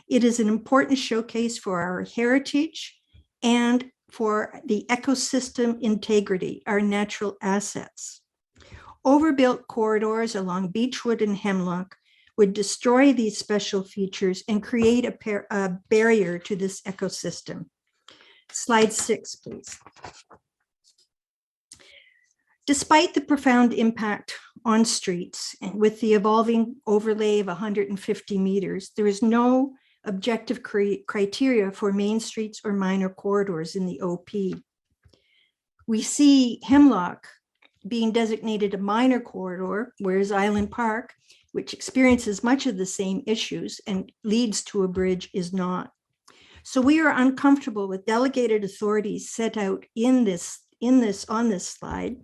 it is an important showcase for our heritage and for the ecosystem integrity, our natural assets. Overbuilt corridors along Beechwood and Hemlock would destroy these special features and create a barrier to this ecosystem. Slide 6, please. Despite the profound impact on streets with the evolving overlay of 150 meters, there is no objective criteria for main streets or minor corridors in the OP. We see Hemlock being designated a minor corridor, whereas Island Park, which experiences much of the same issues and leads to a bridge, is not. So we are uncomfortable with delegated authorities set out on this slide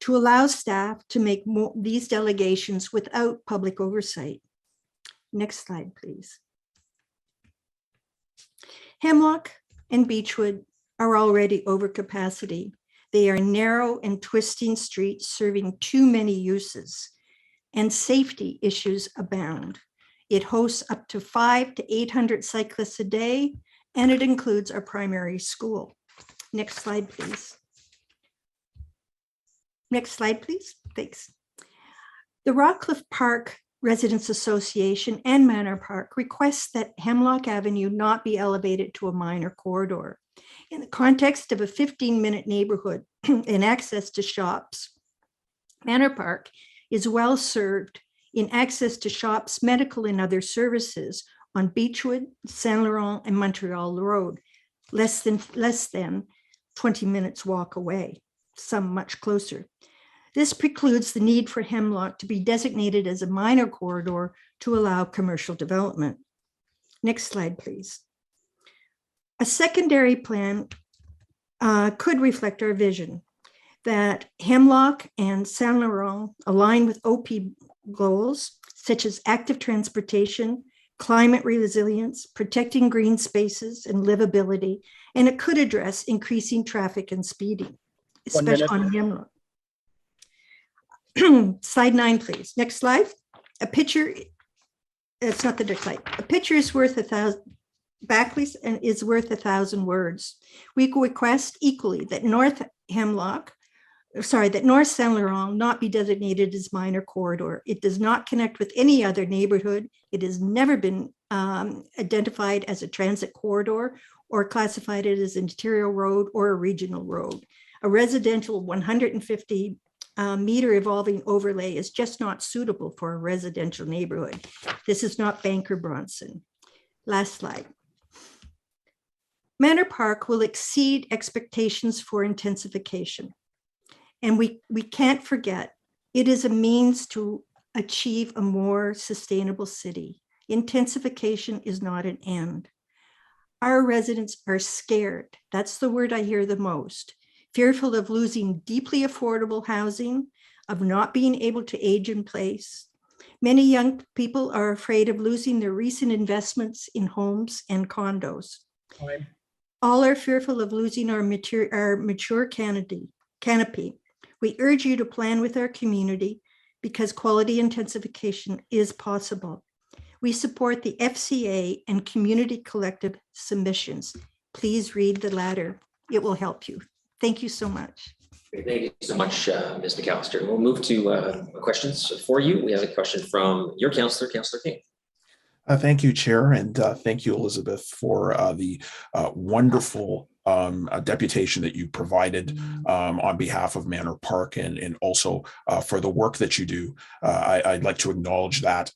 to allow staff to make these delegations without public oversight. Next slide, please. Hemlock and Beechwood are already over capacity. They are narrow and twisting streets serving too many uses, and safety issues abound. It hosts up to 500 to 800 cyclists a day, and it includes our primary school. Next slide, please. Next slide, please. Thanks. The Rockcliffe Park Residents Association and Manor Park requests that Hemlock Avenue not be elevated to a minor corridor. In the context of a 15-minute neighborhood and access to shops, Manor Park is well served in access to shops, medical, and other services on Beechwood, Saint Laurent, and Montreal Road, less than 20 minutes walk away, some much closer. This precludes the need for Hemlock to be designated as a minor corridor to allow commercial development. Next slide, please. A secondary plan could reflect our vision that Hemlock and Saint Laurent align with OP goals, such as active transportation, climate resilience, protecting green spaces and livability, and it could address increasing traffic and speeding, especially on Hemlock. Slide 9, please. Next slide. A picture, it's not the next slide. A picture is worth 1,000, Backley's and is worth 1,000 words. We request equally that North Saint Laurent not be designated as minor corridor. It does not connect with any other neighborhood. It has never been identified as a transit corridor or classified it as an interior road or a regional road. A residential 150 meter evolving overlay is just not suitable for a residential neighborhood. This is not Banker Bronson. Last slide. Manor Park will exceed expectations for intensification. And we can't forget, it is a means to achieve a more sustainable city. Intensification is not an end. Our residents are scared. That's the word I hear the most. Fearful of losing deeply affordable housing, of not being able to age in place. Many young people are afraid of losing their recent investments in homes and condos. All are fearful of losing our mature canopy. We urge you to plan with our community because quality intensification is possible. We support the FCA and community collective submissions. Please read the latter. It will help you. Thank you so much.
Thank you so much, Ms. McAllister. We'll move to questions for you. We have a question from your councillor, Councillor King.
Thank you, Chair, and thank you, Elizabeth, for the wonderful deputation that you provided on behalf of Manor Park and also for the work that you do. I'd like to acknowledge that.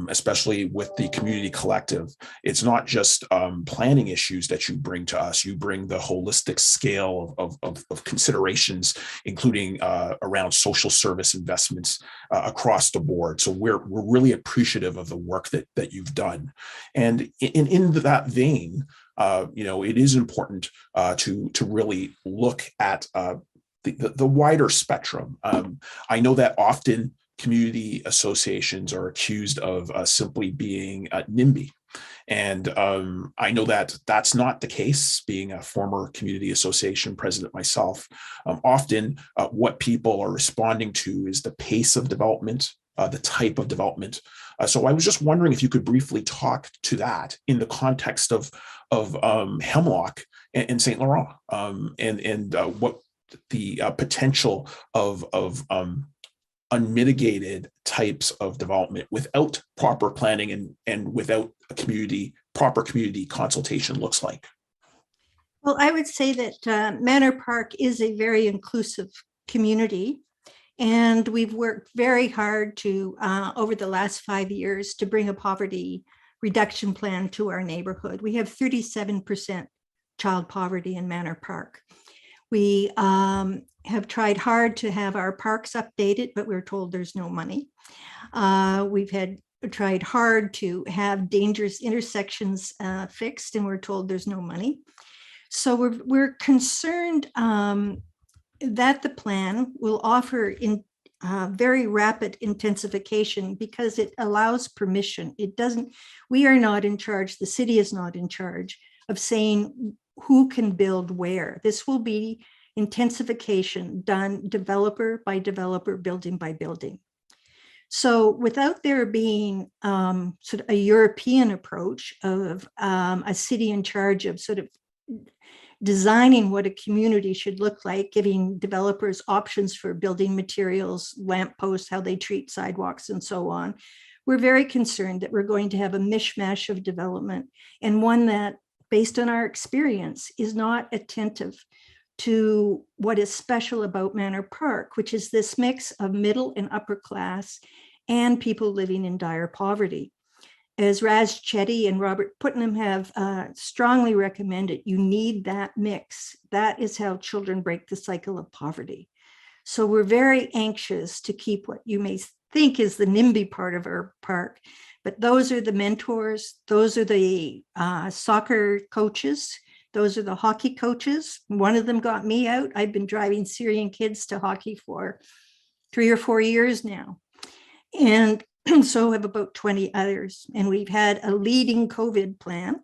Especially with the community collective, it's not just planning issues that you bring to us. You bring the holistic scale of considerations, including around social service investments across the board. So we're really appreciative of the work that you've done. And in that vein, it is important to really look at the wider spectrum. I know that often community associations are accused of simply being NIMBY. And I know that that's not the case, being a former community association president myself. Often what people are responding to is the pace of development, the type of development. So I was just wondering if you could briefly talk to that in the context of Hemlock and Saint Laurent, and what the potential of unmitigated types of development without proper planning and without proper community consultation looks like.
Well, I would say that Manor Park is a very inclusive community, and we've worked very hard to, over the last 5 years, to bring a poverty reduction plan to our neighborhood. We have 37% child poverty in Manor Park. We have tried hard to have our parks updated, but we're told there's no money. We've tried hard to have dangerous intersections fixed, and we're told there's no money. So we're concerned that the plan will offer in very rapid intensification because it allows permission. It doesn't, we are not in charge, the city is not in charge of saying who can build where. This will be intensification done developer by developer, building by building. So without there being sort of a European approach of a city in charge of sort of designing what a community should look like, giving developers options for building materials, lampposts, how they treat sidewalks and so on, we're very concerned that we're going to have a mishmash of development, and one that, based on our experience, is not attentive to what is special about Manor Park, which is this mix of middle and upper class and people living in dire poverty. As Raz Chetty and Robert Putnam have strongly recommended, you need that mix. That is how children break the cycle of poverty. So we're very anxious to keep what you may think is the NIMBY part of our park, but those are the mentors, those are the soccer coaches, those are the hockey coaches. One of them got me out. I've been driving Syrian kids to hockey for 3 or 4 years now. And so have about 20 others. And we've had a leading COVID plan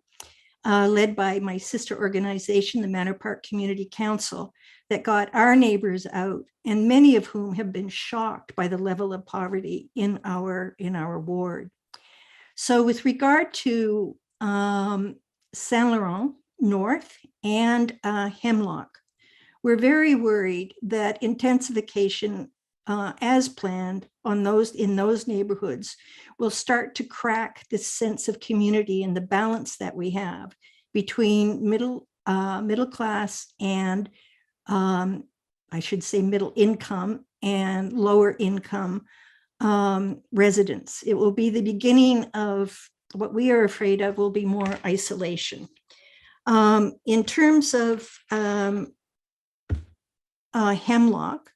led by my sister organization, the Manor Park Community Council, that got our neighbors out, and many of whom have been shocked by the level of poverty in our ward. So with regard to Saint Laurent North and Hemlock, we're very worried that intensification as planned in those neighborhoods will start to crack this sense of community and the balance that we have between middle class and I should say middle income and lower income residents. It will be the beginning of what we are afraid of will be more isolation. In terms of Hemlock,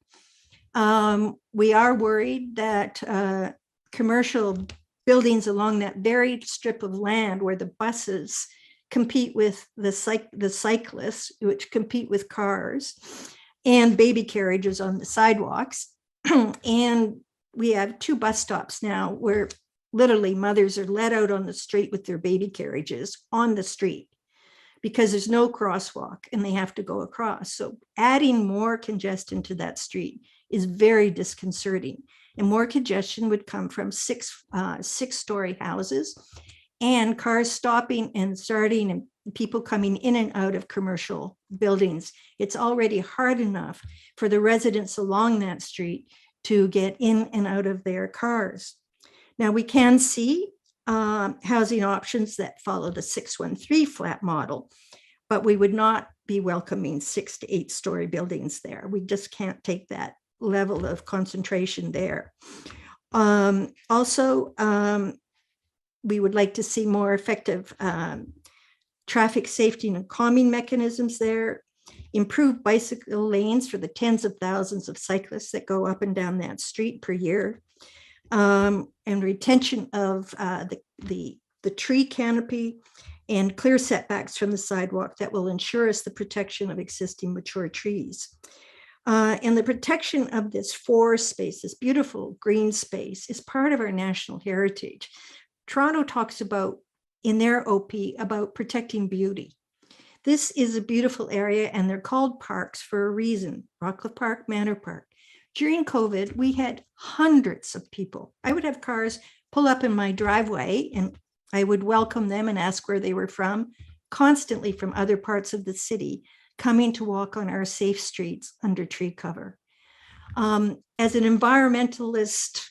we are worried that commercial buildings along that very strip of land where the buses compete with the cyclists, which compete with cars, and baby carriages on the sidewalks. And we have 2 bus stops now where literally mothers are let out on the street with their baby carriages on the street because there's no crosswalk and they have to go across. So adding more congestion to that street is very disconcerting, and more congestion would come from six-story houses and cars stopping and starting and people coming in and out of commercial buildings. It's already hard enough for the residents along that street to get in and out of their cars. Now we can see housing options that follow the 613 flat model, but we would not be welcoming 6 to 8 story buildings there. We just can't take that level of concentration there. Also, we would like to see more effective traffic safety and calming mechanisms there, improve bicycle lanes for the tens of thousands of cyclists that go up and down that street per year, and retention of the tree canopy and clear setbacks from the sidewalk that will ensure us the protection of existing mature trees. And the protection of this forest space, this beautiful green space, is part of our national heritage. Toronto talks about, in their OP, about protecting beauty. This is a beautiful area and they're called parks for a reason, Rockcliffe Park, Manor Park. During COVID, we had hundreds of people. I would have cars pull up in my driveway and I would welcome them and ask where they were from, constantly from other parts of the city, coming to walk on our safe streets under tree cover. As an environmentalist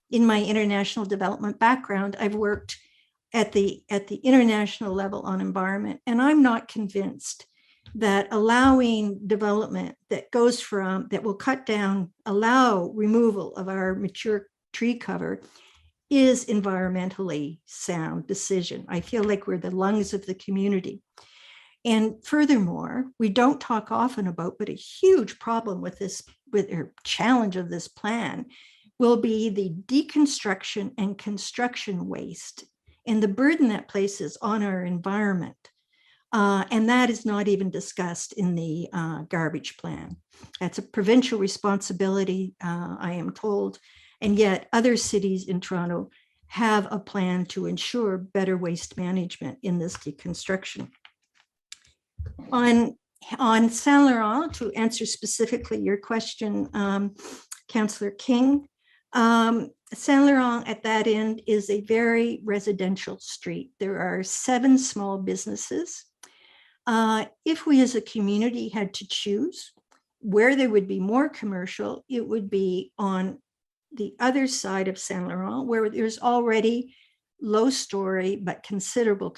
in my international development background, I've worked at the international level on environment, and I'm not convinced that allowing development that goes from, that will cut down, allow removal of our mature tree cover is environmentally sound decision. I feel like we're the lungs of the community. And furthermore, we don't talk often about, but a huge problem with this, or challenge of this plan will be the deconstruction and construction waste and the burden that places on our environment. And that is not even discussed in the garbage plan. That's a provincial responsibility, I am told. And yet other cities in Toronto have a plan to ensure better waste management in this deconstruction. On Saint Laurent, to answer specifically your question, Councillor King, Saint Laurent at that end is a very residential street. There are 7 small businesses. If we as a community had to choose where there would be more commercial, it would be on the other side of Saint Laurent, where there's already low story but considerable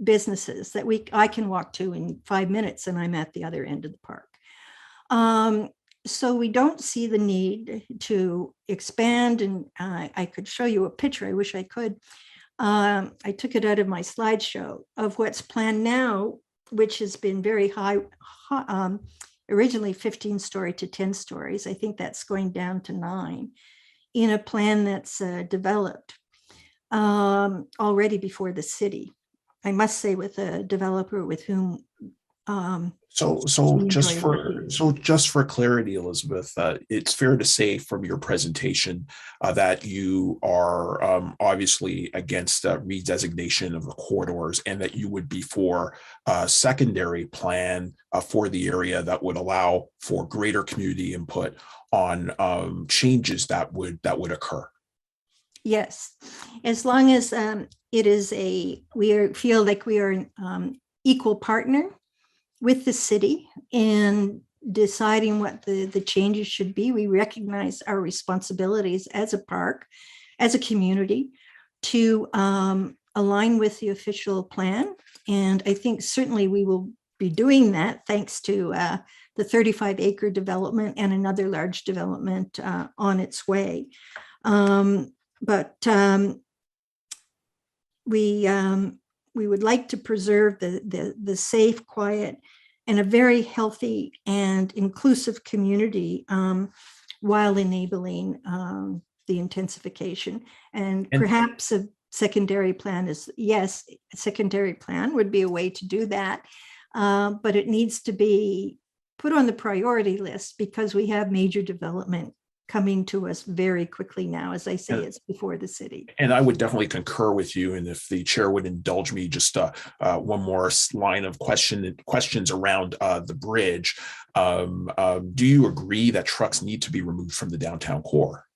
businesses that I can walk to in 5 minutes and I'm at the other end of the park. So we don't see the need to expand, and I could show you a picture. I wish I could. I took it out of my slideshow of what's planned now, which has been very high, originally 15-story to 10 stories. I think that's going down to 9 in a plan that's developed already before the city. I must say, with a developer with whom
So just for clarity, Elizabeth, it's fair to say from your presentation that you are obviously against redesignation of the corridors, and that you would be for a secondary plan for the area that would allow for greater community input on changes that would occur.
Yes, as long as it is feel like we are an equal partner with the city in deciding what the changes should be. We recognize our responsibilities as a park, as a community, to align with the official plan. And I think certainly we will be doing that thanks to the 35-acre development and another large development on its way. We would like to preserve the safe, quiet, and a very healthy and inclusive community while enabling the intensification. And perhaps a secondary plan is, yes, a secondary plan would be a way to do that, but it needs to be put on the priority list because we have major development coming to us very quickly now. As I say, it's before the city.
And I would definitely concur with you. And if the chair would indulge me, just one more line of questions around the bridge. Do you agree that trucks need to be removed from the downtown core?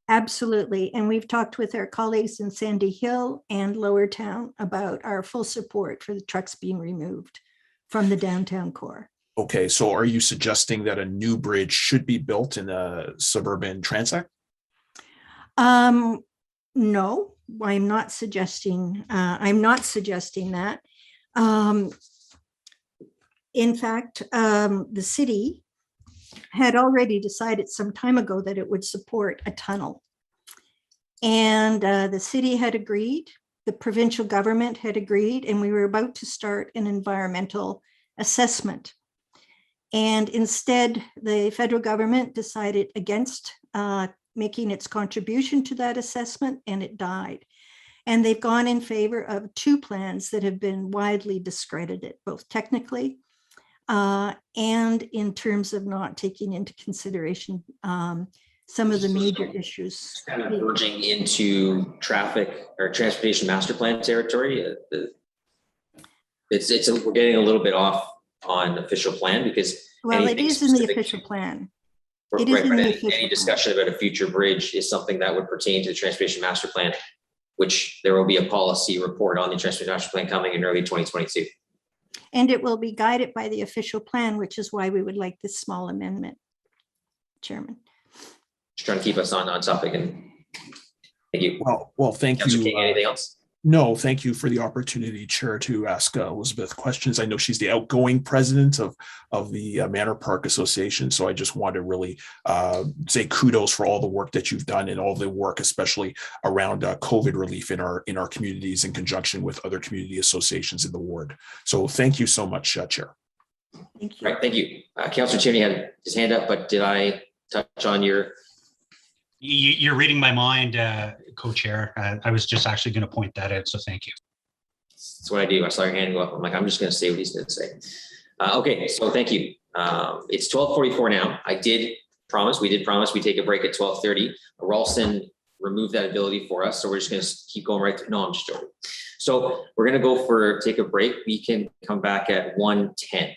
Absolutely. And we've talked with our colleagues in Sandy Hill and Lower Town about our full support for the trucks being removed from the downtown core.
Okay, so are you suggesting that a new bridge should be built in a suburban transect?
No, I'm not suggesting that. In fact, the city had already decided some time ago that it would support a tunnel. And the city had agreed, the provincial government had agreed, and we were about to start an environmental assessment. And instead, the federal government decided against making its contribution to that assessment, and it died. And they've gone in favor of 2 plans that have been widely discredited, both technically and in terms of not taking into consideration some of the major issues.
Kind of verging into traffic or transportation master plan territory. We're getting a little bit off on official plan because
it is in the official plan. It is in the official plan.
Any discussion about a future bridge is something that would pertain to the transportation master plan, which there will be a policy report on the transportation master plan coming in early 2022.
And it will be guided by the official plan, which is why we would like this small amendment, Chairman.
Just trying to keep us on topic, and thank you.
Well, thank
Councilor
you.
King, anything else?
No, thank you for the opportunity, Chair, to ask Elizabeth questions. I know she's the outgoing president of the Manor Park Association, so I just want to really say kudos for all the work that you've done and all the work, especially around COVID relief in our communities in conjunction with other community associations in the ward. So thank you so much, Chair.
Thank you.
All right, thank you. Councillor Chimney had his hand up, but did I touch on your?
You're reading my mind, co-chair. I was just actually going to point that out, so thank you.
That's what I do. I saw your hand go up. I'm like, I'm just going to say what he's going to say. Okay, so thank you. It's 12:44 now. We did promise we take a break at 12:30. Ralston removed that ability for us, so we're just going to keep going right through. No, I'm just joking. So we're going to take a break. We can come back at 1:10.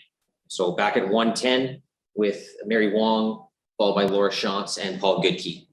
So back at 1:10 with Mary Wong, followed by Laura Shantz and Paul Goodkey.